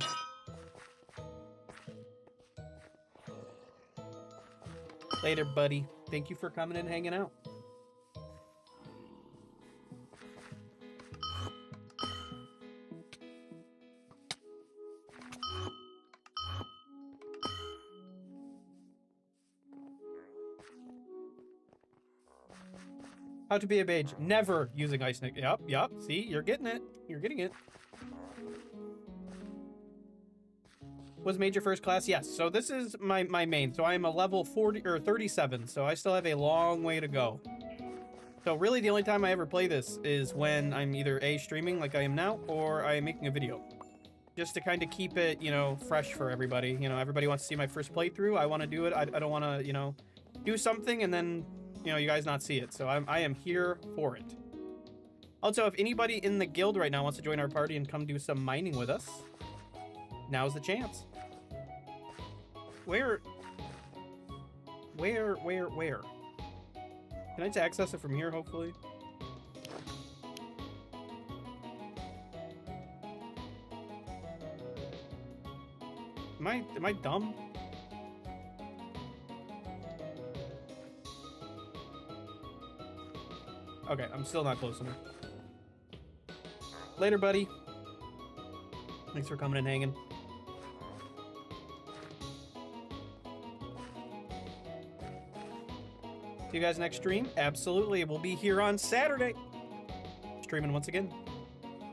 Later, buddy. Thank you for coming and hanging out. How to be a mage. Never using ice nick. Yup. See, you're getting it. You're getting it. Was mage your first class? Yes. So this is my main. So I'm a level 40 or 37. So I still have a long way to go. So really the only time I ever play this is when I'm either A, streaming like I am now, or I am making a video. Just to kind of keep it, you know, fresh for everybody. You know, everybody wants to see my first playthrough. I want to do it. I don't want to, you know, do something and then, you know, you guys not see it. So I am here for it. Also, if anybody in the guild right now wants to join our party and come do some mining with us, now's the chance. Where? Can I just access it from here, hopefully? Am I dumb? Okay, I'm still not close enough. Later, buddy. Thanks for coming and hanging. See you guys next stream. Absolutely. We'll be here on Saturday. Streaming once again.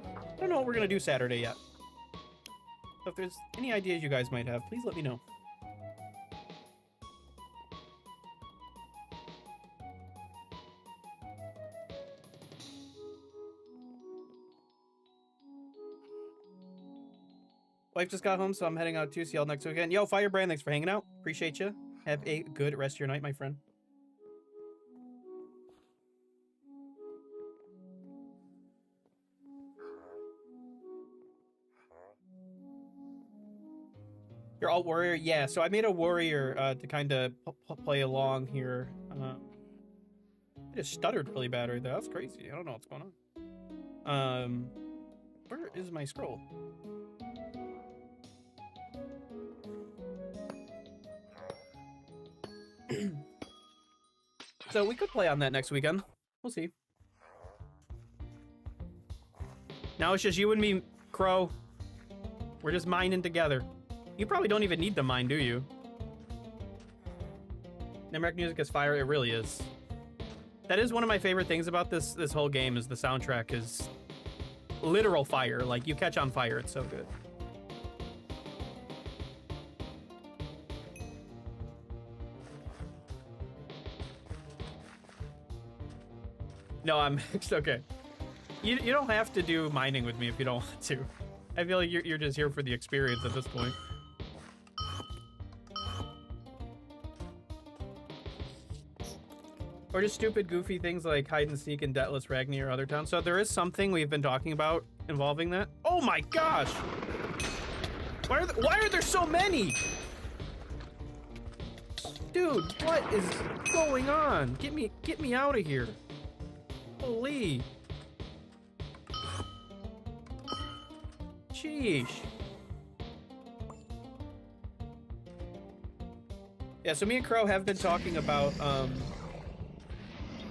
I don't know what we're going to do Saturday yet. So if there's any ideas you guys might have, please let me know. Wife just got home, so I'm heading out too. See y'all next weekend. Yo, Firebrand, thanks for hanging out. Appreciate you. Have a good rest of your night, my friend. Your alt warrior? Yeah, so I made a warrior to kind of play along here. I just stuttered really bad right there. That's crazy. I don't know what's going on. Where is my scroll? So we could play on that next weekend. We'll see. Now it's just you and me, Crow. We're just mining together. You probably don't even need to mine, do you? Nemric music is fire. It really is. That is one of my favorite things about this whole game is the soundtrack is literal fire. Like, you catch on fire. It's so good. No, I'm mixed. Okay. You don't have to do mining with me if you don't want to. I feel like you're just here for the experience at this point. Or just stupid, goofy things like hide and seek in Deathless Ragni or other towns. So there is something we've been talking about involving that. Oh my gosh! Why are there so many? Dude, what is going on? Get me out of here. Holy. Sheesh. Yeah, so me and Crow have been talking about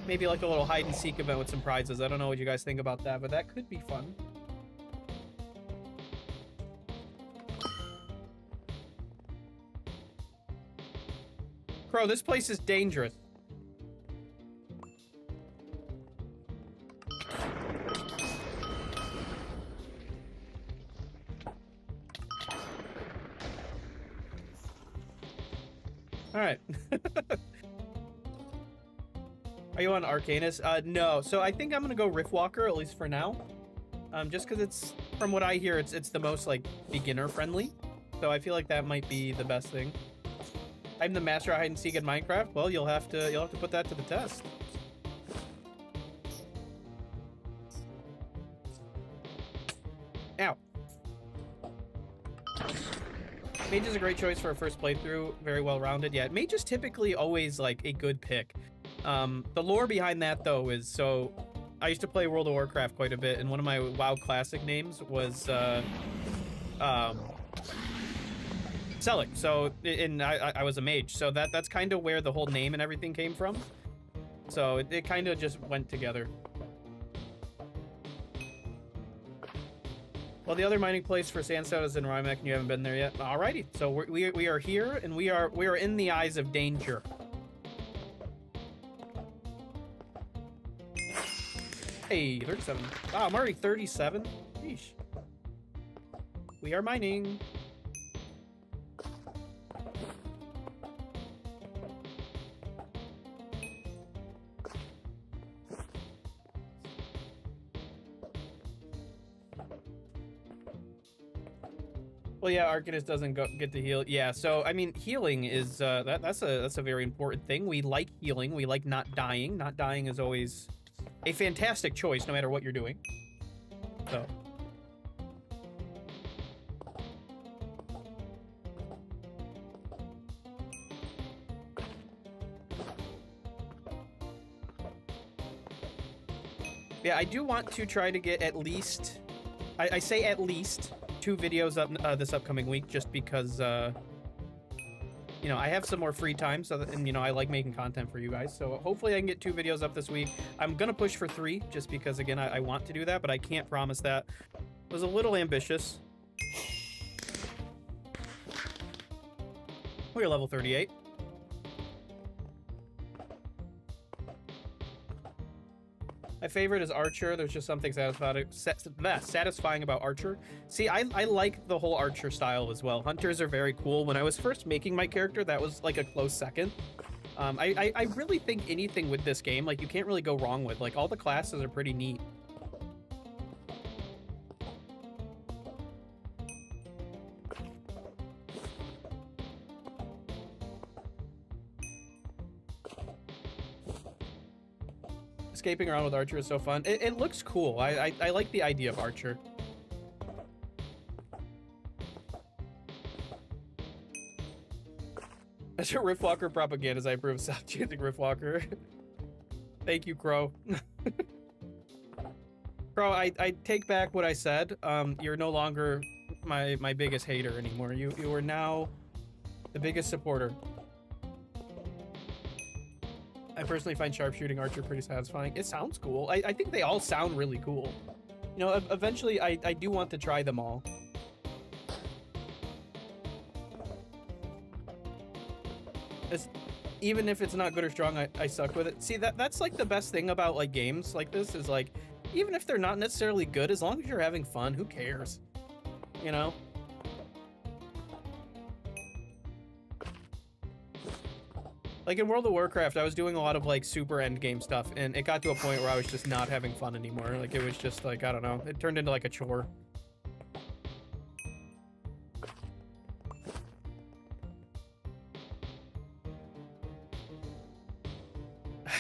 maybe like a little hide and seek event with some prizes. I don't know what you guys think about that, but that could be fun. Crow, this place is dangerous. All right. Are you on Arcanus? No. So I think I'm gonna go Riftwalker, at least for now. Just because it's, from what I hear, it's the most like beginner friendly. So I feel like that might be the best thing. I'm the master of hide and seek in Minecraft. Well, you'll have to put that to the test. Ow. Mage is a great choice for a first playthrough. Very well rounded. Yeah, Mage is typically always like a good pick. The lore behind that though is, so I used to play World of Warcraft quite a bit, and one of my WoW classic names was Selling. So, and I was a mage, so that's kind of where the whole name and everything came from. So it kind of just went together. Well, the other mining place for sandstone is in Rymek, and you haven't been there yet. Alrighty, so we are here, and we are in the eyes of danger. Hey, 37. Wow, I'm already 37. Sheesh. We are mining. Well, yeah, Arcanist doesn't get to heal. Yeah, so I mean, healing is that's a very important thing. We like healing. We like not dying. Not dying is always a fantastic choice, no matter what you're doing. So. Yeah, I do want to try to get at least, I say at least 2 videos up this upcoming week, just because, you know, I have some more free time, so that, and you know, I like making content for you guys. So hopefully I can get 2 videos up this week. I'm gonna push for 3, just because again, I want to do that, but I can't promise that. It was a little ambitious. We're level 38. My favorite is Archer. There's just something satisfying about Archer. See, I like the whole Archer style as well. Hunters are very cool. When I was first making my character, that was like a close second. I really think anything with this game, like, you can't really go wrong with. Like, all the classes are pretty neat. Escaping around with Archer is so fun. It looks cool. I like the idea of Archer. That's your Riftwalker propaganda. I approve of self-choosing Riftwalker. Thank you, Crow. Crow, I take back what I said. You're no longer my biggest hater anymore. You are now the biggest supporter. I personally find sharpshooting Archer pretty satisfying. It sounds cool. I think they all sound really cool. You know, eventually I do want to try them all. Even if it's not good or strong, I suck with it. See, that's like the best thing about like games like this is like, even if they're not necessarily good, as long as you're having fun, who cares? You know? Like in World of Warcraft, I was doing a lot of like super end game stuff, and it got to a point where I was just not having fun anymore. Like it was just like, I don't know, it turned into like a chore.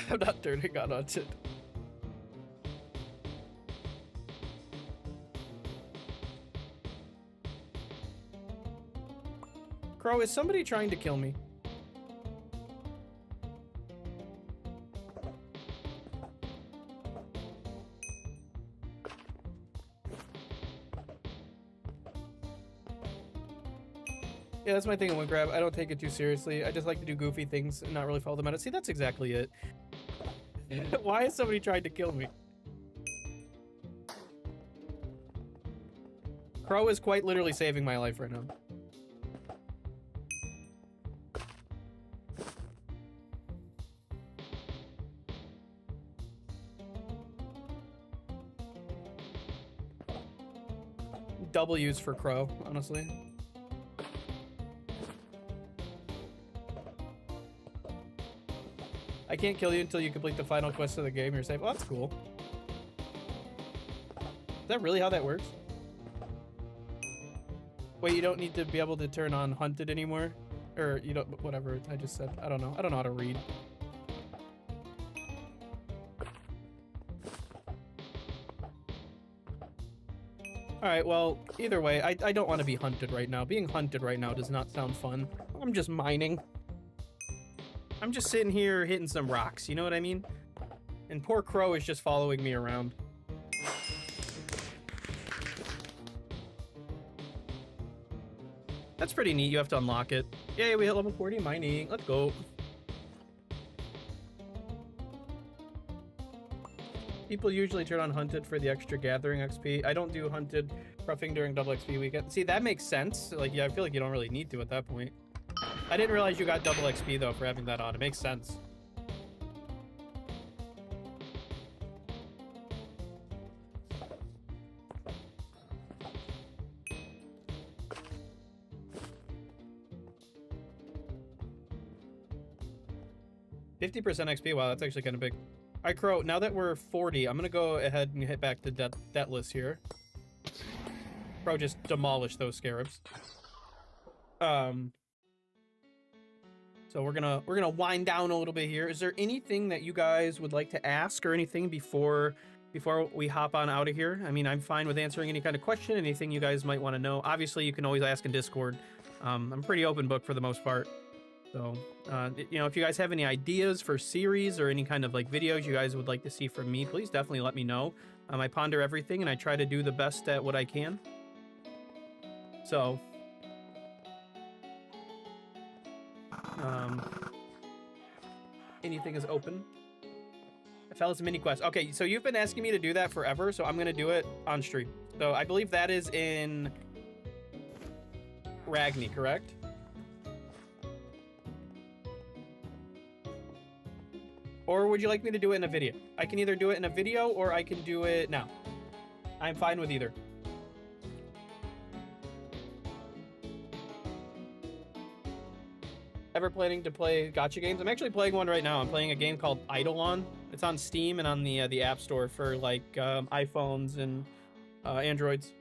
I'm not turning on it. Crow, is somebody trying to kill me? Yeah, that's my thing in Wynncraft. I don't take it too seriously. I just like to do goofy things and not really follow the meta. See, that's exactly it. Why is somebody trying to kill me? Crow is quite literally saving my life right now. W's for Crow, honestly. I can't kill you until you complete the final quest of the game. You're safe. Oh, that's cool. Is that really how that works? Wait, you don't need to be able to turn on hunted anymore? Or you don't, whatever I just said. I don't know. I don't know how to read. Alright, well, either way, I don't want to be hunted right now. Being hunted right now does not sound fun. I'm just mining. I'm just sitting here hitting some rocks, you know what I mean? And poor Crow is just following me around. That's pretty neat, you have to unlock it. Yay, we hit level 40 mining, let's go. People usually turn on hunted for the extra gathering XP. I don't do hunted roughing during double XP weekend. See, that makes sense. Like, yeah, I feel like you don't really need to at that point. I didn't realize you got double XP though for having that on. It makes sense. $50% XP. Wow, that's actually kind of big. All right, Crow. Now that we're 40, I'm gonna go ahead and hit back to debt list here. Crow just demolished those scarabs. So we're gonna wind down a little bit here. Is there anything that you guys would like to ask or anything before we hop on out of here? I mean, I'm fine with answering any kind of question, anything you guys might want to know. Obviously, you can always ask in Discord. I'm pretty open book for the most part. So, you know, if you guys have any ideas for series or any kind of like videos you guys would like to see from me, please definitely let me know. I ponder everything and I try to do the best at what I can. So, anything is open. Fellas mini quest. Okay, so you've been asking me to do that forever, so I'm gonna do it on stream. So I believe that is in Ragni, correct? Or would you like me to do it in a video? I can either do it in a video or I can do it now. I'm fine with either. Ever planning to play gacha games? I'm actually playing one right now. I'm playing a game called Eidolon. It's on Steam and on the App Store for like iPhones and Androids.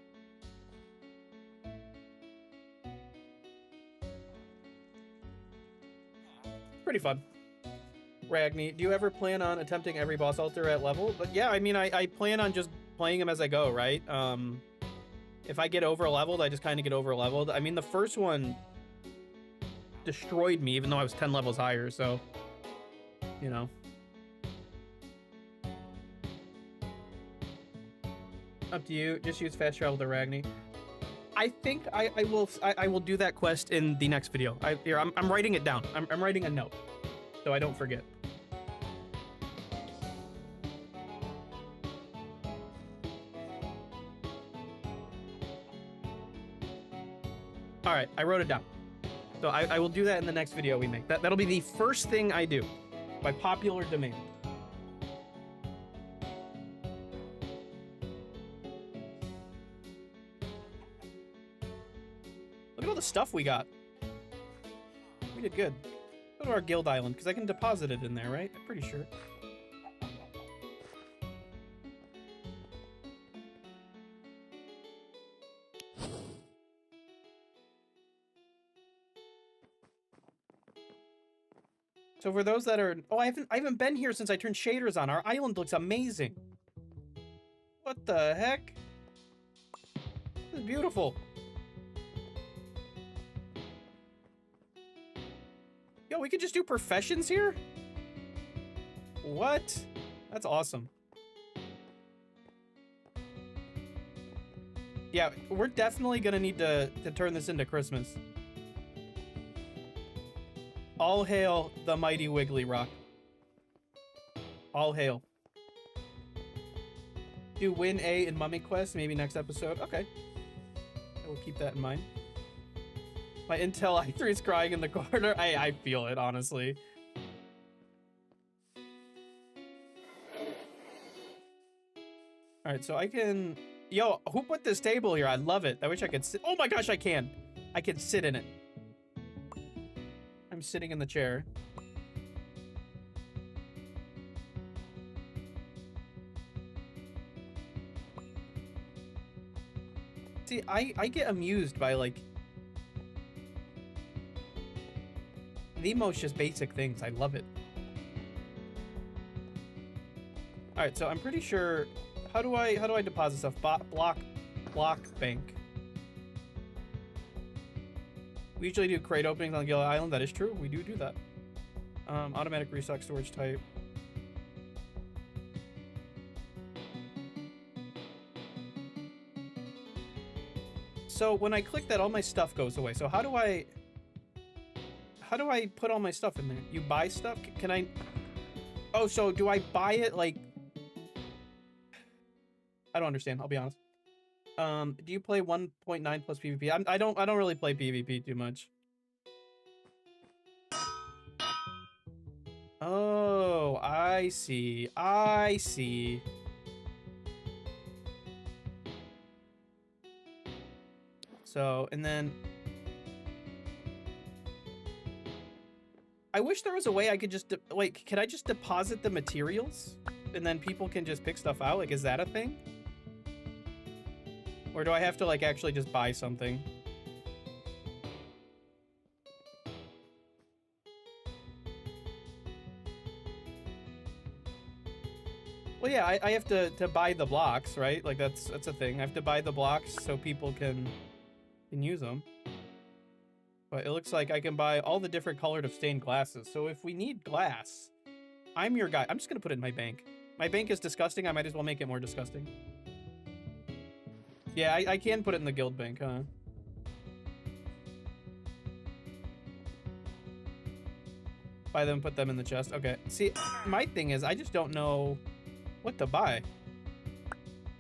Pretty fun. Ragni, do you ever plan on attempting every boss altar at level? But yeah, I mean, I plan on just playing them as I go, right? If I get over leveled, I just kind of get over leveled. I mean, the first one destroyed me, even though I was 10 levels higher, so, you know. Up to you. Just use fast travel to Ragni. I think I will do that quest in the next video. I'm writing it down. I'm writing a note, so I don't forget. All right, I wrote it down. So I will do that in the next video we make. That'll be the first thing I do by popular demand. Look at all the stuff we got. We did good. Go to our guild island, because I can deposit it in there, right? I'm pretty sure. So for those that are, oh, I haven't been here since I turned shaders on. Our island looks amazing. What the heck? This is beautiful. Yo, we could just do professions here? What? That's awesome. Yeah, we're definitely gonna need to turn this into Christmas. All hail the mighty Wiggly Rock. All hail. Do win A in Mummy Quest, maybe next episode. Okay. I will keep that in mind. My Intel i3 is crying in the corner. I feel it, honestly. Alright, so I can... Yo, who put this table here? I love it. I wish I could sit... Oh my gosh, I can! I can sit in it. I'm sitting in the chair. See, I get amused by, like... the most just basic things. I love it. Alright, so I'm pretty sure... How do I deposit stuff? Block bank. We usually do crate openings on Gill Island. That is true. We do that. Automatic restock storage type. So when I click that, all my stuff goes away. So how do I put all my stuff in there? You buy stuff? Can I... Oh, so do I buy it like... I don't understand. I'll be honest. Do you play 1.9 plus PvP? I don't really play PvP too much. Oh, I see. I see. So, and then I wish there was a way I could just like, can I just deposit the materials and then people can just pick stuff out? Like, is that a thing? Or do I have to, like, actually just buy something? Well, yeah, I have to buy the blocks, right? Like, that's a thing. I have to buy the blocks so people can use them. But it looks like I can buy all the different colored of stained glasses. So if we need glass, I'm your guy. I'm just going to put it in my bank. My bank is disgusting. I might as well make it more disgusting. Yeah, I can put it in the guild bank, huh? Buy them, put them in the chest. Okay. See, my thing is, I just don't know what to buy.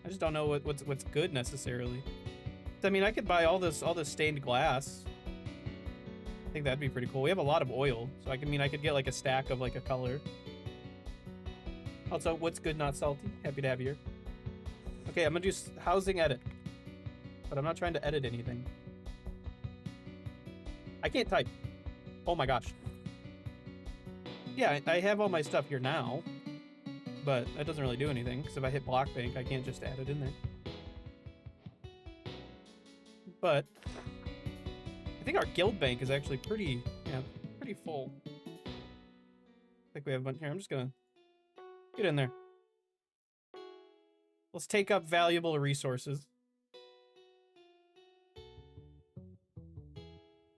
I just don't know what's good necessarily. I mean, I could buy all this stained glass. I think that'd be pretty cool. We have a lot of oil, so I could get like a stack of like a color. Also, what's good, not salty? Happy to have you here. Okay, I'm gonna do housing edit. But I'm not trying to edit anything. I can't type. Oh my gosh. Yeah, I have all my stuff here now. But that doesn't really do anything, because if I hit block bank, I can't just add it in there. But I think our guild bank is actually pretty full. I think we have a bunch here. I'm just gonna get in there. Let's take up valuable resources.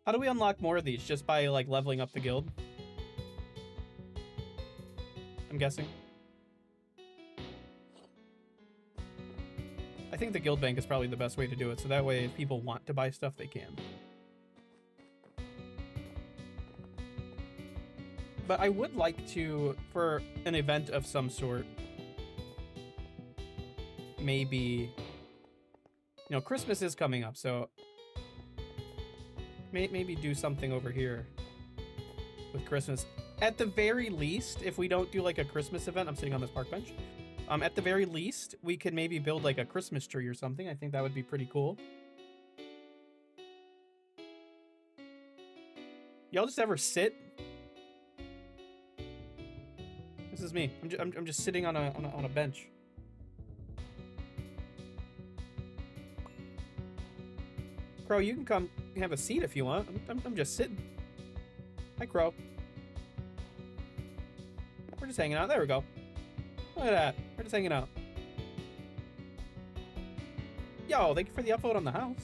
How do we unlock more of these? Just by, like, leveling up the guild? I'm guessing. I think the guild bank is probably the best way to do it, so that way if people want to buy stuff, they can. But I would like to, for an event of some sort, maybe... You know, Christmas is coming up, so... Maybe do something over here with Christmas. At the very least, if we don't do like a Christmas event, I'm sitting on this park bench. At the very least, we could maybe build like a Christmas tree or something. I think that would be pretty cool. Y'all just ever sit This is me. I'm just sitting on a bench. Crow, you can come have a seat if you want. I'm just sitting. Hi, Crow. We're just hanging out. There we go. Look at that. We're just hanging out. Yo, thank you for the upvote on the house.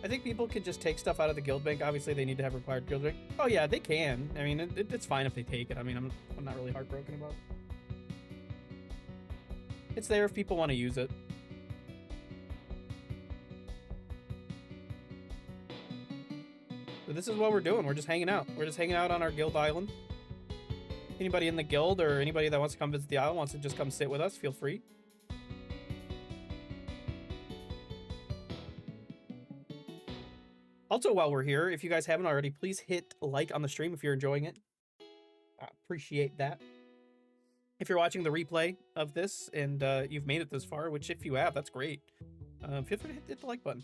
I think people could just take stuff out of the guild bank. Obviously, they need to have required guild bank. Oh yeah, they can. I mean, it's fine if they take it. I mean, I'm not really heartbroken about it. It's there if people want to use it. But this is what we're doing. We're just hanging out. We're just hanging out on our guild island. Anybody in the guild or anybody that wants to come visit the island wants to just come sit with us, feel free. Also, while we're here, if you guys haven't already, please hit like on the stream if you're enjoying it. I appreciate that. If you're watching the replay of this and you've made it this far, which if you have, that's great. Feel free to hit the like button.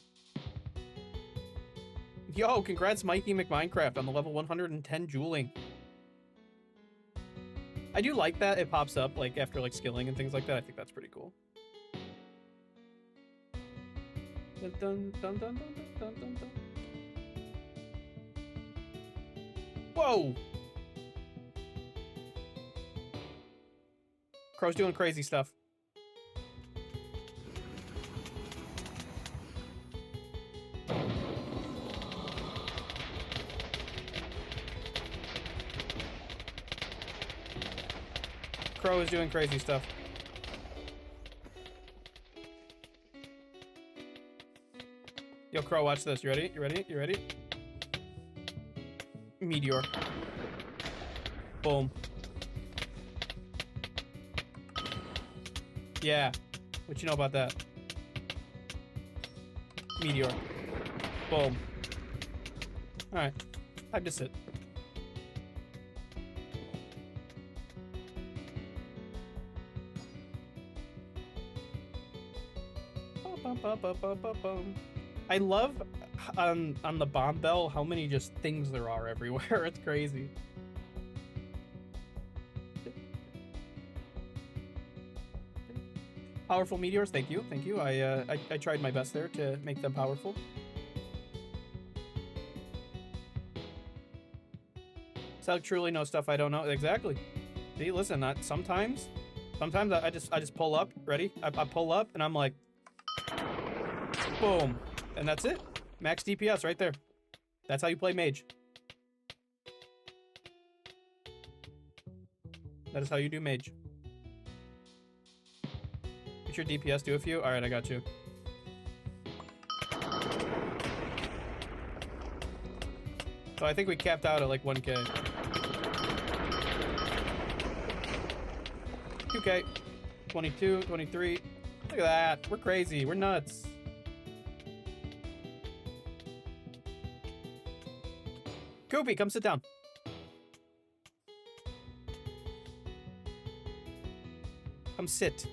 Yo, congrats Mikey McMinecraft on the level 110 jeweling. I do like that it pops up like after like skilling and things like that. I think that's pretty cool. Dun, dun, dun, dun, dun, dun, dun, dun. Whoa! Crow's doing crazy stuff. Crow is doing crazy stuff. Yo, Crow, watch this. You ready? You ready? You ready? Meteor. Boom. Yeah. What you know about that? Meteor. Boom. Alright. Time to sit. I love on the bomb bell how many just things there are everywhere. It's crazy. Powerful meteors, thank you, thank you. I tried my best there to make them powerful. So truly know stuff I don't know. Exactly. See, listen, sometimes I just pull up. Ready? I pull up and I'm like, boom, and that's it. Max DPS right there. That's how you play mage. That is how you do mage. Get your DPS, do a few. All right, I got you. So I think we capped out at like 1K. 2K. 22, 23. Look at that. We're crazy. We're nuts. Koopy, come sit down. Come sit.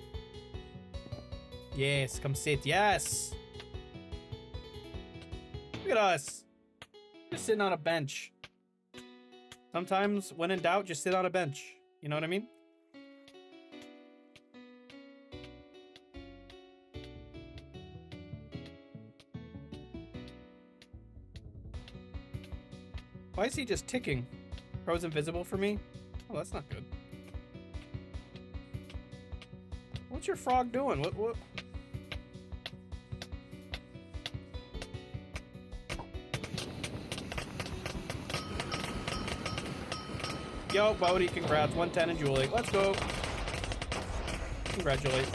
Yes, come sit. Yes. Look at us. Just sitting on a bench. Sometimes, when in doubt, just sit on a bench. You know what I mean? Why is he just ticking? Crow's invisible for me? Oh, that's not good. What's your frog doing? What? Yo, Bodie, congrats. 110 and Julie. Let's go. Congratulate.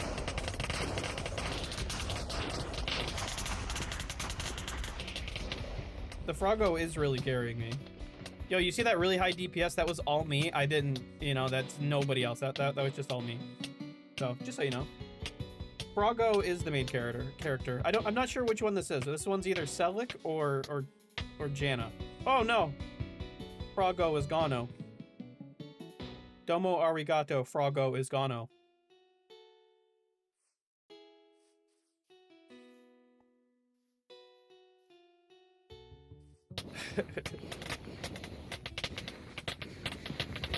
The Froggo is really carrying me. Yo, you see that really high DPS? That was all me. I didn't, you know, that's nobody else. That was just all me. So, just so you know. Froggo is the main character. I'm not sure which one this is. This one's either Selic or Janna. Oh no! Froggo is Gano. Domo arigato, Froggo is Gano.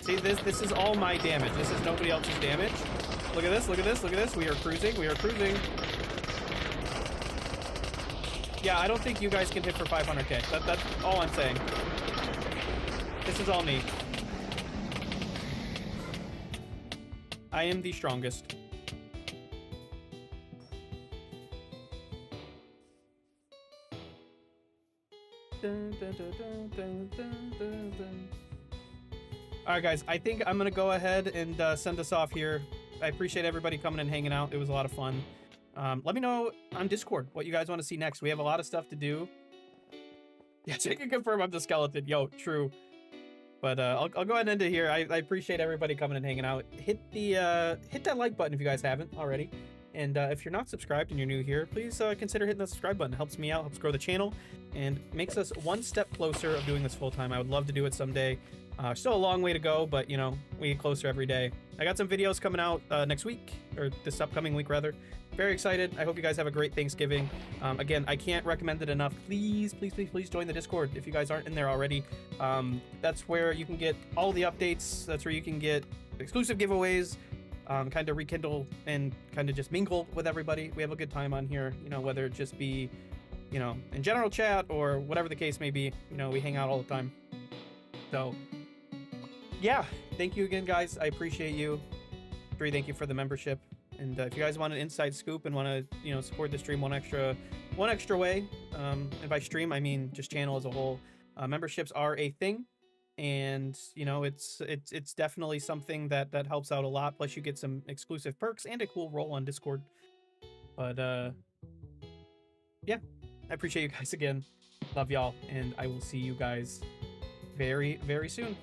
See, this is all my damage. This is nobody else's damage. Look at this, look at this, look at this. We are cruising, we are cruising. Yeah, I don't think you guys can hit for 500k. That's all I'm saying. This is all me. I am the strongest. Alright guys, I think I'm gonna go ahead and send us off here. I appreciate everybody coming and hanging out. It was a lot of fun. Let me know on Discord what you guys want to see next. We have a lot of stuff to do. Yeah, check and confirm I'm the skeleton. Yo, true. But I'll go ahead and end it here. I appreciate everybody coming and hanging out. Hit that like button if you guys haven't already. And if you're not subscribed and you're new here, please consider hitting the subscribe button. It helps me out, helps grow the channel, and makes us one step closer of doing this full time. I would love to do it someday. Still a long way to go, but you know, we get closer every day. I got some videos coming out next week, or this upcoming week rather. Very excited. I hope you guys have a great Thanksgiving. Again, I can't recommend it enough. Please, please, please, please join the Discord if you guys aren't in there already. That's where you can get all the updates. That's where you can get exclusive giveaways, kind of rekindle and kind of just mingle with everybody. We have a good time on here, you know, whether it just be, you know, in general chat or whatever the case may be. You know, we hang out all the time. So yeah, thank you again, guys. I appreciate you. Bree, thank you for the membership. And if you guys want an inside scoop and want to, you know, support the stream one extra way, and by stream I mean just channel as a whole, memberships are a thing, and you know, it's definitely something that helps out a lot. Plus, you get some exclusive perks and a cool role on Discord. But yeah, I appreciate you guys again. Love y'all, and I will see you guys very, very soon.